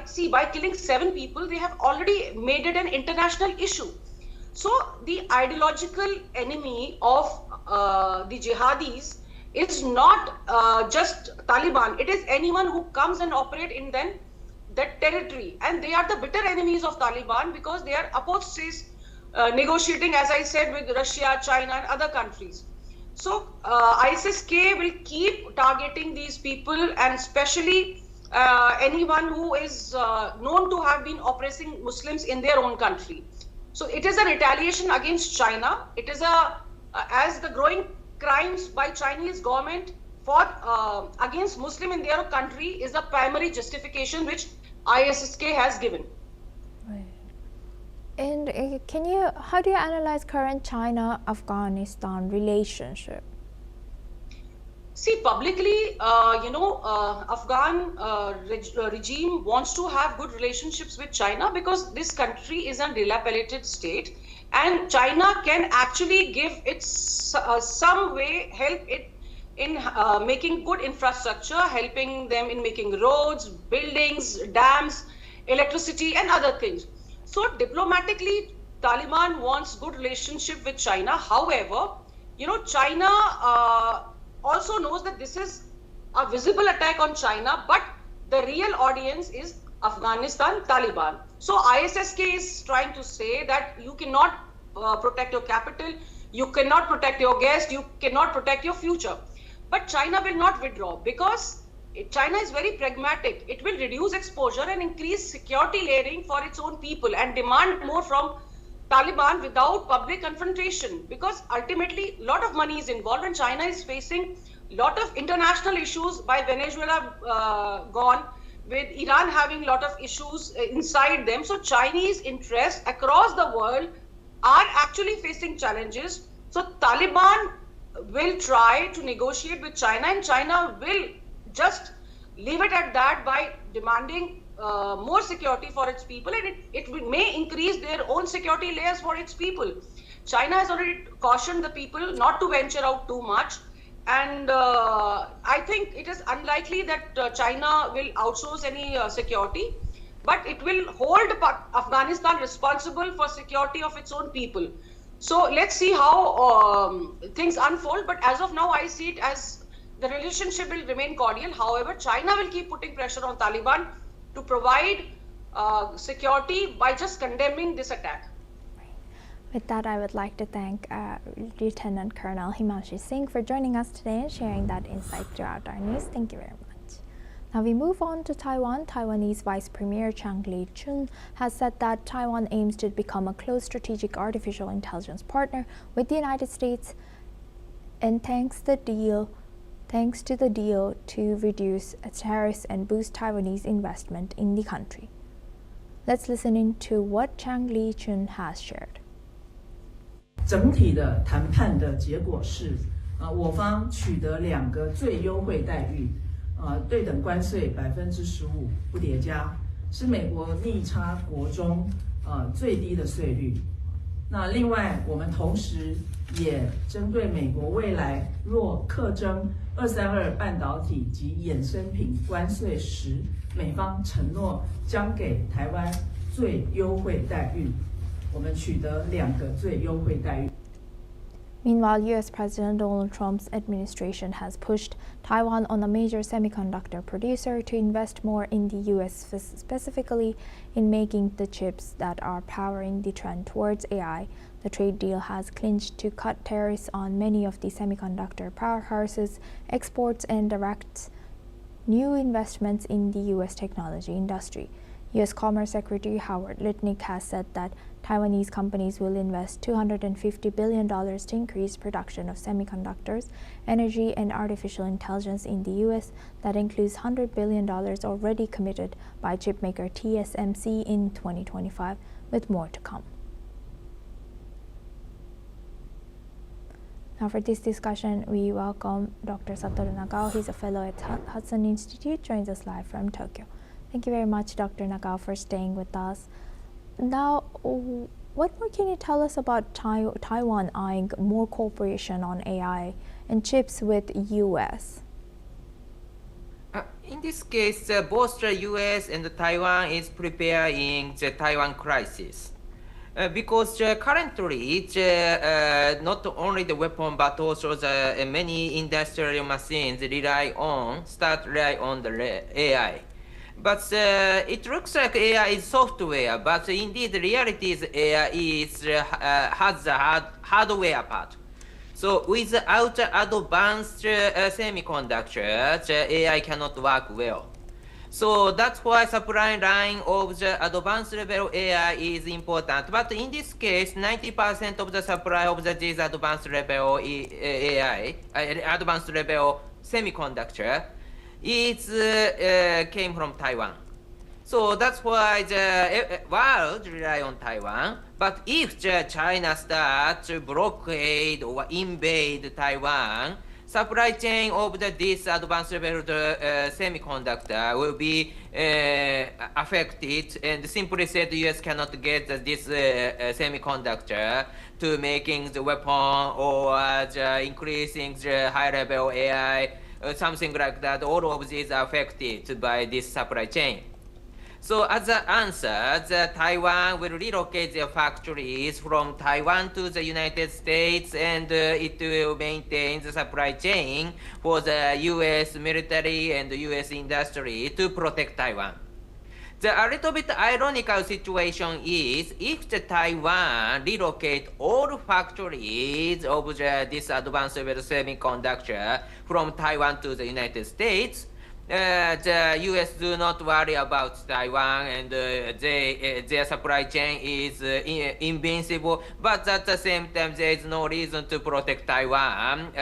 killing 7 people. They have already made it an international issue. So the ideological enemy of the jihadis is not just Taliban. It is anyone who comes and operate in that territory, and they are the bitter enemies of Taliban because they are apostates negotiating, as I said, with Russia, China, and other countries. So ISIS-K will keep targeting these people, and especially anyone who is known to have been oppressing Muslims in their own country. So it is a retaliation against China. It is as the growing crimes by Chinese government against Muslim in their country is a primary justification which ISIS-K has given. Right. And how do you analyze current China-Afghanistan relationship? See, publicly, Afghan regime wants to have good relationships with China because this country is a dilapidated state, and China can actually give it some way, help it in making good infrastructure, helping them in making roads, buildings, dams, electricity, and other things. So diplomatically, Taliban wants good relationship with China. However, China also knows that this is a visible attack on China, but the real audience is Afghanistan Taliban. So ISIS-K is trying to say that you cannot protect your capital, you cannot protect your guest, you cannot protect your future. But China will not withdraw because China is very pragmatic. It will reduce exposure and increase security layering for its own people and demand more from Taliban without public confrontation, because ultimately a lot of money is involved and China is facing a lot of international issues, by Venezuela gone, with Iran having a lot of issues inside them. So Chinese interests across the world are actually facing challenges. So Taliban will try to negotiate with China, and China will just leave it at that by demanding more security for its people, and it may increase their own security layers for its people. China has already cautioned the people not to venture out too much, and I think it is unlikely that China will outsource any security, but it will hold Afghanistan responsible for security of its own people. So let's see how things unfold, but as of now I see it as the relationship will remain cordial. However, China will keep putting pressure on Taliban to provide security by just condemning this attack. With that, I would like to thank Lieutenant Colonel Himanshi Singh for joining us today and sharing that insight throughout our news. Thank you very much. Now we move on to Taiwan. Taiwanese Vice Premier Chang Li-chun has said that Taiwan aims to become a close strategic artificial intelligence partner with the United States, and thanks to the deal to reduce tariffs and boost Taiwanese investment in the country. Let's listen into what Chang Li-chun has shared. 整体的谈判的结果是，我方取得2个最优惠待遇，对等关税15%不叠加，是美国逆差国中最低的税率。那另外，我们同时也针对美国未来若课征232半导体及衍生品关税时，美方承诺将给台湾最优惠待遇。我们取得2个最优惠待遇。 Meanwhile, U.S. President Donald Trump's administration has pushed Taiwan, on a major semiconductor producer, to invest more in the U.S., specifically in making the chips that are powering the trend towards AI. The trade deal has clinched to cut tariffs on many of the semiconductor powerhouses' exports and directs new investments in the U.S. technology industry. U.S. Commerce Secretary Howard Lutnick has said that Taiwanese companies will invest $250 billion to increase production of semiconductors, energy, and artificial intelligence in the U.S. That includes $100 billion already committed by chipmaker TSMC in 2025, with more to come. Now for this discussion, we welcome Dr. Satoru Nagao. He's a fellow at Hudson Institute, joins us live from Tokyo. Thank you very much, Dr. Nagao, for staying with us. Now, what more can you tell us about Taiwan eyeing more cooperation on AI and chips with U.S.? In this case, both the U.S. and Taiwan is preparing the Taiwan crisis. Because currently, not only the weapon but also the many industrial machines start rely on the AI. But it looks like AI is software, but indeed the reality is AI has the hardware part. So without advanced semiconductors, AI cannot work well. So that's why supply line of the advanced level AI is important. But in this case, 90% of the supply of this advanced level AI, advanced level semiconductor, came from Taiwan. So that's why the world rely on Taiwan. But if China starts to blockade or invade Taiwan, supply chain of this advanced level semiconductor will be affected. And simply said, the US cannot get this semiconductor to making the weapon or increasing the high level AI. Something like that, all of these are affected by this supply chain. So as an answer, Taiwan will relocate their factories from Taiwan to the United States, and it will maintain the supply chain for the U.S. military and the U.S. industry to protect Taiwan. The a little bit ironical situation is if the Taiwan relocate all factories of this advanced level semiconductor from Taiwan to the United States, the U.S. do not worry about Taiwan, and their supply chain is invincible. But at the same time, there is no reason to protect Taiwan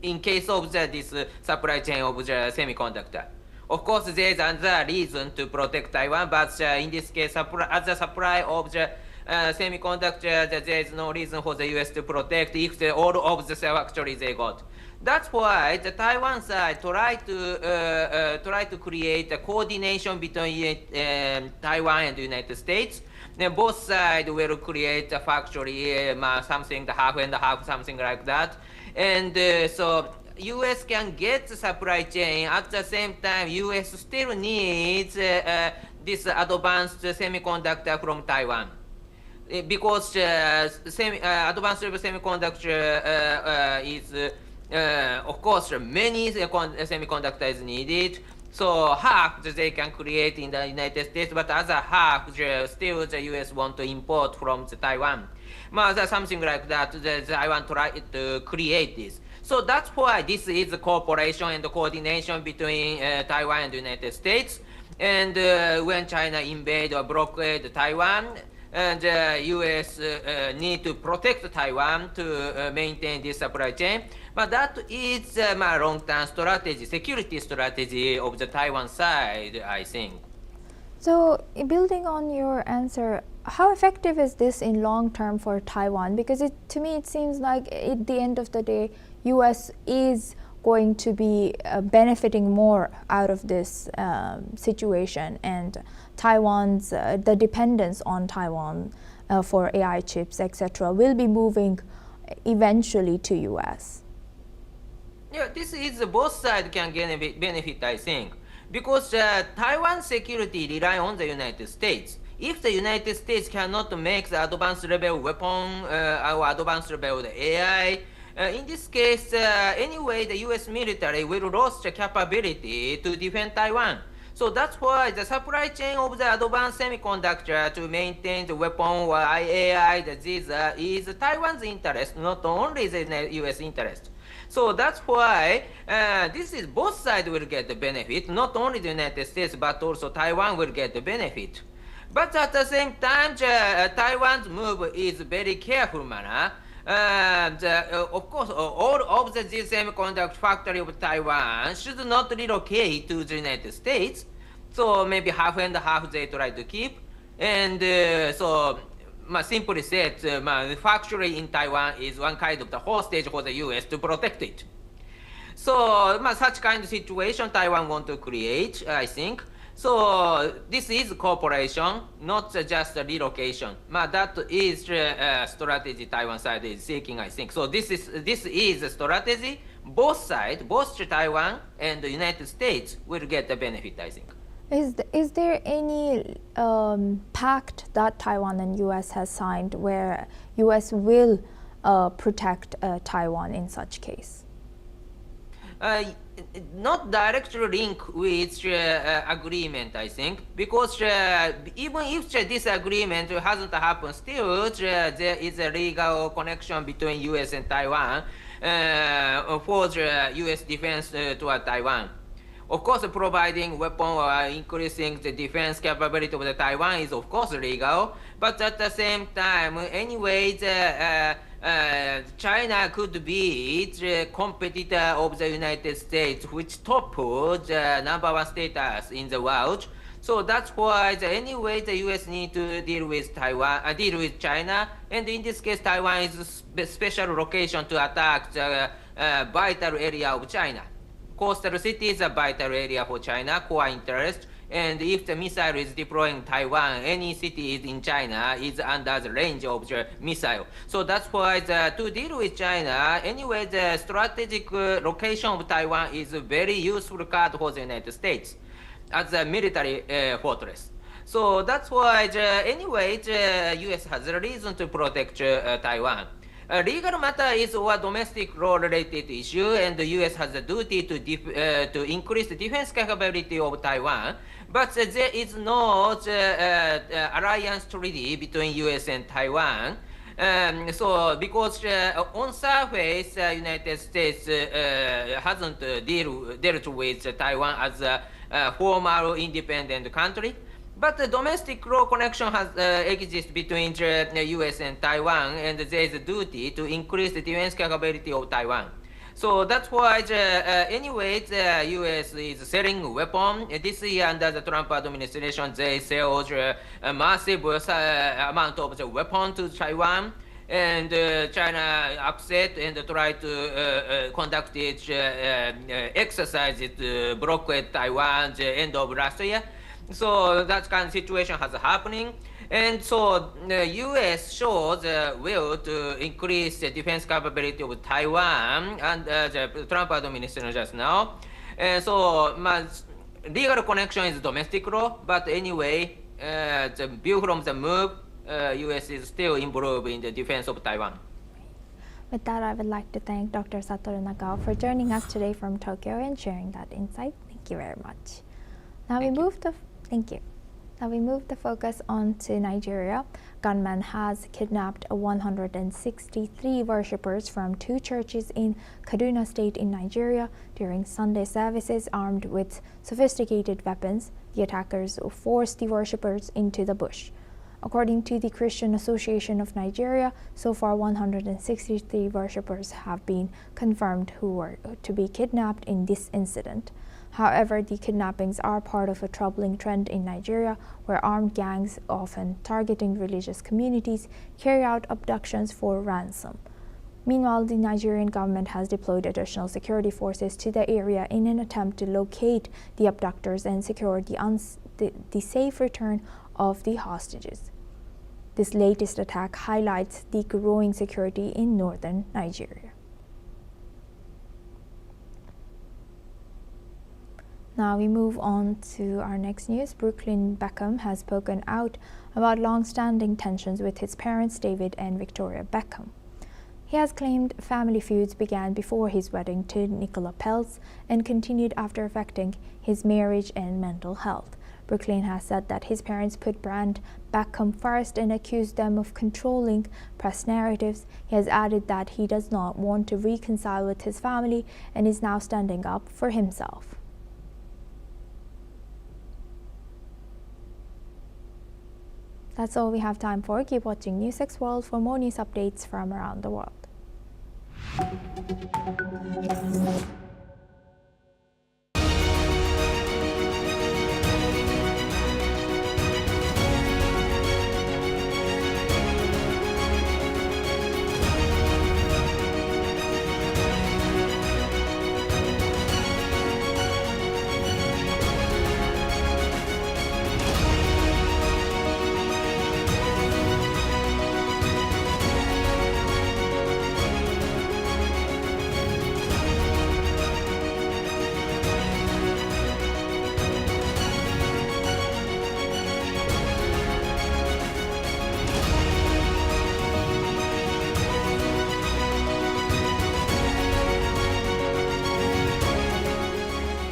in case of this supply chain of the semiconductor. Of course, there is another reason to protect Taiwan, but in this case, as a supply of the semiconductor, there is no reason for the U.S. to protect if all of the factories they got. That's why the Taiwan side try to create a coordination between Taiwan and the United States. Then both sides will create a factory, something half and half, something like that. And so U.S. can get the supply chain. At the same time, U.S. still needs this advanced semiconductor from Taiwan. Because advanced semiconductor is of course, many semiconductors needed. So half they can create in the United States, but other half still the U.S. want to import from the Taiwan. Something like that. Taiwan try to create this. So that's why this is the cooperation and the coordination between Taiwan and the United States. And when China invade or blockade Taiwan, and U.S. Need to protect Taiwan to maintain this supply chain. But that is my long-term strategy, security strategy of the Taiwan side, I think. So, building on your answer, how effective is this in long term for Taiwan? Because to me it seems like at the end of the day, U.S. is going to be benefiting more out of this situation, and Taiwan's the dependence on Taiwan for AI chips, etc., will be moving eventually to U.S. Yeah, this is both sides can benefit, I think, because Taiwan security rely on the United States. If the United States cannot make the advanced level weapon or advanced level AI, in this case, anyway, the U.S. military will lose the capability to defend Taiwan. So that's why the supply chain of the advanced semiconductor to maintain the weapon or AI, is Taiwan's interest, not only the U.S. interest. So that's why this is both sides will get the benefit, not only the United States, but also Taiwan will get the benefit. But at the same time, Taiwan's move is very careful manner. Of course, all of the semiconductor factory of Taiwan should not relocate to the United States. So maybe half and half they try to keep. And simply said, the factory in Taiwan is one kind of the hostage for the U.S. to protect it. So such kind of situation Taiwan want to create, I think. So this is cooperation, not just a relocation. That is a strategy Taiwan side is seeking, I think. So this is a strategy. Both sides, both Taiwan and the United States will get the benefit, I think. Is there any pact that Taiwan and U.S. has signed where U.S. will protect Taiwan in such case? Not directly linked with agreement, I think, because even if this agreement hasn't happened, still there is a legal connection between U.S. and Taiwan for the U.S. defense toward Taiwan. Of course, providing weapon or increasing the defense capability of the Taiwan is of course legal, but at the same time, anyway, China could be the competitor of the United States, which toppled the #1 status in the world. So that's why anyway the U.S. need to deal with China, and in this case, Taiwan is a special location to attack the vital area of China. Coastal city is a vital area for China, core interest, and if the missile is deploying Taiwan, any city in China is under the range of the missile. So that's why to deal with China, anyway, the strategic location of Taiwan is a very useful card for the United States as a military fortress. So that's why anyway, the U.S. has a reason to protect Taiwan. Legal matter is a domestic law-related issue, and the U.S. has a duty to increase the defense capability of Taiwan. But there is no alliance treaty between U.S. and Taiwan. So because on surface, United States hasn't dealt with Taiwan as a formal independent country, but the domestic law connection has exists between the U.S. and Taiwan, and there is a duty to increase the defense capability of Taiwan. So that's why, anyway, the U.S. is selling weapons. This year, under the Trump administration, they sell a massive amount of the weapon to Taiwan. And China upset and try to conduct its exercises to blockade Taiwan the end of last year. So that kind of situation has happening. And so the U.S. shows will to increase the defense capability of Taiwan and the Trump administration just now. And so legal connection is domestic law, but anyway, the view from the move, U.S. is still involved in the defense of Taiwan. With that, I would like to thank Dr. Satoru Nagao for joining us today from Tokyo and sharing that insight. Thank you very much. Now we move the focus on to Nigeria. Gunman has kidnapped 163 worshippers from 2 churches in Kaduna State in Nigeria during Sunday services armed with sophisticated weapons. The attackers forced the worshippers into the bush. According to the Christian Association of Nigeria, so far 163 worshippers have been confirmed who were to be kidnapped in this incident. However, the kidnappings are part of a troubling trend in Nigeria, where armed gangs, often targeting religious communities, carry out abductions for ransom. Meanwhile, the Nigerian government has deployed additional security forces to the area in an attempt to locate the abductors and secure the safe return of the hostages. This latest attack highlights the growing security in northern Nigeria. Now we move on to our next news. Brooklyn Beckham has spoken out about long-standing tensions with his parents, David and Victoria Beckham. He has claimed family feuds began before his wedding to Nicola Peltz and continued after affecting his marriage and mental health. Brooklyn has said that his parents put Brand Beckham first and accused them of controlling press narratives. He has added that he does not want to reconcile with his family and is now standing up for himself. That's all we have time for. Keep watching News 6 World for more news updates from around the world.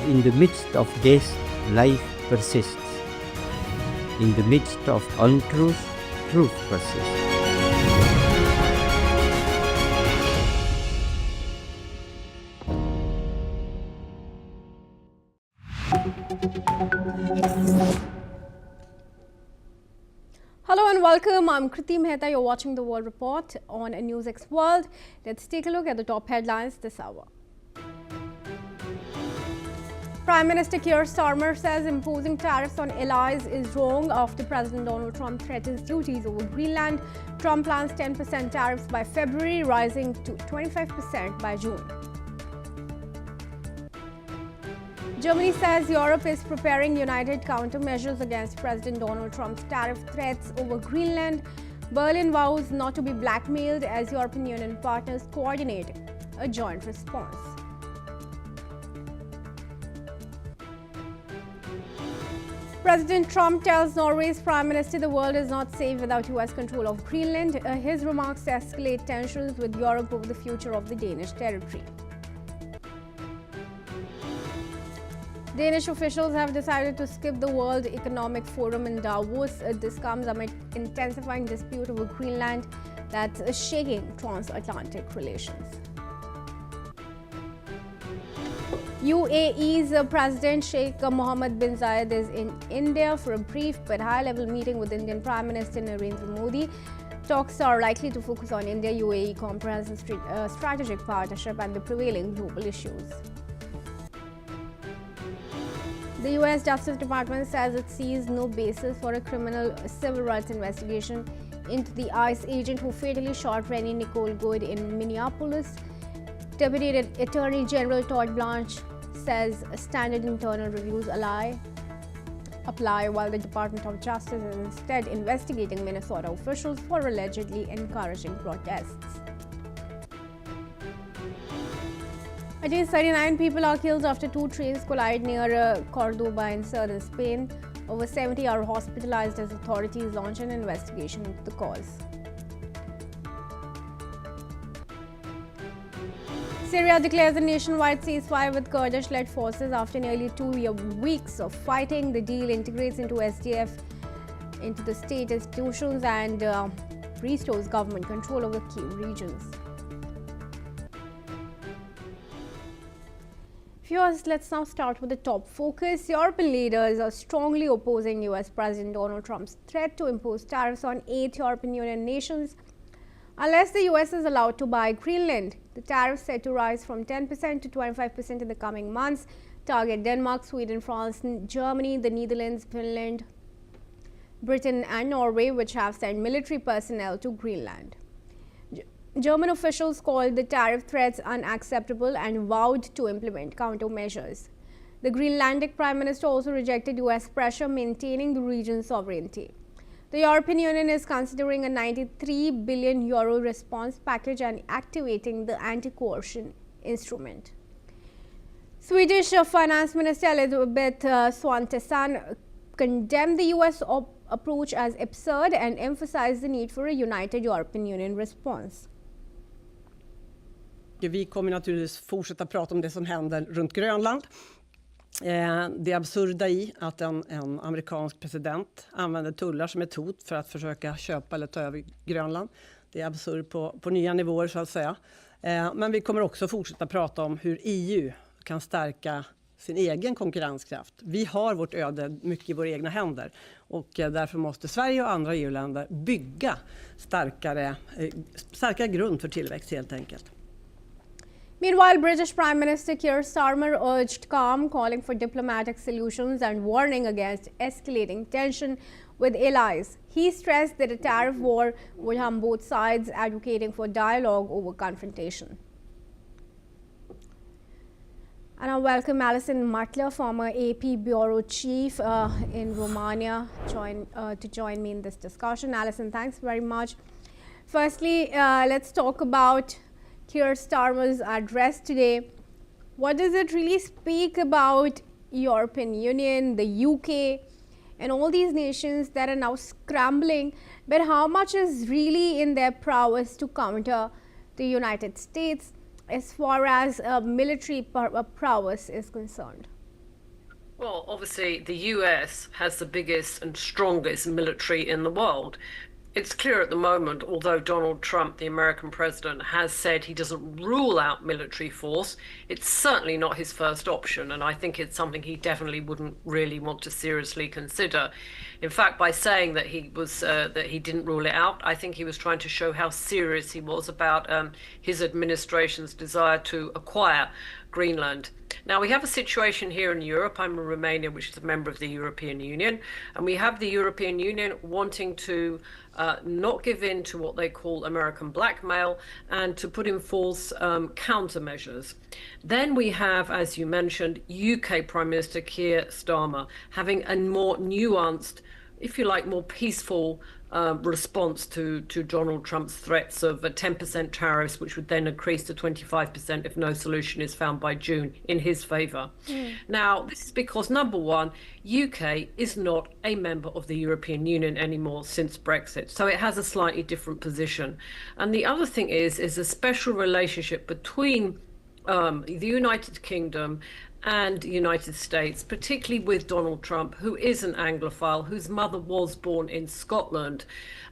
In the midst of death, life persists. In the midst of untruth, truth persists. Hello and welcome. I'm Kriti Mehta. You're watching the World Report on News X World. Let's take a look at the top headlines this hour. Prime Minister Keir Starmer says imposing tariffs on allies is wrong after President Donald Trump threatens duties over Greenland. Trump plans 10% tariffs by February, rising to 25% by June. Germany says Europe is preparing united countermeasures against President Donald Trump's tariff threats over Greenland. Berlin vows not to be blackmailed as European Union partners coordinate a joint response. President Trump tells Norway's Prime Minister the world is not safe without US control of Greenland. His remarks escalate tensions with Europe over the future of the Danish territory. Danish officials have decided to skip the World Economic Forum in Davos. This comes amid intensifying dispute over Greenland. that's shaking transatlantic relations. UAE's President Sheikh Mohammed bin Zayed is in India for a brief but high-level meeting with Indian Prime Minister Narendra Modi. Talks are likely to focus on India-UAE comprehensive strategic partnership and the prevailing global issues. The U.S. Justice Department says it sees no basis for a criminal civil rights investigation into the ICE agent who fatally shot Rennie Nicole Good in Minneapolis. Deputy Attorney General Todd Blanche says standard internal reviews apply while the Department of Justice is instead investigating Minnesota officials for allegedly encouraging protests. At least 39 people are killed after two trains collide near Cordoba in southern Spain. Over 70 are hospitalized as authorities launch an investigation into the cause. Syria declares a nationwide ceasefire with Kurdish-led forces after nearly 2 weeks of fighting. The deal integrates into SDF into the state institutions and restores government control over key regions. Viewers, let's now start with the top focus. European leaders are strongly opposing US President Donald Trump's threat to impose tariffs on 8 European Union nations unless the US is allowed to buy Greenland. The tariffs set to rise from 10% to 25% in the coming months, target Denmark, Sweden, France, Germany, the Netherlands, Finland, Britain and Norway, which have sent military personnel to Greenland. German officials called the tariff threats unacceptable and vowed to implement countermeasures. The Greenlandic Prime Minister also rejected US pressure maintaining the region's sovereignty. The European Union is considering a €93 billion response package and activating the anti-coercion instrument. Swedish Finance Minister Elisabeth Svantesson condemned the US approach as absurd and emphasized the need for a united European Union response. Vi kommer naturligtvis fortsätta prata om det som händer runt Grönland. Det absurda i att en amerikansk president använder tullar som ett hot för att försöka köpa eller ta över Grönland. Det är absurt på nya nivåer så att säga. Men vi kommer också fortsätta prata om hur EU kan stärka sin egen konkurrenskraft. Vi har vårt öde mycket i våra egna händer och därför måste Sverige och andra EU-länder bygga starkare grund för tillväxt helt enkelt. Meanwhile, British Prime Minister Keir Starmer urged calm, calling for diplomatic solutions and warning against escalating tension with allies. He stressed that a tariff war would harm both sides, advocating for dialogue over confrontation. And I welcome Alison Matler, former AP Bureau Chief in Romania, to join me in this discussion. Alison, thanks very much. Firstly, let's talk about Keir Starmer's address today. What does it really speak about European Union, the UK, and all these nations that are now scrambling, but how much is really in their prowess to counter the United States as far as military prowess is concerned? Well, obviously the US has the biggest and strongest military in the world. It's clear at the moment, although Donald Trump, the American president, has said he doesn't rule out military force, it's certainly not his first option, and I think it's something he definitely wouldn't really want to seriously consider. In fact, by saying that he didn't rule it out, I think he was trying to show how serious he was about his administration's desire to acquire Greenland. Now, we have a situation here in Europe. I'm in Romania, which is a member of the European Union, and we have the European Union wanting to not give in to what they call American blackmail and to put in force countermeasures. Then we have, as you mentioned, UK Prime Minister Keir Starmer having a more nuanced, if you like, more peaceful response to Donald Trump's threats of 10% tariffs, which would then increase to 25% if no solution is found by June in his favour. Now, this is because, number one, UK is not a member of the European Union anymore since Brexit, so it has a slightly different position. And the other thing is a special relationship between the United Kingdom and the United States, particularly with Donald Trump, who is an Anglophile, whose mother was born in Scotland.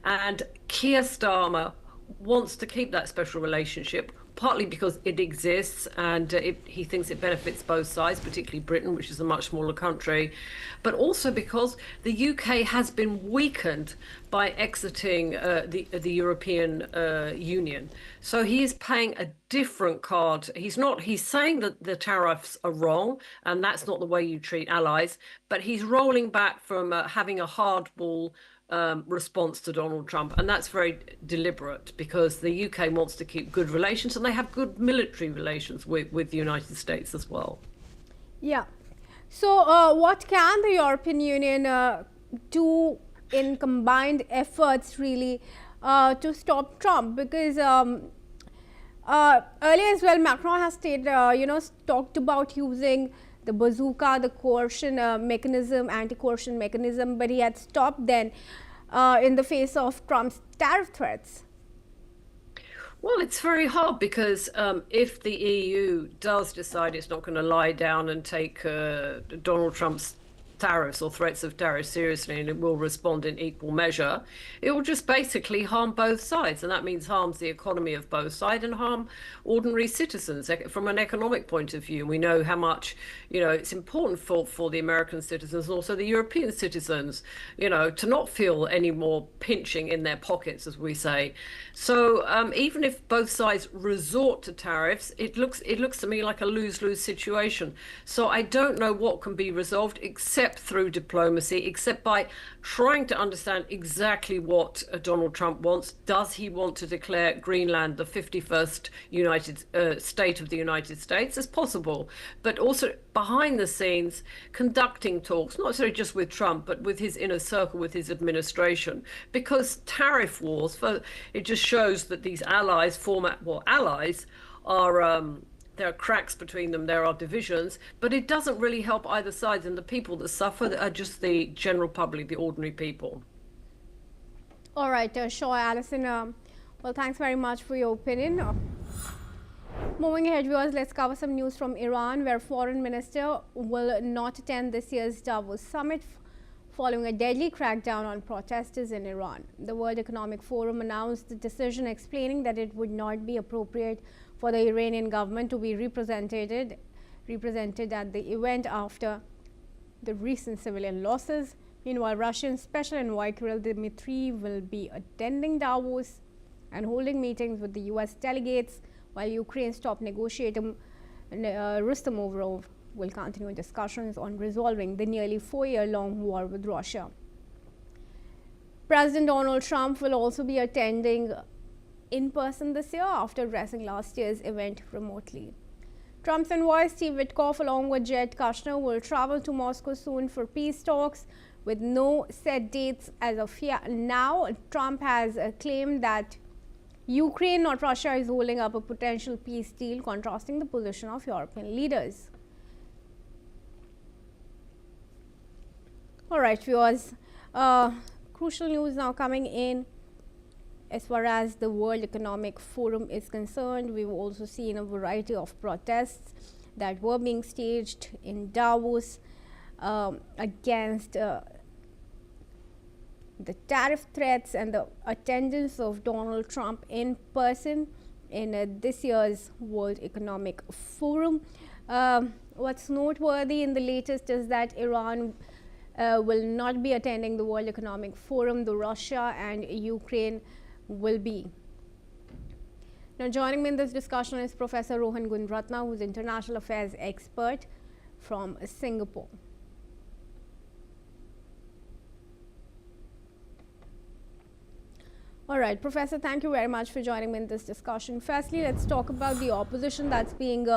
And Keir Starmer wants to keep that special relationship, partly because it exists and he thinks it benefits both sides, particularly Britain, which is a much smaller country, but also because the UK has been weakened by exiting the European Union. So he is paying a different card. He's saying that the tariffs are wrong and that's not the way you treat allies, but he's rolling back from having a hardball response to Donald Trump, and that's very deliberate because the UK wants to keep good relations and they have good military relations with the United States as well. Yeah. So what can the European Union do in combined efforts really to stop Trump? Because earlier as well, Macron has stated, talked about using the bazooka, the coercion mechanism, anti-coercion mechanism, but he had stopped then in the face of Trump's tariff threats. Well, it's very hard because if the EU does decide it's not going to lie down and take Donald Trump's tariffs or threats of tariffs seriously, and it will respond in equal measure, it will just basically harm both sides, and that means harms the economy of both sides and harm ordinary citizens from an economic point of view. We know how much it's important for the American citizens and also the European citizens to not feel any more pinching in their pockets, as we say. So even if both sides resort to tariffs, it looks to me like a lose-lose situation. So I don't know what can be resolved except through diplomacy, except by trying to understand exactly what Donald Trump wants. Does he want to declare Greenland the 51st state of the United States? As possible, but also behind the scenes conducting talks, not necessarily just with Trump, but with his inner circle, with his administration, because tariff wars, it just shows that these allies are there are cracks between them, there are divisions, but it doesn't really help either side, and the people that suffer are just the general public, the ordinary people. All right, sure, Alison. Well, thanks very much for your opinion. Moving ahead, viewers, let's cover some news from Iran, where Foreign Minister will not attend this year's Davos summit following a deadly crackdown on protesters in Iran. The World Economic Forum announced the decision, explaining that it would not be appropriate for the Iranian government to be represented at the event after the recent civilian losses. Meanwhile, Russian Special Envoy Kirill Dmitriev will be attending Davos and holding meetings with the US delegates, while Ukraine's top negotiator Rustem Umerov will continue discussions on resolving the nearly 4-year-long war with Russia. President Donald Trump will also be attending in person this year after addressing last year's event remotely. Trump's envoy Steve Witkoff, along with Jared Kushner, will travel to Moscow soon for peace talks with no set dates as of now. Trump has claimed that Ukraine, not Russia, is holding up a potential peace deal, contrasting the position of European leaders. All right, viewers, crucial news now coming in. As far as the World Economic Forum is concerned, we've also seen a variety of protests that were being staged in Davos against the tariff threats and the attendance of Donald Trump in person in this year's World Economic Forum. What's noteworthy in the latest is that Iran will not be attending the World Economic Forum, though Russia and Ukraine will be. Now, joining me in this discussion is Professor Rohan Gunratna, who is international affairs expert from Singapore. All right, Professor, thank you very much for joining me in this discussion. Firstly, let's talk about the opposition that's being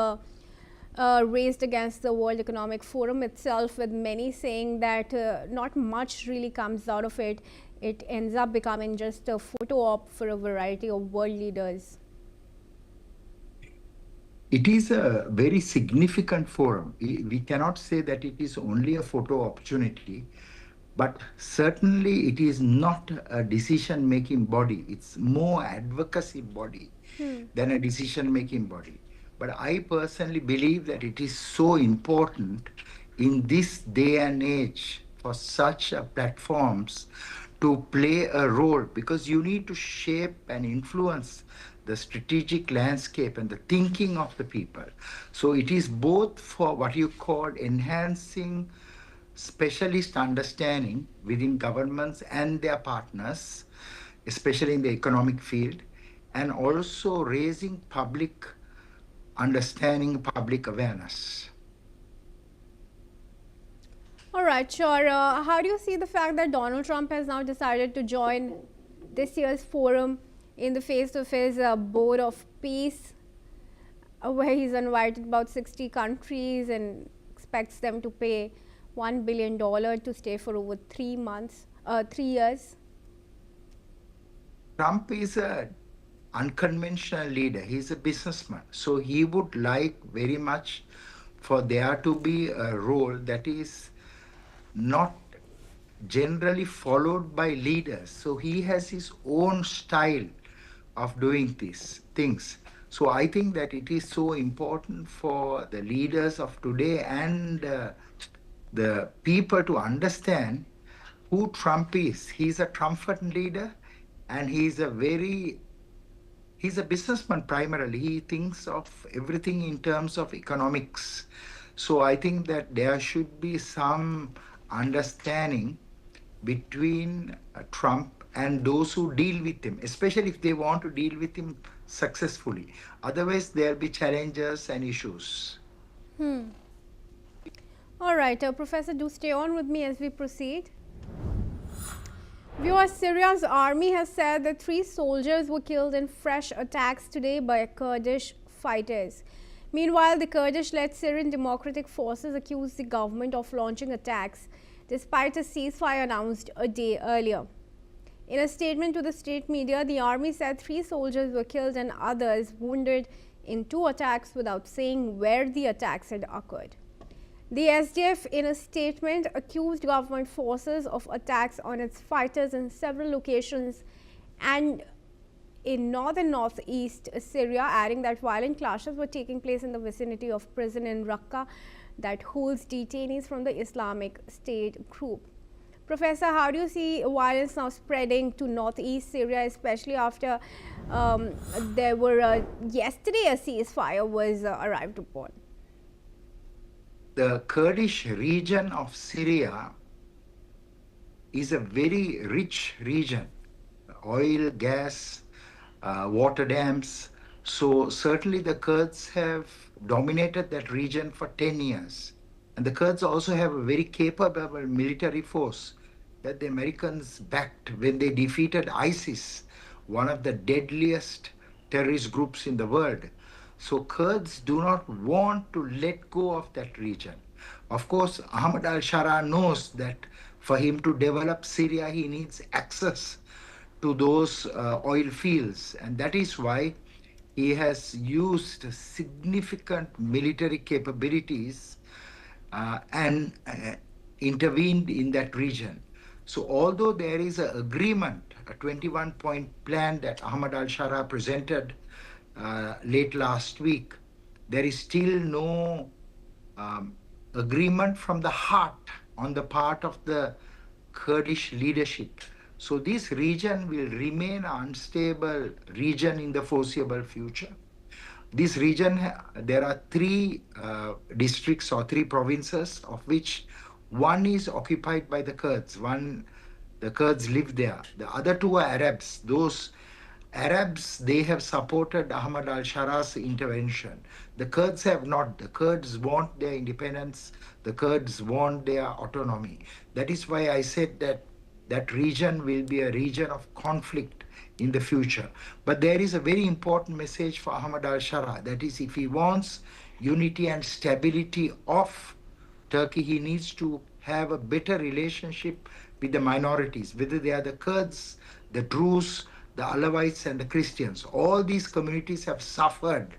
raised against the World Economic Forum itself, with many saying that not much really comes out of it. It ends up becoming just a photo op for a variety of world leaders. It is a very significant forum. We cannot say that it is only a photo opportunity, but certainly it is not a decision-making body. It's more advocacy body than a decision-making body. But I personally believe that it is so important in this day and age for such platforms to play a role, because you need to shape and influence the strategic landscape and the thinking of the people. So it is both for what you call enhancing specialist understanding within governments and their partners, especially in the economic field, and also raising public understanding, public awareness. All right, sure. How do you see the fact that Donald Trump has now decided to join this year's forum in the face of his Board of Peace, where he's invited about 60 countries and expects them to pay $1 billion to stay for over 3 years? Trump is an unconventional leader. He's a businessman. So he would like very much for there to be a role that is not generally followed by leaders. So he has his own style of doing these things. So I think that it is so important for the leaders of today and the people to understand who Trump is. He's a triumphant leader, and he's a businessman primarily. He thinks of everything in terms of economics. So I think that there should be some understanding between Trump and those who deal with him, especially if they want to deal with him successfully. Otherwise, there'll be challenges and issues. All right, Professor, do stay on with me as we proceed. Viewers, Syria's army has said that 3 soldiers were killed in fresh attacks today by Kurdish fighters. Meanwhile, the Kurdish-led Syrian Democratic Forces accused the government of launching attacks despite a ceasefire announced a day earlier. In a statement to the state media, the army said 3 soldiers were killed and others wounded in 2 attacks without saying where the attacks had occurred. The SDF, in a statement, accused government forces of attacks on its fighters in several locations and in north and northeast Syria, adding that violent clashes were taking place in the vicinity of prison in Raqqa that holds detainees from the Islamic State group. Professor, how do you see violence now spreading to northeast Syria, especially after there were yesterday a ceasefire was arrived upon? The Kurdish region of Syria is a very rich region. Oil, gas, water dams. So certainly the Kurds have dominated that region for 10 years. And the Kurds also have a very capable military force that the Americans backed when they defeated ISIS, one of the deadliest terrorist groups in the world. So Kurds do not want to let go of that region. Of course, Ahmad al-Shara knows that for him to develop Syria, he needs access to those oil fields. And that is why he has used significant military capabilities and intervened in that region. So although there is an agreement, a 21-point plan that Ahmad al-Shara presented late last week, there is still no agreement from the heart on the part of the Kurdish leadership. So this region will remain an unstable region in the foreseeable future. This region, there are 3 districts or 3 provinces, of which one is occupied by the Kurds. The Kurds live there. The other 2 are Arabs. Those Arabs, they have supported Ahmad al-Shara's intervention. The Kurds have not. The Kurds want their independence. The Kurds want their autonomy. That is why I said that that region will be a region of conflict in the future. But there is a very important message for Ahmad al-Shara. That is, if he wants unity and stability of Turkey, he needs to have a better relationship with the minorities, whether they are the Kurds, the Druze, the Alawites, and the Christians. All these communities have suffered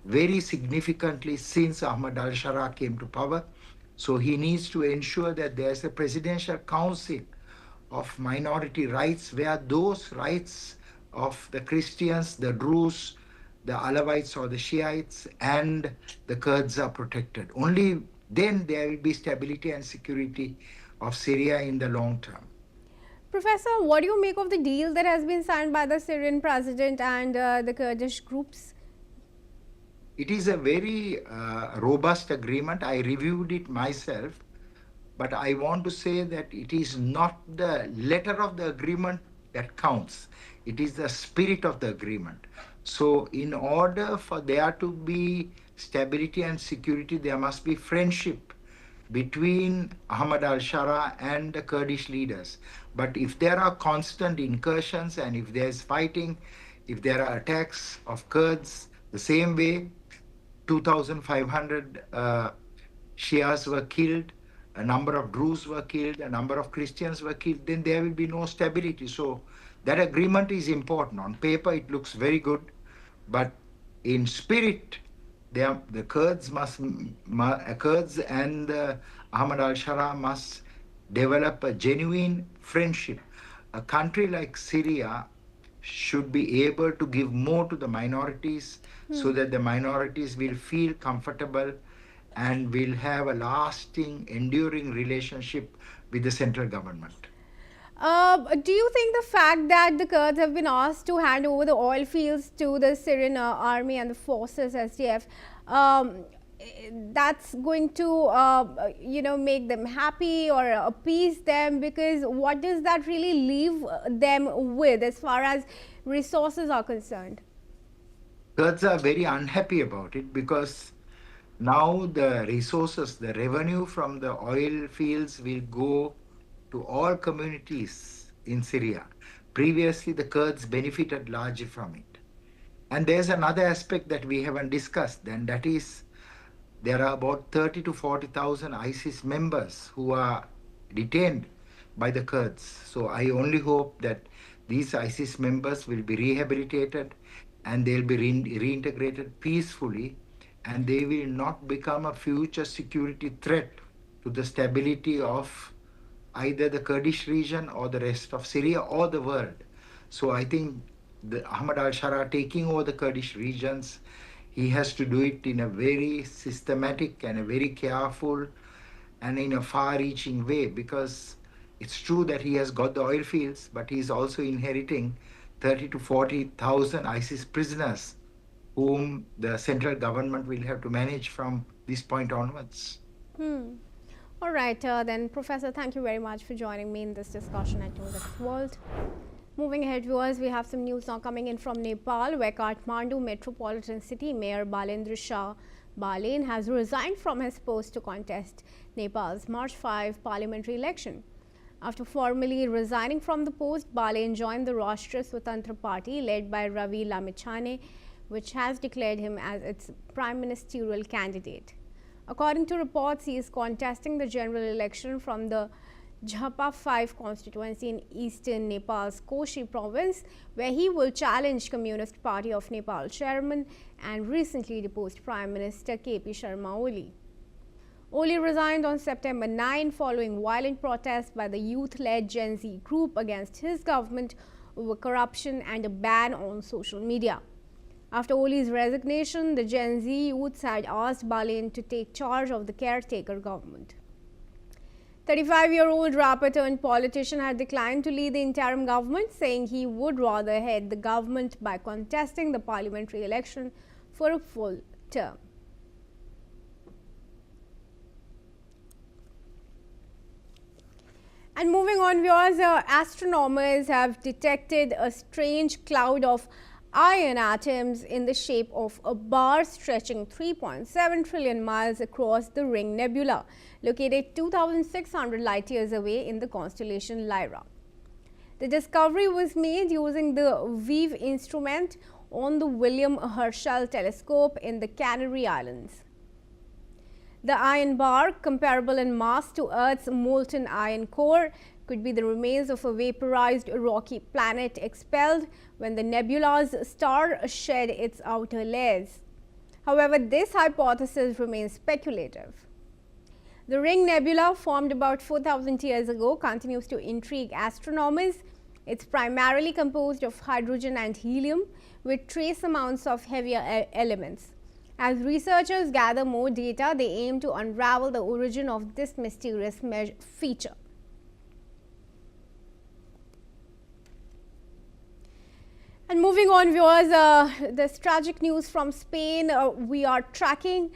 very significantly since Ahmad al-Shara came to power. So he needs to ensure that there's a presidential council of minority rights where those rights of the Christians, the Druze, the Alawites or the Shiites, and the Kurds are protected. Only then there will be stability and security of Syria in the long term. Professor, what do you make of the deal that has been signed by the Syrian president and the Kurdish groups? It is a very robust agreement. I reviewed it myself, but I want to say that it is not the letter of the agreement that counts. It is the spirit of the agreement. So in order for there to be stability and security, there must be friendship between Ahmad al-Shara and the Kurdish leaders. But if there are constant incursions and if there's fighting, if there are attacks of Kurds, the same way 2,500 Shias were killed, a number of Druze were killed, a number of Christians were killed, then there will be no stability. So that agreement is important. On paper, it looks very good, but in spirit, the Kurds Kurds and Ahmad al-Shara must develop a genuine friendship. A country like Syria should be able to give more to the minorities so that the minorities will feel comfortable and will have a lasting, enduring relationship with the central government. Do you think the fact that the Kurds have been asked to hand over the oil fields to the Syrian army and the forces, SDF, that's going to, make them happy or appease them? Because what does that really leave them with as far as resources are concerned? Kurds are very unhappy about it because now the resources, the revenue from the oil fields will go to all communities in Syria. Previously, the Kurds benefited largely from it. And there's another aspect that we haven't discussed, and that is there are about 30 to 40,000 ISIS members who are detained by the Kurds. So I only hope that these ISIS members will be rehabilitated and they'll be reintegrated peacefully, and they will not become a future security threat to the stability of either the Kurdish region or the rest of Syria or the world. So I think the Ahmad al-Shara taking over the Kurdish regions, he has to do it in a very systematic and a very careful and in a far-reaching way, because it's true that he has got the oil fields, but he's also inheriting 30 to 40,000 ISIS prisoners whom the central government will have to manage from this point onwards. All right, then, Professor, thank you very much for joining me in this discussion at News of the World. Moving ahead, viewers, we have some news now coming in from Nepal, where Kathmandu Metropolitan City Mayor Balendra Shah Balen has resigned from his post to contest Nepal's March 5 parliamentary election. After formally resigning from the post, Balen joined the Rashtriya Swatantra Party led by Ravi Lamichhane, which has declared him as its prime ministerial candidate. According to reports, he is contesting the general election from the Jhapa 5 constituency in eastern Nepal's Koshi province, where he will challenge Communist Party of Nepal chairman and recently deposed Prime Minister KP Sharma Oli. Oli resigned on September 9 following violent protests by the youth-led Gen Z group against his government over corruption and a ban on social media. After Oli's resignation, the Gen Z youths had asked Balen to take charge of the caretaker government. 35-year-old rapper turned politician had declined to lead the interim government, saying he would rather head the government by contesting the parliamentary election for a full term. And moving on, viewers, astronomers have detected a strange cloud of iron atoms in the shape of a bar stretching 3.7 trillion miles across the Ring Nebula, located 2,600 light years away in the constellation Lyra. The discovery was made using the VIEV instrument on the William Herschel telescope in the Canary Islands. The iron bar, comparable in mass to Earth's molten iron core, could be the remains of a vaporized rocky planet expelled when the nebula's star shed its outer layers. However, this hypothesis remains speculative. The Ring Nebula, formed about 4,000 years ago, continues to intrigue astronomers. It's primarily composed of hydrogen and helium, with trace amounts of heavier elements. As researchers gather more data, they aim to unravel the origin of this mysterious feature. And moving on, viewers, this tragic news from Spain we are tracking.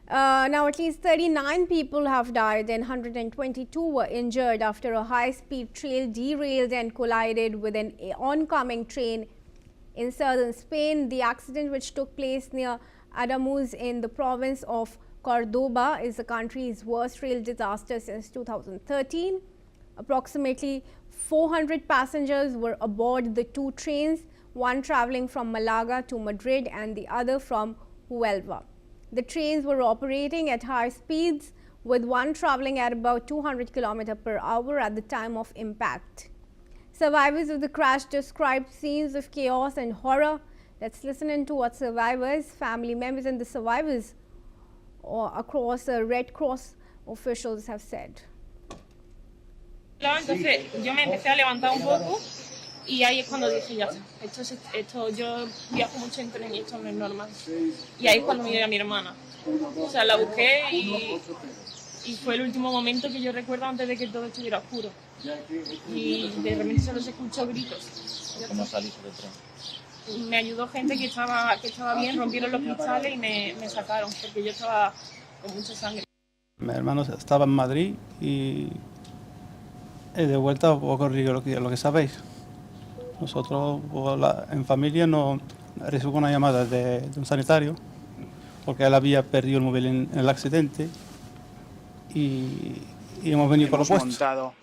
Now at least 39 people have died and 122 were injured after a high-speed train derailed and collided with an oncoming train in southern Spain. The accident, which took place near Ademuz in the province of Cordoba, is the country's worst rail disaster since 2013. Approximately 400 passengers were aboard the two trains, one traveling from Malaga to Madrid and the other from Huelva. The trains were operating at high speeds, with one traveling at about 200 km per hour at the time of impact. Survivors of the crash described scenes of chaos and horror. Let's listen into what survivors, family members and the survivors across Red Cross officials have said. Entonces yo me empecé a levantar un poco y ahí es cuando dije ya esto yo viajo mucho en tren y esto no es normal. Y ahí es cuando miré a mi hermana. O sea, la busqué y fue el último momento que yo recuerdo antes de que todo estuviera oscuro. Y de repente solo se escuchó gritos. ¿Cómo saliste del tren? Me ayudó gente que estaba bien, rompieron los cristales y me sacaron porque yo estaba con mucha sangre. Mi hermano estaba en Madrid y de vuelta ocurrió lo que sabéis. Nosotros en familia no recibimos una llamada de un sanitario porque él había perdido el móvil en el accidente y hemos venido por lo puesto. Hemos montado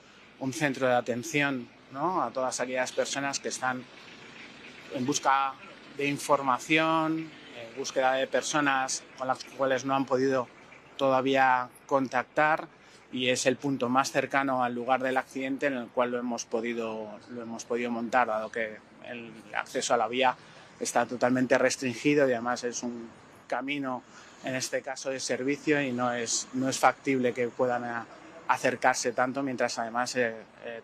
un centro de atención, ¿no?, a todas aquellas personas que están en busca de información, en búsqueda de personas con las cuales no han podido todavía contactar, y es el punto más cercano al lugar del accidente en el cual lo hemos podido montar, dado que el acceso a la vía está totalmente restringido y además es un camino, en este caso, de servicio, y no es factible que puedan acercarse tanto, mientras además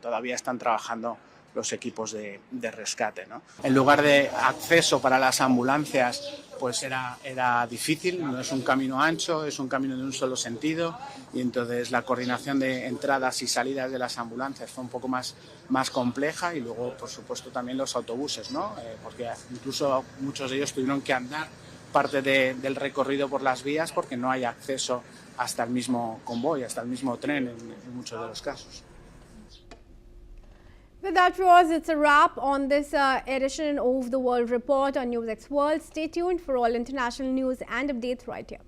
todavía están trabajando los equipos de rescate, ¿no? El lugar de acceso para las ambulancias pues era difícil, no es un camino ancho, es un camino de un solo sentido, y entonces la coordinación de entradas y salidas de las ambulancias fue un poco más compleja, y luego por supuesto también los autobuses, ¿no? Porque incluso muchos de ellos tuvieron que andar parte del recorrido por las vías porque no hay acceso hasta el mismo convoy, hasta el mismo tren en muchos de los casos. With that, viewers, it's a wrap on this edition of the World Report on NewsX World. Stay tuned for all international news and updates right here.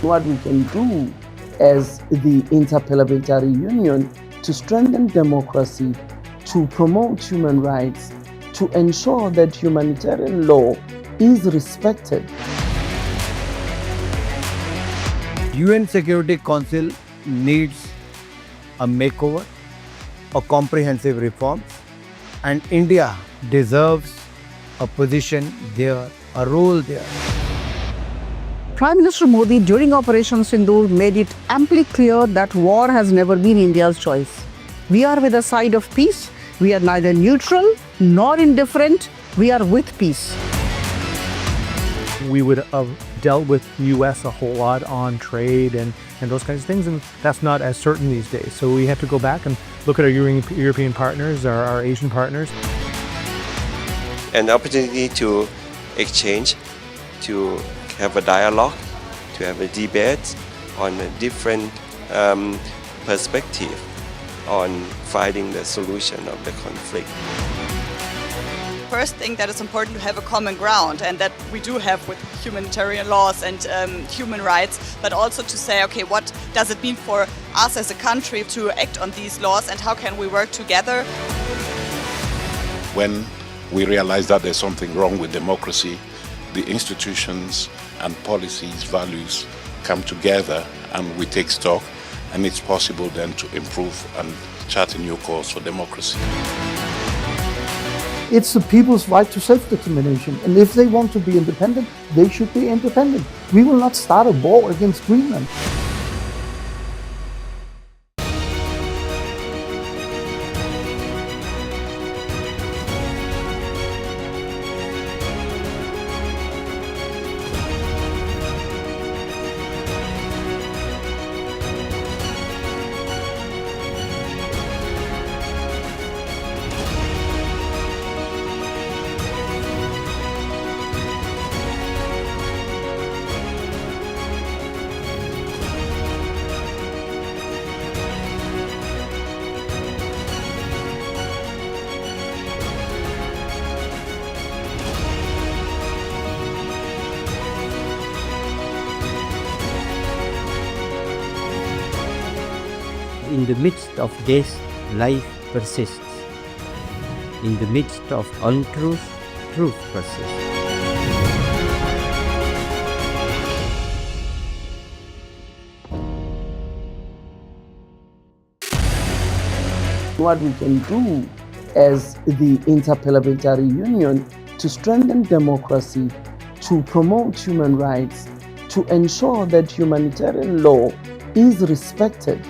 What we can do as the Interparliamentary Union to strengthen democracy, to promote human rights, to ensure that humanitarian law is respected. UN Security Council needs a makeover, a comprehensive reform, and India deserves a position there, a role there. Prime Minister Modi during Operation Sindoor made it amply clear that war has never been India's choice. We are with the side of peace. We are neither neutral nor indifferent. We are with peace. We would have dealt with the U.S. a whole lot on trade and those kinds of things, and that's not as certain these days. So we have to go back and look at our European partners, our Asian partners. An opportunity to exchange, to have a dialogue, to have a debate on a different perspective on finding the solution of the conflict. First thing that is important to have a common ground, and that we do have with humanitarian laws and human rights, but also to say, okay, what does it mean for us as a country to act on these laws, and how can we work together? When we realize that there's something wrong with democracy, the institutions and policies, values come together and we take stock, and it's possible then to improve and chart a new course for democracy. It's the people's right to self-determination, and if they want to be independent, they should be independent. We will not start a war against Greenland. the midst of this, life persists. In the midst of untruth, truth persists. What we can do as the Interparliamentary Union to strengthen democracy, to promote human rights, to ensure that humanitarian law is respected.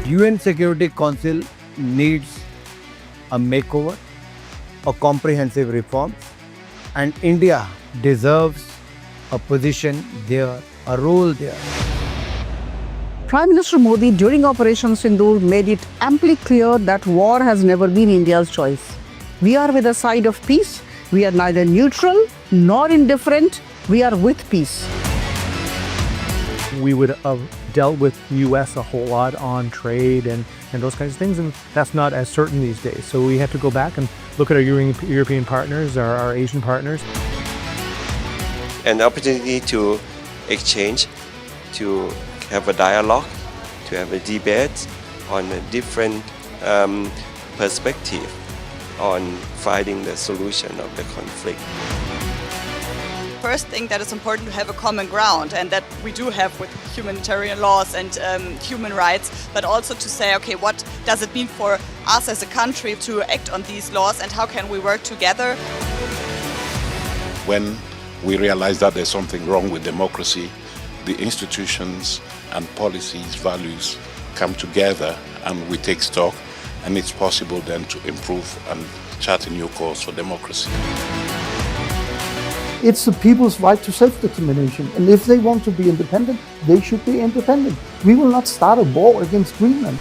UN Security Council needs a makeover, a comprehensive reform, and India deserves a position there, a role there. Prime Minister Modi during Operation Sindoor made it amply clear that war has never been India's choice. We are with the side of peace. We are neither neutral nor indifferent. We are with peace. We would have dealt with US a whole lot on trade and those kinds of things, and that's not as certain these days. So we have to go back and look at our European partners, our Asian partners. An opportunity to exchange, to have a dialogue, to have a debate on a different perspective on finding the solution of the conflict. First thing that is important to have a common ground, and that we do have with humanitarian laws and human rights, but also to say, okay, what does it mean for us as a country to act on these laws, and how can we work together? When we realize that there's something wrong with democracy, the institutions and policies, values come together and we take stock, and it's possible then to improve and chart a new course for democracy. It's the people's right to self-determination, and if they want to be independent, they should be independent. We will not start a war against Greenland.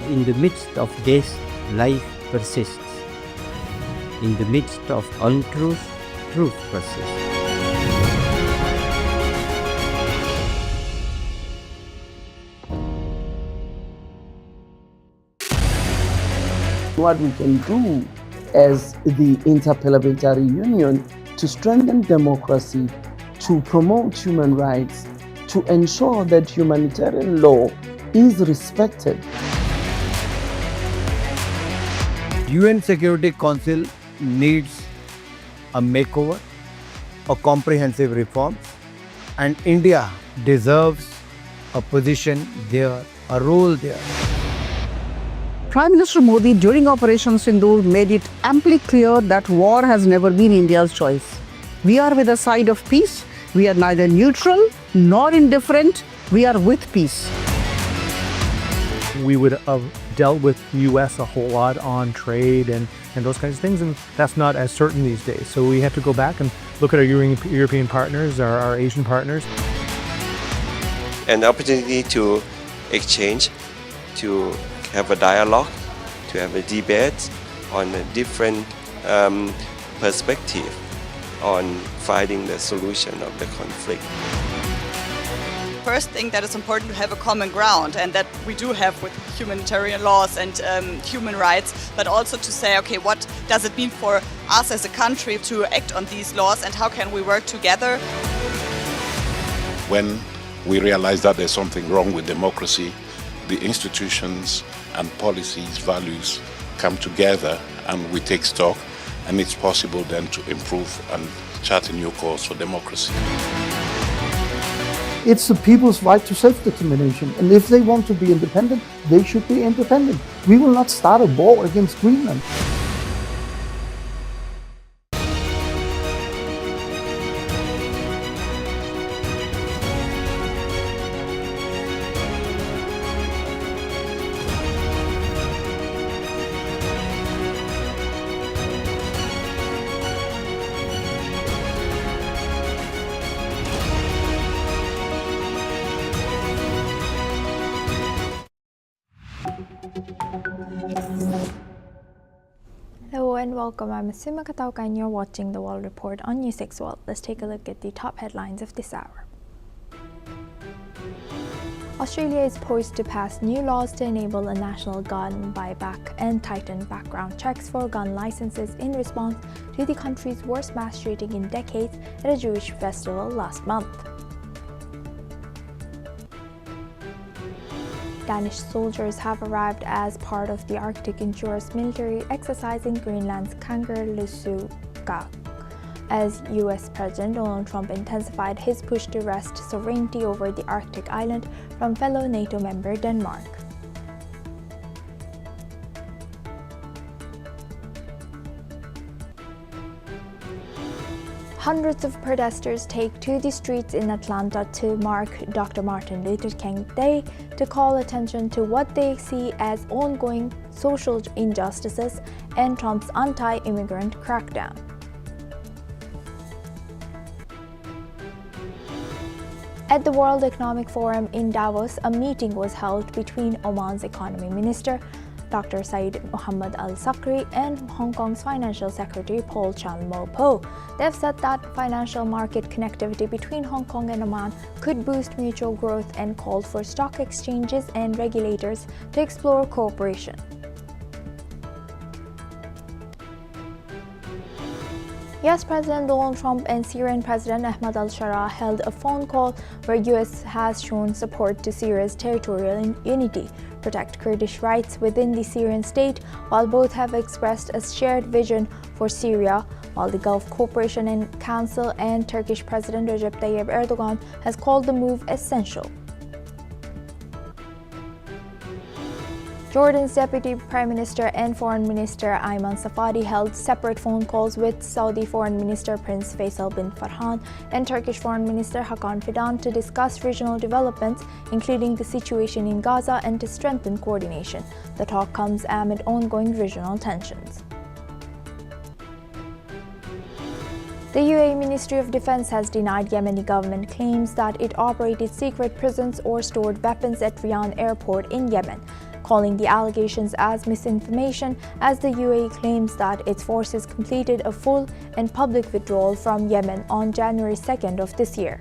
In the midst of this, life persists. In the midst of untruth, truth persists. What we can do as the Interparliamentary Union to strengthen democracy, to promote human rights, to ensure that humanitarian law is respected. UN Security Council needs a makeover, a comprehensive reform, and India deserves a position there, a role there. Prime Minister Modi during Operation Sindoor made it amply clear that war has never been India's choice. We are with the side of peace. We are neither neutral nor indifferent. We are with peace. We would have dealt with US a whole lot on trade and those kinds of things, and that's not as certain these days. So we have to go back and look at our European partners, our Asian partners. An opportunity to exchange, to have a dialogue, to have a debate on a different perspective on finding the solution of the conflict. First thing that is important to have a common ground, and that we do have with humanitarian laws and human rights, but also to say, okay, what does it mean for us as a country to act on these laws, and how can we work together? When we realize that there's something wrong with democracy, the institutions and policies, values come together and we take stock, and it's possible then to improve and chart a new course for democracy. It's the people's right to self-determination, and if they want to be independent, they should be independent. We will not start a war against Greenland. Hello and welcome. I'm Asuma Katauka and you're watching the World Report on News 6 World. Let's take a look at the top headlines of this hour. Australia is poised to pass new laws to enable a national gun buyback and tighten background checks for gun licenses in response to the country's worst mass shooting in decades at a Jewish festival last month. Danish soldiers have arrived as part of the Arctic Endurance military exercise in Greenland's Kangerlussuaq, as US President Donald Trump intensified his push to wrest sovereignty over the Arctic island from fellow NATO member Denmark. Hundreds of protesters take to the streets in Atlanta to mark Dr. Martin Luther King Day to call attention to what they see as ongoing social injustices and Trump's anti-immigrant crackdown. At the World Economic Forum in Davos, a meeting was held between Oman's economy minister, Dr. Said Mohammed Al-Sakri, and Hong Kong's Financial Secretary Paul Chan-mo-po. They have said that financial market connectivity between Hong Kong and Oman could boost mutual growth and called for stock exchanges and regulators to explore cooperation. US President Donald Trump and Syrian President Ahmad al-Shara held a phone call where US has shown support to Syria's territorial unity, protect Kurdish rights within the Syrian state, while both have expressed a shared vision for Syria, while the Gulf Cooperation and Council and Turkish President Recep Tayyip Erdogan has called the move essential. Jordan's Deputy Prime Minister and Foreign Minister Ayman Safadi held separate phone calls with Saudi Foreign Minister Prince Faisal bin Farhan and Turkish Foreign Minister Hakan Fidan to discuss regional developments, including the situation in Gaza, and to strengthen coordination. The talk comes amid ongoing regional tensions. The UAE Ministry of Defense has denied Yemeni government claims that it operated secret prisons or stored weapons at Riyadh airport in Yemen, calling the allegations as misinformation, as the UAE claims that its forces completed a full and public withdrawal from Yemen on January 2nd of this year.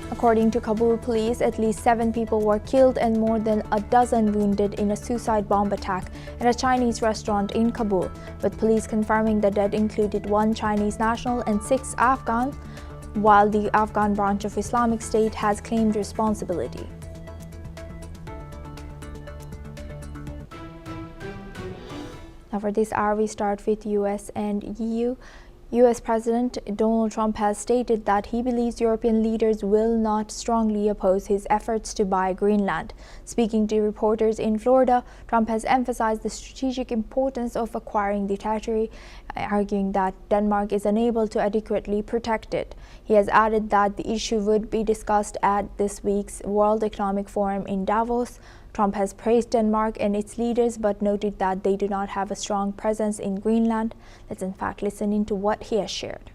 According to Kabul police, at least 7 people were killed and more than a dozen wounded in a suicide bomb attack at a Chinese restaurant in Kabul, with police confirming the dead included 1 Chinese national and 6 Afghan, while the Afghan branch of Islamic State has claimed responsibility. Now for this hour, we start with US and EU. US President Donald Trump has stated that he believes European leaders will not strongly oppose his efforts to buy Greenland. Speaking to reporters in Florida, Trump has emphasized the strategic importance of acquiring the territory, arguing that Denmark is unable to adequately protect it. He has added that the issue would be discussed at this week's World Economic Forum in Davos. Trump has praised Denmark and its leaders, but noted that they do not have a strong presence in Greenland. Let's in fact listen into what he has shared.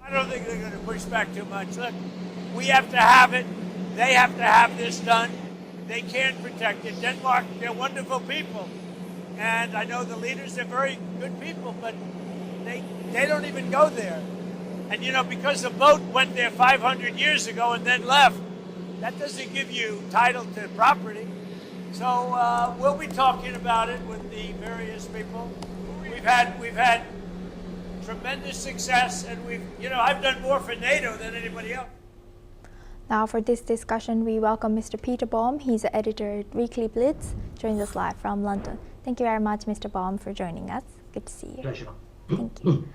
I don't think they're going to push back too much. Look, we have to have it. They have to have this done. They can protect it. Denmark, they're wonderful people. And I know the leaders, they're very good people, but they don't even go there. And, you know, because the boat went there 500 years ago and then left, that doesn't give you title to property. So we'll be talking about it with the various people. We've had tremendous success, and I've done more for NATO than anybody else. Now for this discussion, we welcome Mr. Peter Baum. He's the editor at Weekly Blitz, joins us live from London. Thank you very much, Mr. Baum, for joining us. Good to see you. Pleasure. Thank you.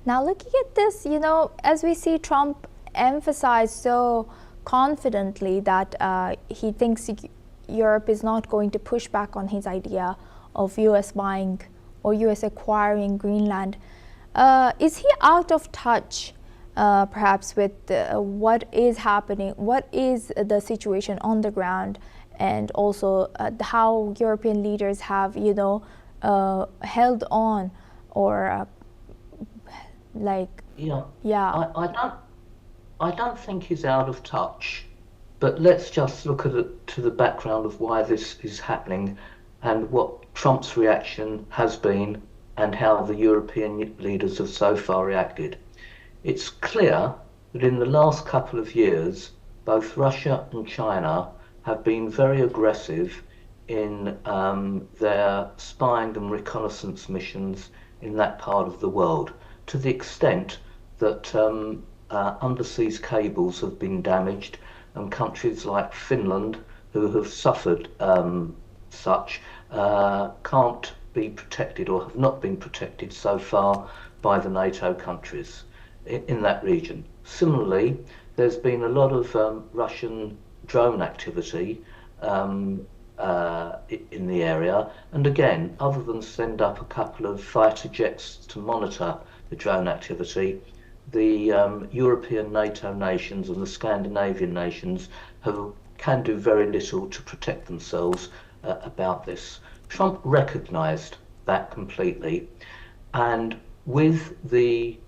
Now looking at this, as we see Trump emphasize so confidently that he thinks Europe is not going to push back on his idea of US buying or US acquiring Greenland. Is he out of touch perhaps with what is happening, what is the situation on the ground, and also how European leaders have, held on or I don't think he's out of touch, But let's just look at it to the background of why this is happening and what Trump's reaction has been and how the European leaders have so far reacted. It's clear that in the last couple of years, both Russia and China have been very aggressive in their spying and reconnaissance missions in that part of the world, to the extent that underseas cables have been damaged, and countries like Finland, who have suffered such, can't be protected or have not been protected so far by the NATO countries in that region. Similarly, there's been a lot of Russian drone activity in the area, and again, other than send up a couple of fighter jets to monitor the drone activity, the European NATO nations and the Scandinavian nations can do very little to protect themselves about this. Trump recognised that completely, and with the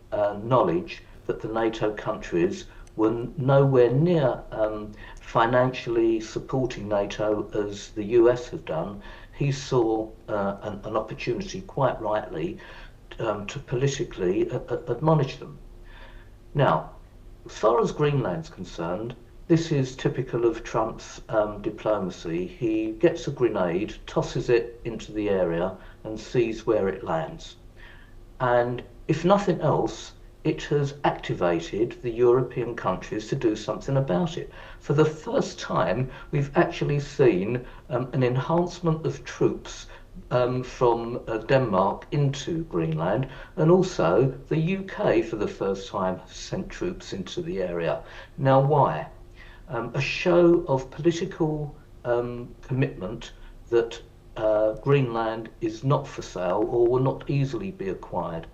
knowledge that the NATO countries were nowhere near financially supporting NATO as the US have done, he saw an opportunity, quite rightly, to politically admonish them. Now, as far as Greenland's concerned, this is typical of Trump's diplomacy. He gets a grenade, tosses it into the area and sees where it lands. And if nothing else, it has activated the European countries to do something about it. For the first time, we've actually seen an enhancement of troops from Denmark into Greenland, and also the UK for the first time has sent troops into the area. Now, why? A show of political commitment that Greenland is not for sale or will not easily be acquired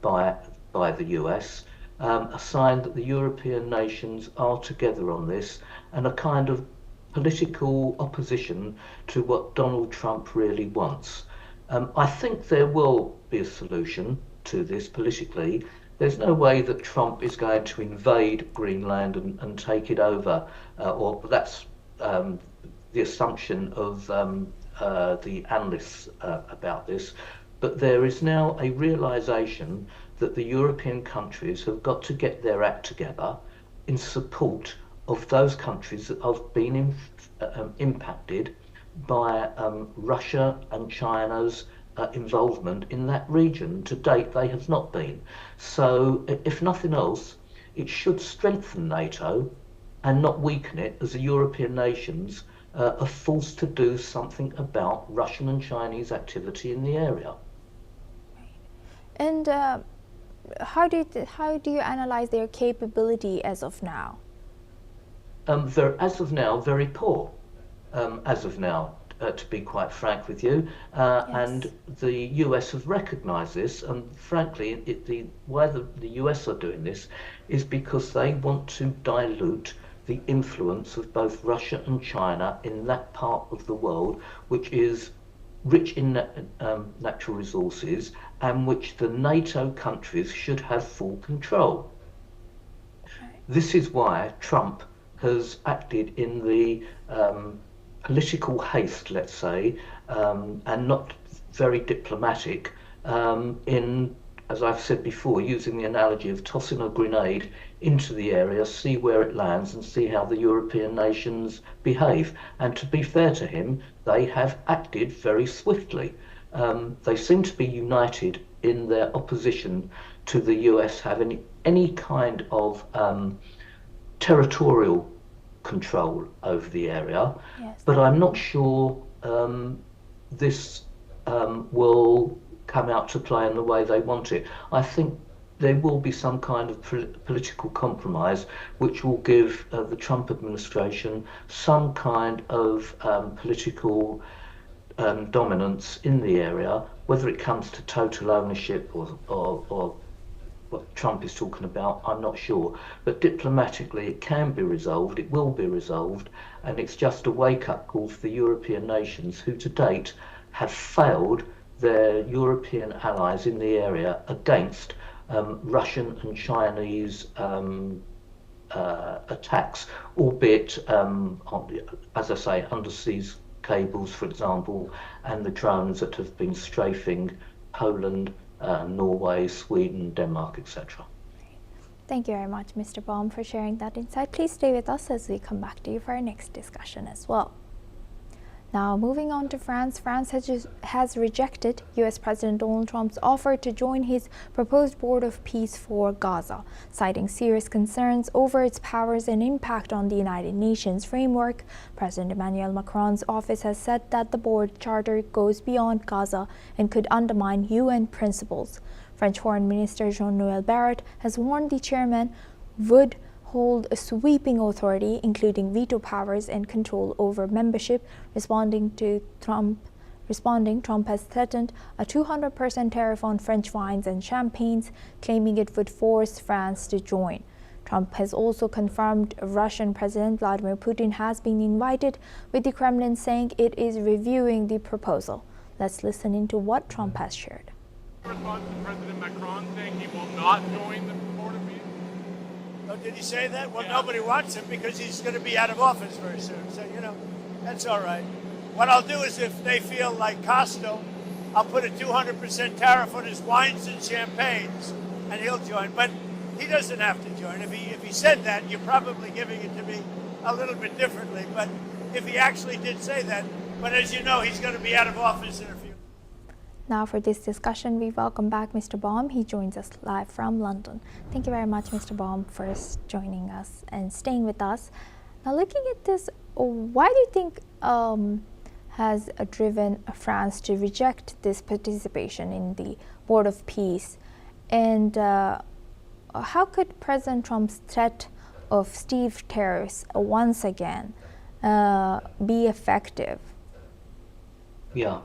by the US, a sign that the European nations are together on this, and a kind of political opposition to what Donald Trump really wants. I think there will be a solution to this politically. There's no way that Trump is going to invade Greenland and take it over, or that's the assumption of the analysts about this. But there is now a realization that the European countries have got to get their act together in support of those countries that have been impacted by Russia and China's involvement in that region. To date, they have not been. So, if nothing else, it should strengthen NATO and not weaken it, as the European nations are forced to do something about Russian and Chinese activity in the area. And how do you analyze their capability as of now? As of now, very poor. As of now, to be quite frank with you, Yes. and the US have recognised this. And frankly, why the US are doing this is because they want to dilute the influence of both Russia and China in that part of the world, which is rich in natural resources, and which the NATO countries should have full control. This is why Trump has acted in the political haste, let's say, and not very diplomatic, in, as I've said before, using the analogy of tossing a grenade into the area, see where it lands and see how the European nations behave. And to be fair to him, they have acted very swiftly. They seem to be united in their opposition to the US having any kind of territorial control over the area. Yes. But I'm not sure this will come out to play in the way they want it. I think there will be some kind of political compromise which will give the Trump administration some kind of political dominance in the area. Whether it comes to total ownership or what Trump is talking about, I'm not sure. But diplomatically, it can be resolved, it will be resolved, and it's just a wake-up call for the European nations who to date have failed their European allies in the area against Russian and Chinese attacks, albeit, as I say, underseas cables, for example, and the drones that have been strafing Poland, Norway, Sweden, Denmark, etc. Thank you very much, Mr. Baum, for sharing that insight. Please stay with us as we come back to you for our next discussion as well. Now, moving on to France, France has rejected U.S. President Donald Trump's offer to join his proposed Board of Peace for Gaza, citing serious concerns over its powers and impact on the United Nations framework. President Emmanuel Macron's office has said that the board charter goes beyond Gaza and could undermine UN principles. French Foreign Minister Jean-Noël Barrot has warned the chairman would hold a sweeping authority, including veto powers and control over membership. Responding, Trump has threatened a 200% tariff on French wines and champagnes, claiming it would force France to join. Trump has also confirmed Russian President Vladimir Putin has been invited, with the Kremlin saying it is reviewing the proposal. Let's listen into what Trump has shared. Response to President Macron saying he will not join the Board of Peace? Oh, did he say that? Well, nobody wants him because he's going to be out of office very soon. So, that's all right. What I'll do is, if they feel like Costo, I'll put a 200% tariff on his wines and champagnes, and he'll join. But he doesn't have to join. If he said that, you're probably giving it to me a little bit differently. But if he actually did say that, but as you know, he's going to be out of office in a few. Now for this discussion, we welcome back Mr. Baum. He joins us live from London. Thank you very much, Mr. Baum, for joining us and staying with us. Now, looking at this, why do you think has driven France to reject this participation in the Board of Peace? And how could President Trump's threat of stiff tariffs once again be effective? Yeah.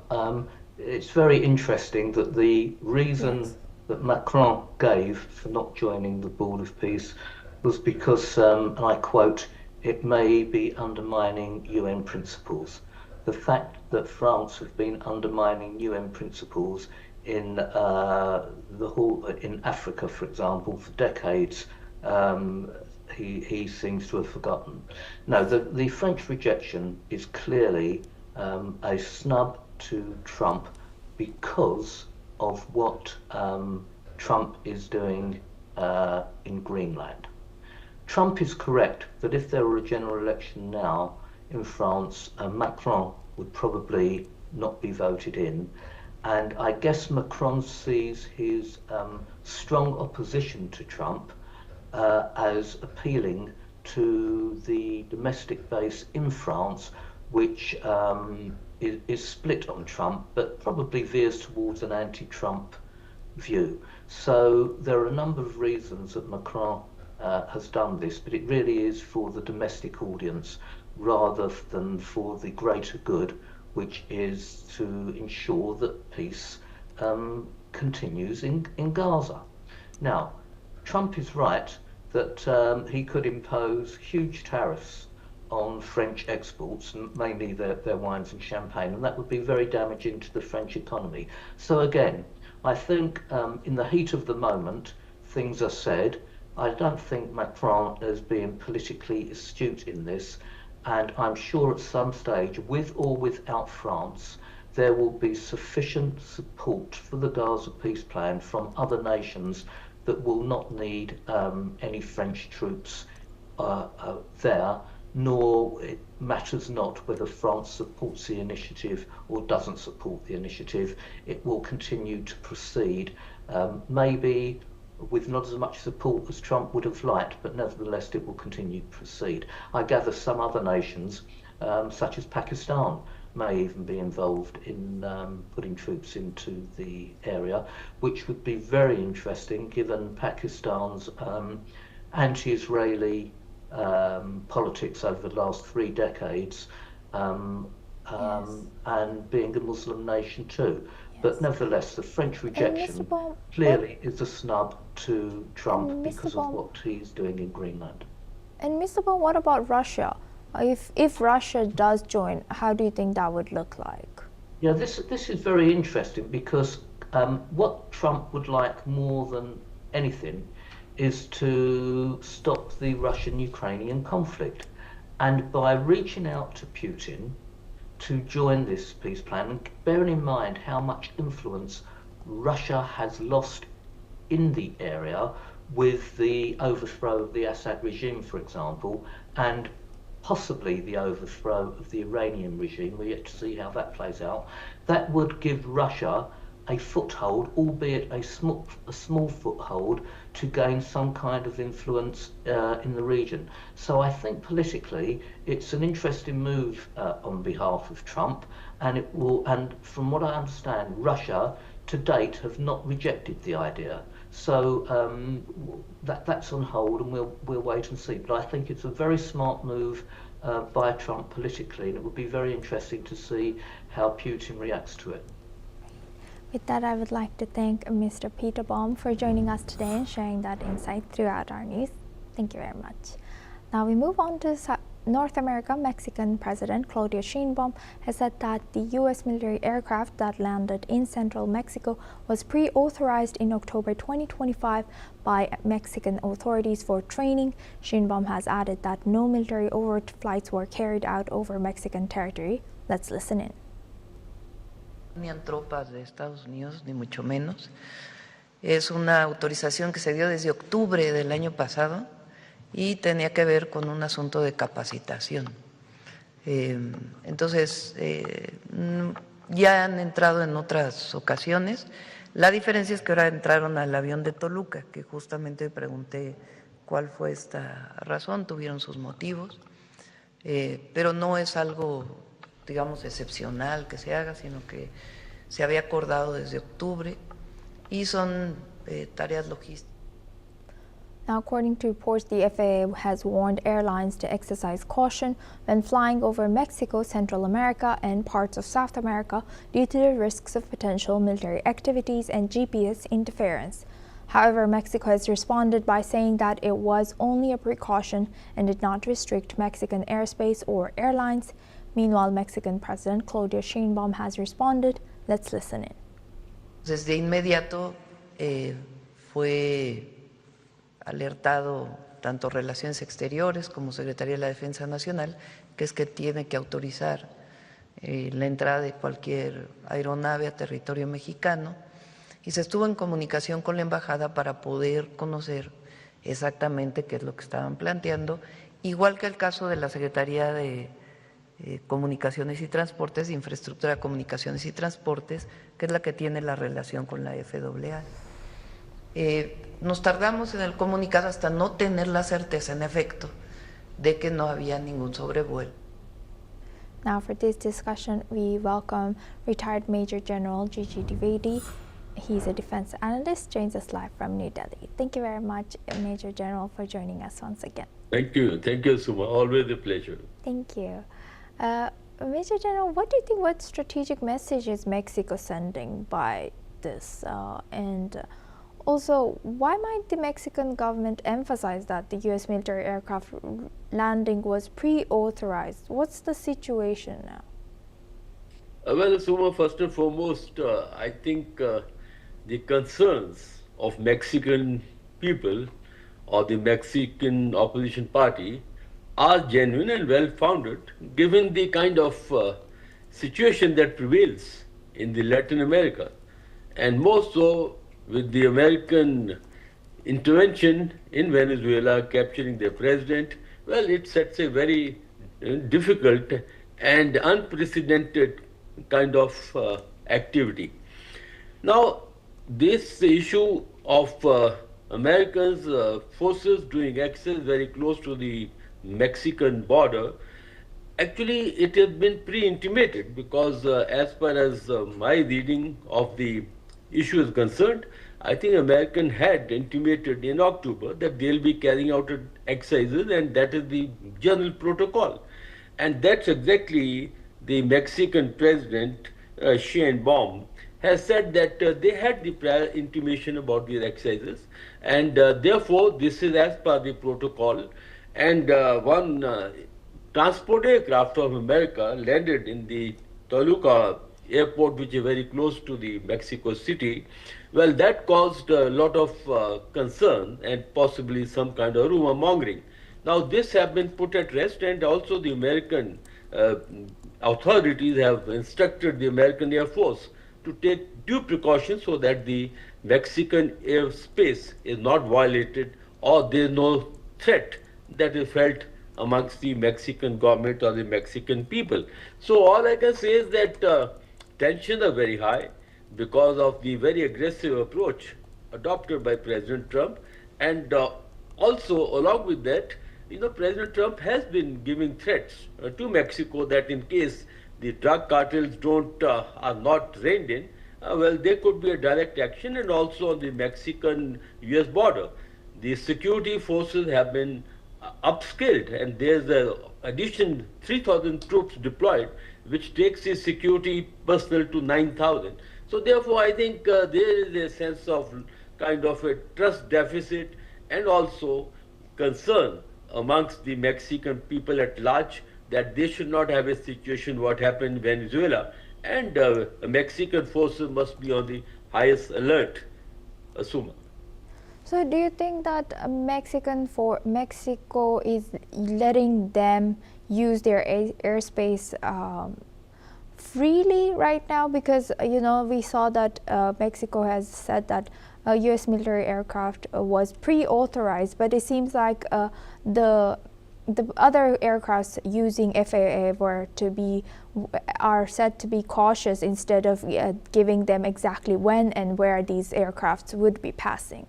It's very interesting that the reason that Macron gave for not joining the Board of Peace was because, and I quote, it may be undermining UN principles. The fact that France have been undermining UN principles in in Africa, for example, for decades, he seems to have forgotten. No, the French rejection is clearly a snub to Trump because of what Trump is doing in Greenland. Trump is correct that if there were a general election now in France, Macron would probably not be voted in. And I guess Macron sees his strong opposition to Trump as appealing to the domestic base in France, which is split on Trump, but probably veers towards an anti-Trump view. So there are a number of reasons that Macron has done this, but it really is for the domestic audience rather than for the greater good, which is to ensure that peace continues in Gaza. Now, Trump is right that he could impose huge tariffs on French exports, mainly their wines and champagne, and that would be very damaging to the French economy. So again, I think in the heat of the moment, things are said. I don't think Macron is being politically astute in this, and I'm sure at some stage, with or without France, there will be sufficient support for the Gaza peace plan from other nations that will not need any French troops there, nor it matters not whether France supports the initiative or doesn't support the initiative. It will continue to proceed, maybe with not as much support as Trump would have liked, but nevertheless it will continue to proceed. I gather some other nations, such as Pakistan, may even be involved in putting troops into the area, which would be very interesting given Pakistan's anti-Israeli politics over the last 3 decades, and being a Muslim nation too. But nevertheless, the French rejection clearly is a snub to Trump because of what he's doing in Greenland. And Mr. Baum, what about Russia? If Russia does join, how do you think that would look like? Yeah, this is very interesting because what Trump would like more than anything is to stop the Russian-Ukrainian conflict. And by reaching out to Putin to join this peace plan, and bearing in mind how much influence Russia has lost in the area with the overthrow of the Assad regime, for example, and possibly the overthrow of the Iranian regime, we're yet to see how that plays out, that would give Russia a foothold, albeit a small foothold, to gain some kind of influence in the region. So I think politically it's an interesting move on behalf of Trump, and it will. And from what I understand, Russia to date have not rejected the idea. So that's on hold, and we'll wait and see. But I think it's a very smart move by Trump politically, and it would be very interesting to see how Putin reacts to it. With that, I would like to thank Mr. Peter Baum for joining us today and sharing that insight throughout our news. Thank you very much. Now we move on to North America. Mexican President Claudia Sheinbaum has said that the U.S. military aircraft that landed in central Mexico was pre-authorized in October 2025 by Mexican authorities for training. Sheinbaum has added that no military overt flights were carried out over Mexican territory. Let's listen in. Ni tropas de Estados Unidos, ni mucho menos. Es una autorización que se dio desde octubre del año pasado y tenía que ver con un asunto de capacitación. Entonces, ya han entrado en otras ocasiones. La diferencia es que ahora entraron al avión de Toluca, que justamente pregunté cuál fue esta razón, tuvieron sus motivos, pero no es algo, digamos, excepcional que se haga, sino que se había acordado desde octubre y son tareas logísticas. Now, according to reports, the FAA has warned airlines to exercise caution when flying over Mexico, Central America, and parts of South America due to the risks of potential military activities and GPS interference. However, Mexico has responded by saying that it was only a precaution and did not restrict Mexican airspace or airlines. Meanwhile, Mexican President Claudia Sheinbaum has responded. Let's listen in. Desde inmediato fue alertado tanto Relaciones Exteriores como Secretaría de la Defensa Nacional, que es que tiene que autorizar la entrada de cualquier aeronave a territorio mexicano, y se estuvo en comunicación con la embajada para poder conocer exactamente qué es lo que estaban planteando, igual que el caso de la Secretaría de Comunicaciones y Transportes, de Infraestructura, Comunicaciones y Transportes, que es la que tiene la relación con la FAA. Nos tardamos en el comunicado hasta no tener la certeza, en efecto, de que no había ningún sobrevuelo. Now for this discussion, we welcome retired Major General Gigi Dwivedi. He's a defense analyst, joins us live from New Delhi. Thank you very much, Major General, for joining us once again. Thank you, Suma. Always a pleasure. Thank you. Major General, what do you think, what strategic message is Mexico sending by this? And also, why might the Mexican government emphasize that the U.S. military aircraft landing was pre-authorized? What's the situation now? Well, Suma, first and foremost, I think the concerns of Mexican people or the Mexican opposition party are genuine and well-founded, given the kind of situation that prevails in the Latin America, and more so with the American intervention in Venezuela, capturing their president. Well, it sets a very difficult and unprecedented kind of activity. Now, this issue of Americans' forces doing access very close to the Mexican border, actually it has been pre-intimated, because as far as my reading of the issue is concerned, I think American had intimated in October that they'll be carrying out exercises, and that is the general protocol. And that's exactly the Mexican president, Sheinbaum, has said that they had the prior intimation about these exercises, and therefore this is as per the protocol. And one transport aircraft of America landed in the Toluca airport, which is very close to the Mexico City, Well, that caused a lot of concern and possibly some kind of rumor mongering. Now, this have been put at rest, and also the American authorities have instructed the American Air Force to take due precautions so that the Mexican airspace is not violated or there is no threat that is felt amongst the Mexican government or the Mexican people. So all I can say is that tensions are very high because of the very aggressive approach adopted by President Trump, and also along with that, President Trump has been giving threats to Mexico that in case the drug cartels are not reined in, well, there could be a direct action, and also on the Mexican-U.S. border, the security forces have been upskilled, and there's an addition 3,000 troops deployed, which takes the security personnel to 9,000. So therefore, I think there is a sense of kind of a trust deficit and also concern amongst the Mexican people at large that they should not have a situation what happened in Venezuela, and Mexican forces must be on the highest alert, Suma. So do you think that Mexico is letting them use their airspace freely right now? Because we saw that Mexico has said that U.S. military aircraft was pre-authorized, but it seems like the other aircrafts using FAA are said to be cautious instead of giving them exactly when and where these aircrafts would be passing.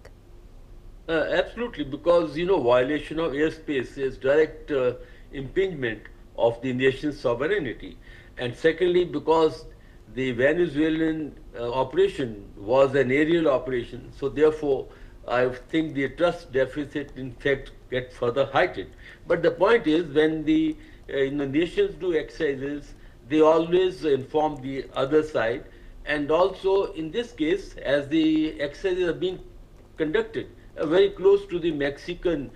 Absolutely, because violation of airspace is direct impingement of the nation's sovereignty, and secondly, because the Venezuelan operation was an aerial operation, so therefore I think the trust deficit in fact gets further heightened. But the point is, when the nations do exercises, they always inform the other side, and also in this case, as the exercises are being conducted very close to the Mexican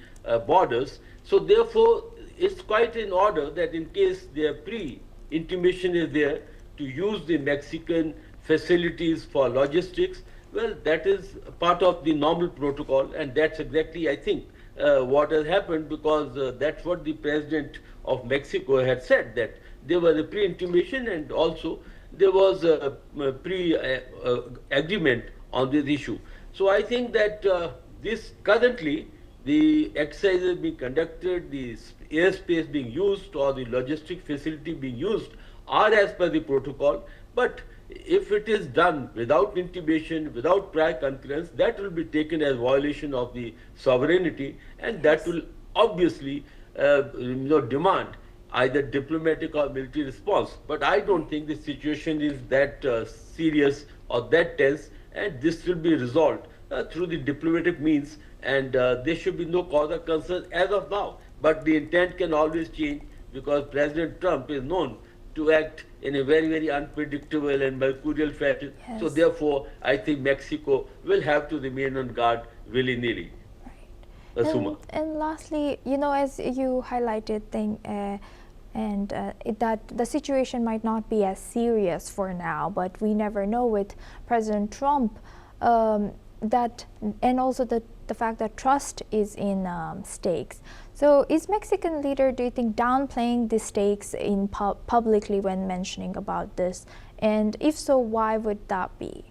borders, so therefore it's quite in order that in case their pre-intimation is there to use the Mexican facilities for logistics, well, that is part of the normal protocol, and that's exactly, I think, what has happened, because that's what the president of Mexico had said, that there was a pre-intimation and also there was a pre-agreement on this issue. So I think that this currently, the exercises being conducted, the airspace being used or the logistic facility being used are as per the protocol, but if it is done without intimation, without prior concurrence, that will be taken as violation of the sovereignty, and that will obviously demand either diplomatic or military response. But I don't think the situation is that serious or that tense, and this will be resolved through the diplomatic means, and there should be no cause of concern as of now. But the intent can always change, because President Trump is known to act in a very, very unpredictable and mercurial fashion. Yes. So therefore, I think Mexico will have to remain on guard willy-nilly. Right. And lastly, as you highlighted, that the situation might not be as serious for now, but we never know with President Trump, and also the fact that trust is in stakes. So is Mexican leader, do you think, downplaying the stakes in publicly when mentioning about this? And if so, why would that be?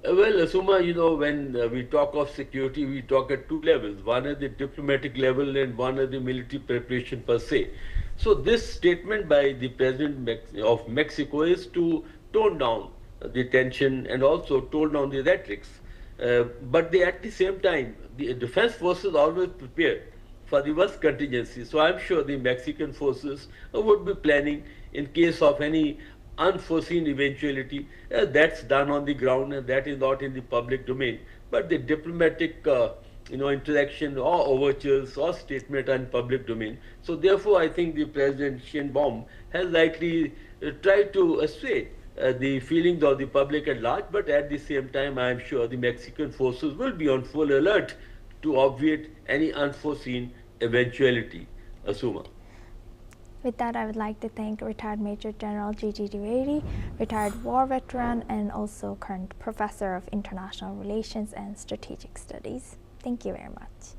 Well, Suma, when we talk of security, we talk at two levels. One is the diplomatic level and one is the military preparation per se. So this statement by the President of Mexico is to tone down the tension and also tone down the rhetorics. But at the same time, the defense forces always prepare for the worst contingency. So I'm sure the Mexican forces would be planning in case of any unforeseen eventuality. That's done on the ground, and that is not in the public domain. But the diplomatic interaction or overtures or statement are in public domain. So therefore, I think the President Sheinbaum has likely tried to assuage the feelings of the public at large, but at the same time, I am sure the Mexican forces will be on full alert to obviate any unforeseen eventuality. Asuma. With that, I would like to thank retired Major General G.G. Dwivedi, retired war veteran and also current Professor of International Relations and Strategic Studies. Thank you very much.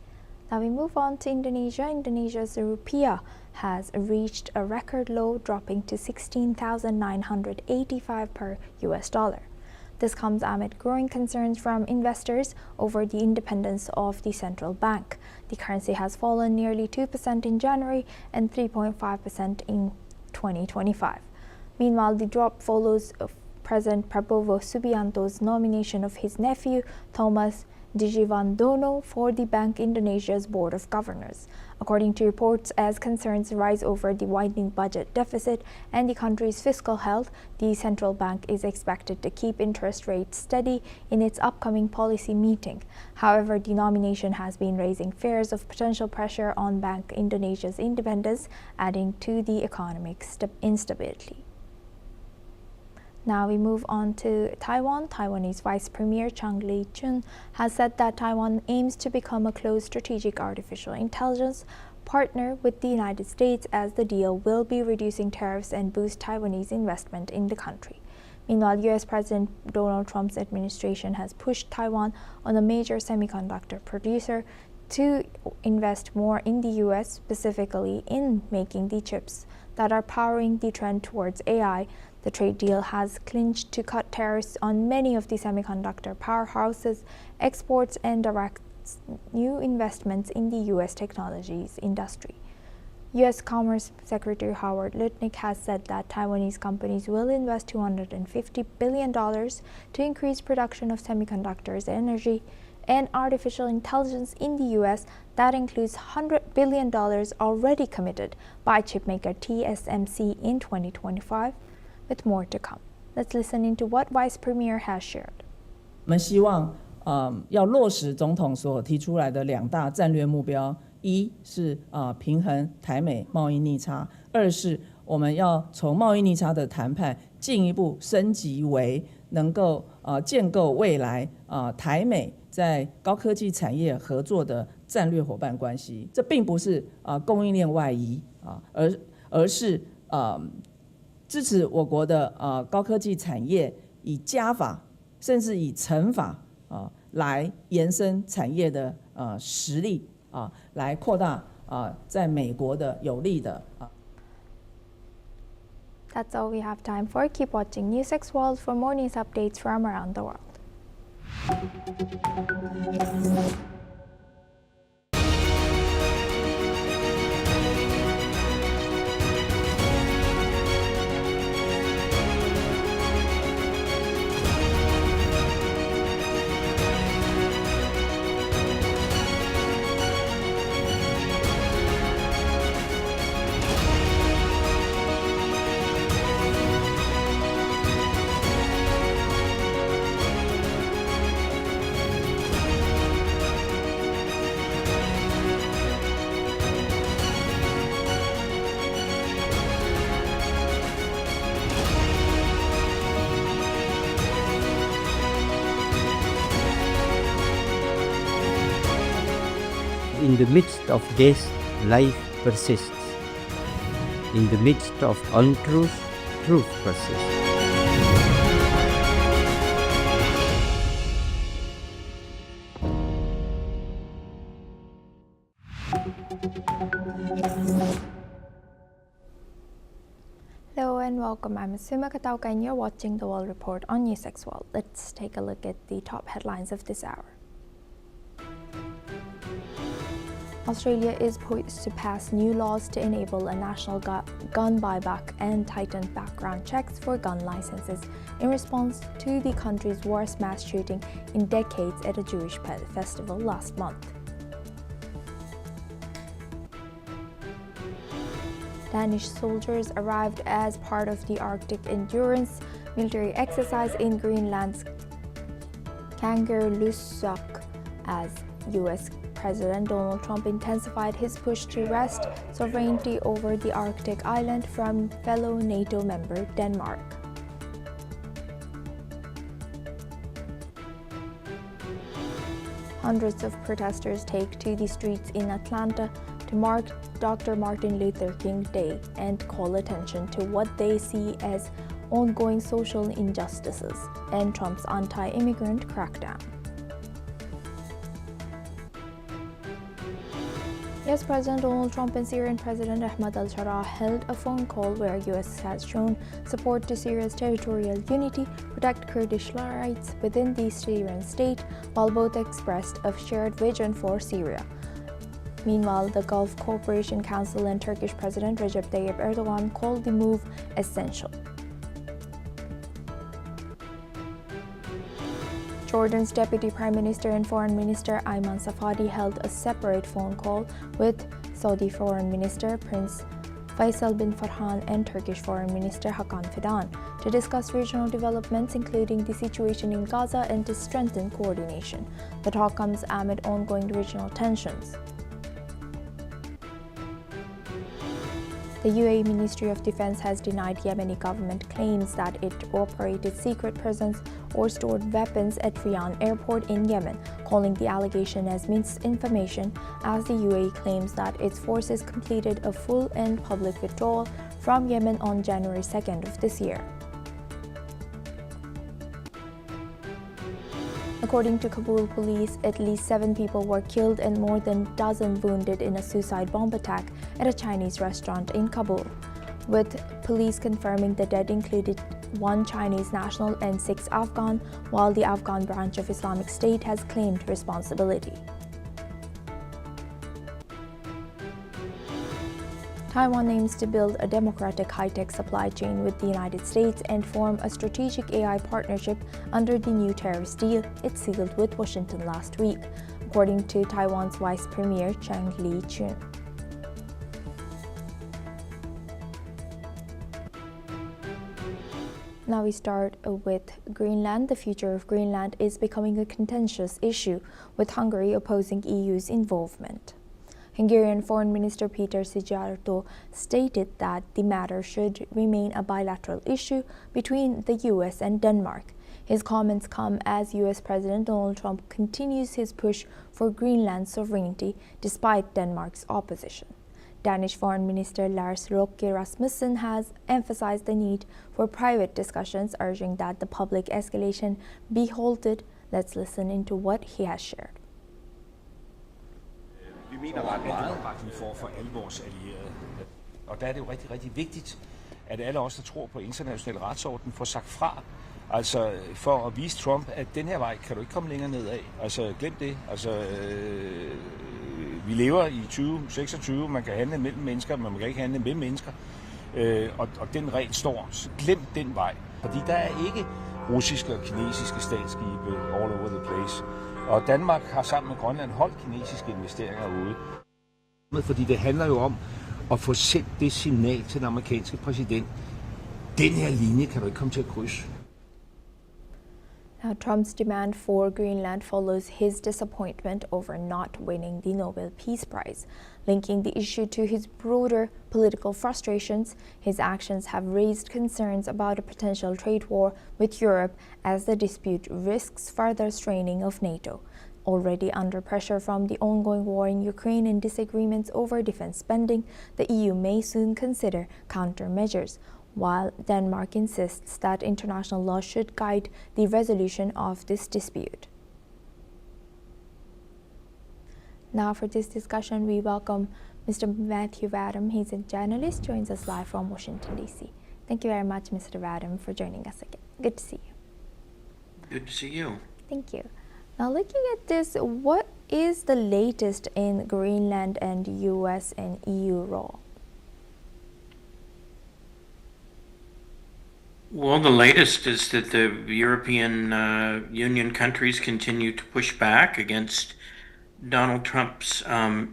Now we move on to Indonesia. Indonesia's rupiah has reached a record low, dropping to 16,985 per US dollar. This comes amid growing concerns from investors over the independence of the central bank. The currency has fallen nearly 2% in January and 3.5% in 2025. Meanwhile, the drop follows President Prabowo Subianto's nomination of his nephew, Thomas Dijiwandono, for the Bank Indonesia's Board of Governors. According to reports, as concerns rise over the widening budget deficit and the country's fiscal health, the central bank is expected to keep interest rates steady in its upcoming policy meeting. However, the nomination has been raising fears of potential pressure on Bank Indonesia's independence, adding to the economic instability. Now we move on to Taiwan. Taiwanese Vice Premier Chang Li-chun has said that Taiwan aims to become a close strategic artificial intelligence partner with the United States, as the deal will be reducing tariffs and boost Taiwanese investment in the country. Meanwhile, U.S. President Donald Trump's administration has pushed Taiwan, on a major semiconductor producer, to invest more in the U.S., specifically in making the chips that are powering the trend towards AI. The trade deal has clinched to cut tariffs on many of the semiconductor powerhouses, exports, and directs new investments in the U.S. technologies industry. U.S. Commerce Secretary Howard Lutnick has said that Taiwanese companies will invest $250 billion to increase production of semiconductors, energy, and artificial intelligence in the U.S. That includes $100 billion already committed by chipmaker TSMC in 2025. With more to come. Let's listen into what Vice Premier has shared. 我们希望要落实总统所提出来的两大战略目标，一是平衡台美贸易逆差，二是我们要从贸易逆差的谈判进一步升级为能够建构未来台美在高科技产业合作的战略伙伴关系。这并不是供应链外移而是支持我国的高科技产业以加法甚至以乘法来延伸产业的实力来扩大在美国的有利的。That's all we have time for. Keep watching News6 World for more news updates from around the world. In the midst of this, life persists. In the midst of untruth, truth persists. Hello and welcome. I'm Asuma Katauka and you're watching the World Report on News6 World. Let's take a look at the top headlines of this hour. Australia is poised to pass new laws to enable a national gun buyback and tighten background checks for gun licenses in response to the country's worst mass shooting in decades at a Jewish festival last month. Danish soldiers arrived as part of the Arctic Endurance military exercise in Greenland's Kangerlussuaq as U.S. President Donald Trump intensified his push to wrest sovereignty over the Arctic island from fellow NATO member Denmark. Hundreds of protesters take to the streets in Atlanta to to mark Dr. Martin Luther King Day and call attention to what they see as ongoing social injustices and Trump's anti-immigrant crackdown. US President Donald Trump and Syrian President Ahmad al-Sharaa held a phone call where US has shown support to Syria's territorial unity, protect Kurdish rights within the Syrian state, while both expressed a shared vision for Syria. Meanwhile, the Gulf Cooperation Council and Turkish President Recep Tayyip Erdogan called the move essential. Jordan's Deputy Prime Minister and Foreign Minister Ayman Safadi held a separate phone call with Saudi Foreign Minister Prince Faisal bin Farhan and Turkish Foreign Minister Hakan Fidan to discuss regional developments, including the situation in Gaza, and to strengthen coordination. The talk comes amid ongoing regional tensions. The UAE Ministry of Defense has denied Yemeni government claims that it operated secret prisons or stored weapons at Riyadh airport in Yemen, calling the allegation as misinformation, as the UAE claims that its forces completed a full and public withdrawal from Yemen on January 2nd of this year. According to Kabul police, at least 7 people were killed and more than a dozen wounded in a suicide bomb attack at a Chinese restaurant in Kabul, with police confirming the dead included 1 Chinese national and 6 Afghan, while the Afghan branch of Islamic State has claimed responsibility. Taiwan aims to build a democratic high-tech supply chain with the United States and form a strategic AI partnership under the new Tariffs deal it sealed with Washington last week, according to Taiwan's Vice Premier Chang Li-chun. Now we start with Greenland. The future of Greenland is becoming a contentious issue, with Hungary opposing EU's involvement. Hungarian Foreign Minister Peter Szijjártó stated that the matter should remain a bilateral issue between the US and Denmark. His comments come as US President Donald Trump continues his push for Greenland's sovereignty despite Denmark's opposition. Danish Foreign Minister Lars Løkke Rasmussen has emphasized the need for private discussions, urging that the public escalation be halted. Let's listen into what he has shared. Vi mener ret meget opbakning for alle vores allierede. Og der er det jo rigtig, rigtig vigtigt, at alle os, der tror på international retsorden, får sagt fra. Altså for at vise Trump, at den her vej kan du ikke komme længere nedad. Altså glem det. Altså vi lever i 2026, man kan handle mellem mennesker, men man kan ikke handle med mennesker. Og den regel står, så glem den vej. Fordi der er ikke russiske og kinesiske statsskibe all over the place. Og Danmark har sammen med Grønland holdt kinesiske investeringer ude. Fordi det handler jo om at få sendt det signal til den amerikanske præsident. Den her linje kan du ikke komme til at krydse. Now, Trump's demand for Greenland follows his disappointment over not winning the Nobel Peace Prize. Linking the issue to his broader political frustrations, his actions have raised concerns about a potential trade war with Europe as the dispute risks further straining of NATO. Already under pressure from the ongoing war in Ukraine and disagreements over defense spending, the EU may soon consider countermeasures, while Denmark insists that international law should guide the resolution of this dispute. Now for this discussion, we welcome Mr. Matthew Vadum. He's a journalist, joins us live from Washington, D.C. Thank you very much, Mr. Vadum, for joining us again. Good to see you. Good to see you. Thank you. Now looking at this, what is the latest in Greenland and US and EU role? Well, the latest is that the European Union countries continue to push back against Donald Trump's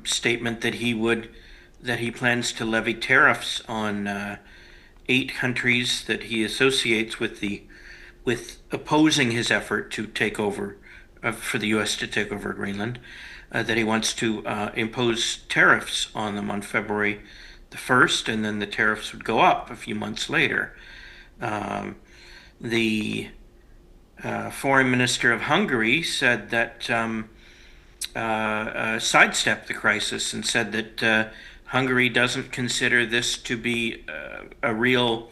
statement that he plans to levy tariffs on 8 countries that he associates with opposing his effort to take over for the U.S. to take over Greenland. That he wants to impose tariffs on them on February the 1st, and then the tariffs would go up a few months later. The foreign minister of Hungary said that sidestepped the crisis and said that Hungary doesn't consider this to be a real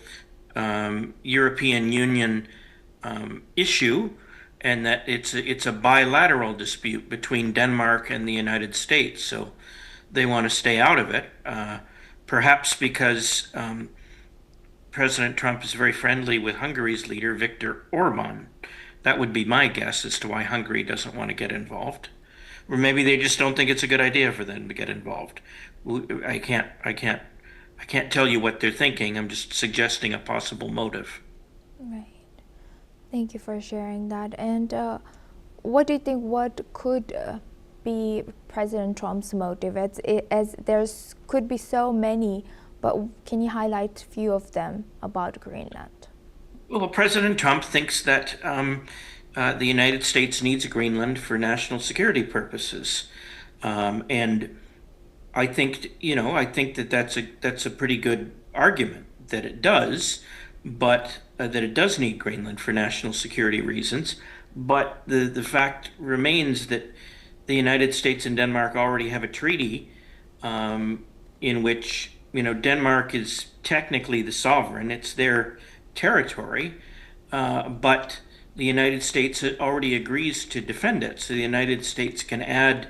European Union issue, and that it's a bilateral dispute between Denmark and the United States. So they want to stay out of it, perhaps because President Trump is very friendly with Hungary's leader, Viktor Orban. That would be my guess as to why Hungary doesn't want to get involved. Or maybe they just don't think it's a good idea for them to get involved. I can't tell you what they're thinking. I'm just suggesting a possible motive. Right. Thank you for sharing that. And what do you think? What could be President Trump's motive? As there's could be so many, but can you highlight a few of them about Greenland? Well, President Trump thinks that the United States needs Greenland for national security purposes, and I think that's a pretty good argument that it does, but that it does need Greenland for national security reasons. But the fact remains that the United States and Denmark already have a treaty in which Denmark is technically the sovereign; it's their territory, but the United States already agrees to defend it. So the United States can add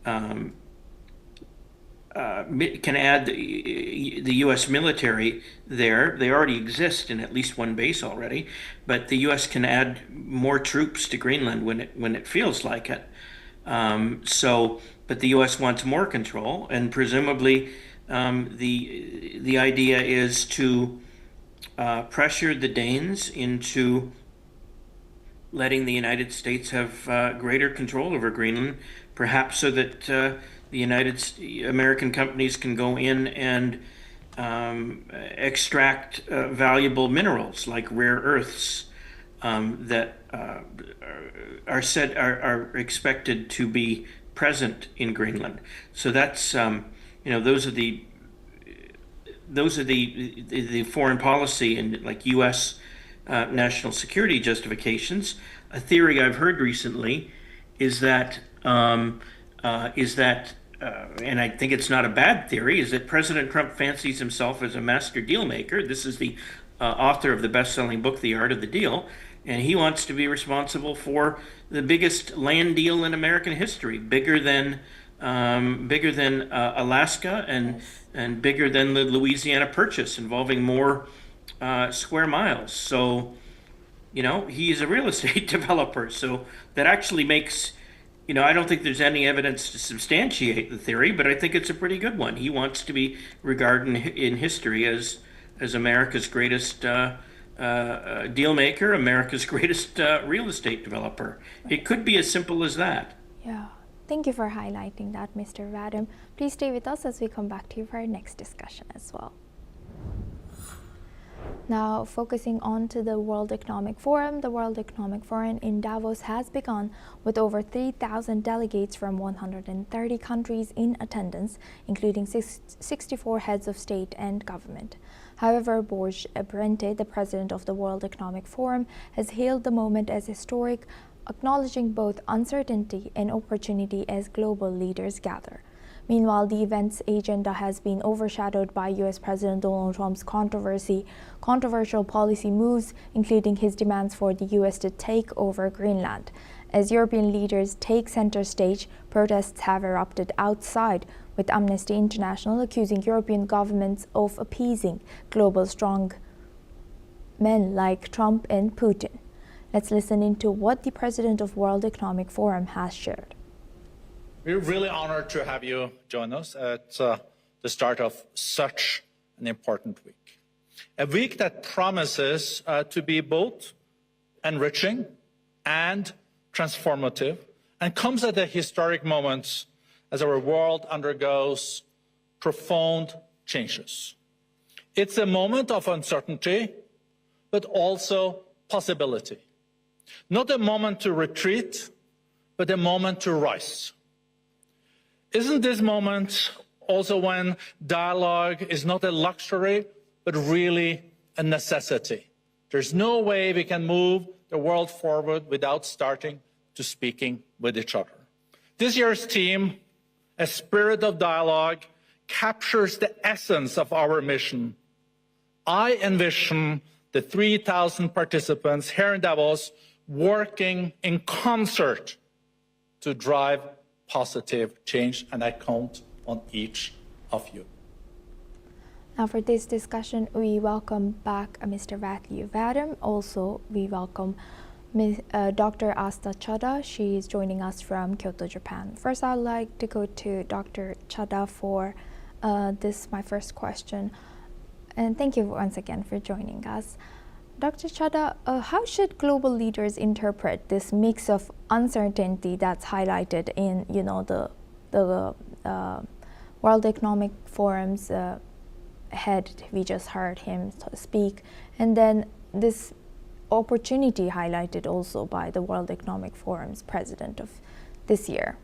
the U.S. military there. They already exist in at least one base already, but the U.S. can add more troops to Greenland when it feels like it. But the U.S. wants more control, and presumably the idea is to pressure the Danes into letting the United States have greater control over Greenland, perhaps so that the American companies can go in and extract valuable minerals like rare earths that are expected to be present in Greenland. So that's those are the foreign policy and like U.S. National security justifications. A theory I've heard recently is that and I think it's not a bad theory, is that President Trump fancies himself as a master deal maker. This is the author of the best-selling book, The Art of the Deal, and he wants to be responsible for the biggest land deal in American history, bigger than Alaska and bigger than the Louisiana Purchase, involving more square miles. So, he's a real estate developer. So that actually makes, I don't think there's any evidence to substantiate the theory, but I think it's a pretty good one. He wants to be regarded in history as America's greatest deal maker, America's greatest real estate developer. It could be as simple as that. Yeah. Thank you for highlighting that, Mr. Vadim. Please stay with us as we come back to you for our next discussion as well. Now, focusing on to the World Economic Forum. The World Economic Forum in Davos has begun with over 3,000 delegates from 130 countries in attendance, including 64 heads of state and government. However, Borge Brente, the president of the World Economic Forum, has hailed the moment as historic, acknowledging both uncertainty and opportunity as global leaders gather. Meanwhile, the event's agenda has been overshadowed by U.S. President Donald Trump's controversial policy moves, including his demands for the U.S. to take over Greenland. As European leaders take center stage, protests have erupted outside, with Amnesty International accusing European governments of appeasing global strong men like Trump and Putin. Let's listen into what the president of World Economic Forum has shared. We're really honored to have you join us at the start of such an important week. A week that promises to be both enriching and transformative, and comes at a historic moment as our world undergoes profound changes. It's a moment of uncertainty, but also possibility. Not a moment to retreat, but a moment to rise. Isn't this moment also when dialogue is not a luxury, but really a necessity? There's no way we can move the world forward without starting to speaking with each other. This year's theme, A Spirit of Dialogue, captures the essence of our mission. I envision the 3,000 participants here in Davos working in concert to drive positive change, and I count on each of you. Now for this discussion, we welcome back Mr. Ratliff Vadim. Also, we welcome Dr. Asta Chada. She is joining us from Kyoto, Japan. First, I'd like to go to Dr. Chada for this, my first question. And thank you once again for joining us. Dr. Chada, how should global leaders interpret this mix of uncertainty that's highlighted in, the World Economic Forum's head? We just heard him speak, and then this opportunity highlighted also by the World Economic Forum's president of this year.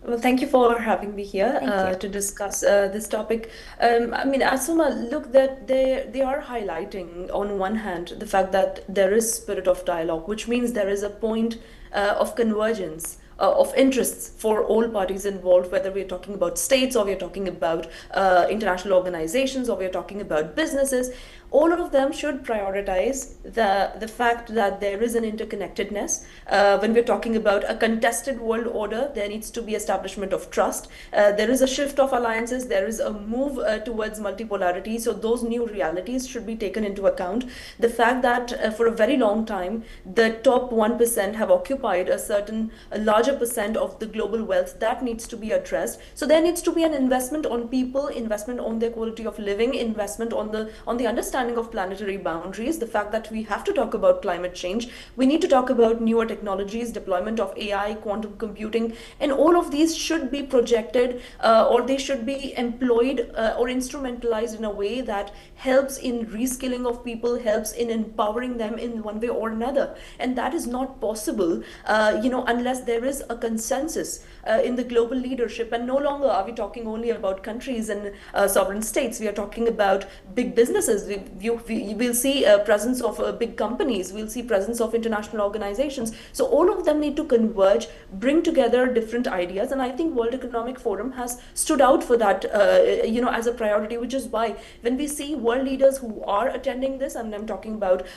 Well, thank you for having me here to discuss this topic. Asuma, look, that they are highlighting on one hand the fact that there is spirit of dialogue, which means there is a point of convergence of interests for all parties involved, whether we're talking about states or we're talking about international organizations or we're talking about businesses. All of them should prioritize the fact that there is an interconnectedness. When we're talking about a contested world order, there needs to be establishment of trust. There is a shift of alliances. There is a move towards multipolarity. So those new realities should be taken into account. The fact that for a very long time, the top 1% have occupied a larger percent of the global wealth, that needs to be addressed. So there needs to be an investment on people, investment on their quality of living, investment on the understanding of planetary boundaries, the fact that we have to talk about climate change, we need to talk about newer technologies, deployment of AI, quantum computing, and all of these should be projected or they should be employed or instrumentalized in a way that helps in reskilling of people, helps in empowering them in one way or another. And that is not possible, unless there is a consensus in the global leadership. And no longer are we talking only about countries and sovereign states. We are talking about big businesses. We will see a presence of big companies. We'll see presence of international organizations. So all of them need to converge, bring together different ideas. And I think World Economic Forum has stood out for that, as a priority, which is why when we see world leaders who are attending this, and I'm talking about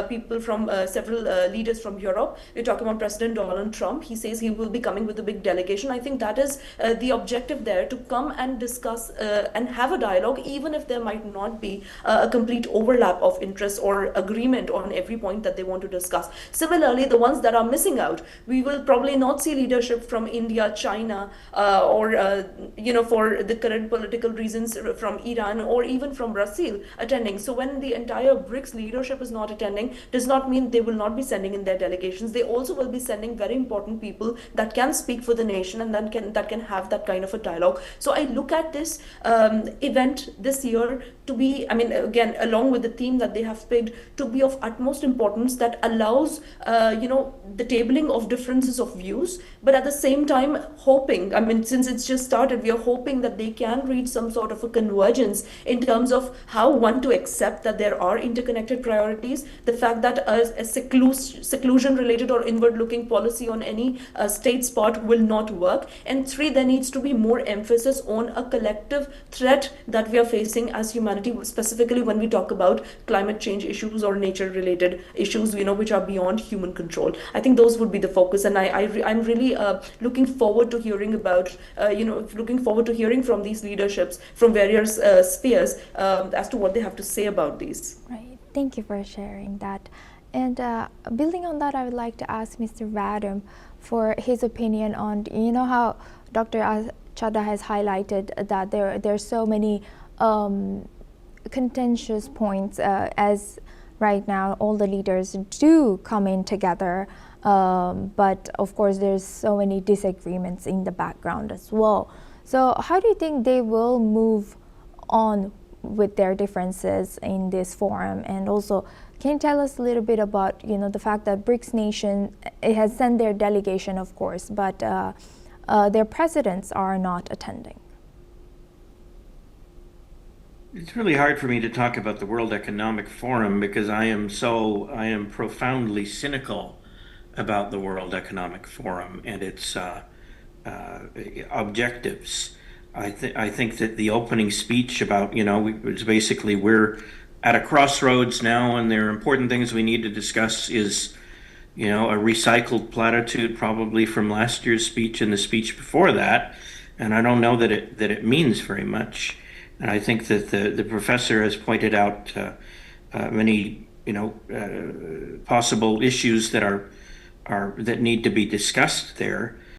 people from several leaders from Europe, we're talking about President Donald Trump. He says he will be coming with a big delegation. I think that is the objective there, to come and discuss and have a dialogue, even if there might not be a complete overlap of interest or agreement on every point that they want to discuss. Similarly, the ones that are missing out, we will probably not see leadership from India, China, or for the current political reasons from Iran or even from Brazil attending. So when the entire BRICS leadership is not attending, does not mean they will not be sending in their delegations. They also will be sending very important people that can speak for the nation and that can have that kind of a dialogue. So I look at this event this year to be, again, along with the theme that they have picked, to be of utmost importance, that allows the tabling of differences of views, but at the same time hoping, since it's just started, we are hoping that they can reach some sort of a convergence in terms of how one to accept that there are interconnected priorities, the fact that a seclusion related or inward looking policy on any state's part will not work, and 3, there needs to be more emphasis on a collective threat that we are facing as humanity, specifically when we talk about climate change issues or nature related issues, which are beyond human control. I think those would be the focus, and I'm really looking forward to hearing about, looking forward to hearing from these leaderships from various spheres as to what they have to say about these. Right. Thank you for sharing that. And building on that, I would like to ask Mr. Vadim for his opinion on, how Dr. Chada has highlighted that there are so many contentious points as right now all the leaders do come in together, but of course there's so many disagreements in the background as well. So how do you think they will move on with their differences in this forum? And also, can you tell us a little bit about the fact that BRICS nation, it has sent their delegation, of course, but their presidents are not attending? It's really hard for me to talk about the World Economic Forum because I am profoundly cynical about the World Economic Forum and its objectives. I think that the opening speech about, it's basically we're at a crossroads now and there are important things we need to discuss is, a recycled platitude probably from last year's speech and the speech before that. And I don't know that it means very much. And I think that the professor has pointed out many, possible issues that need to be discussed there.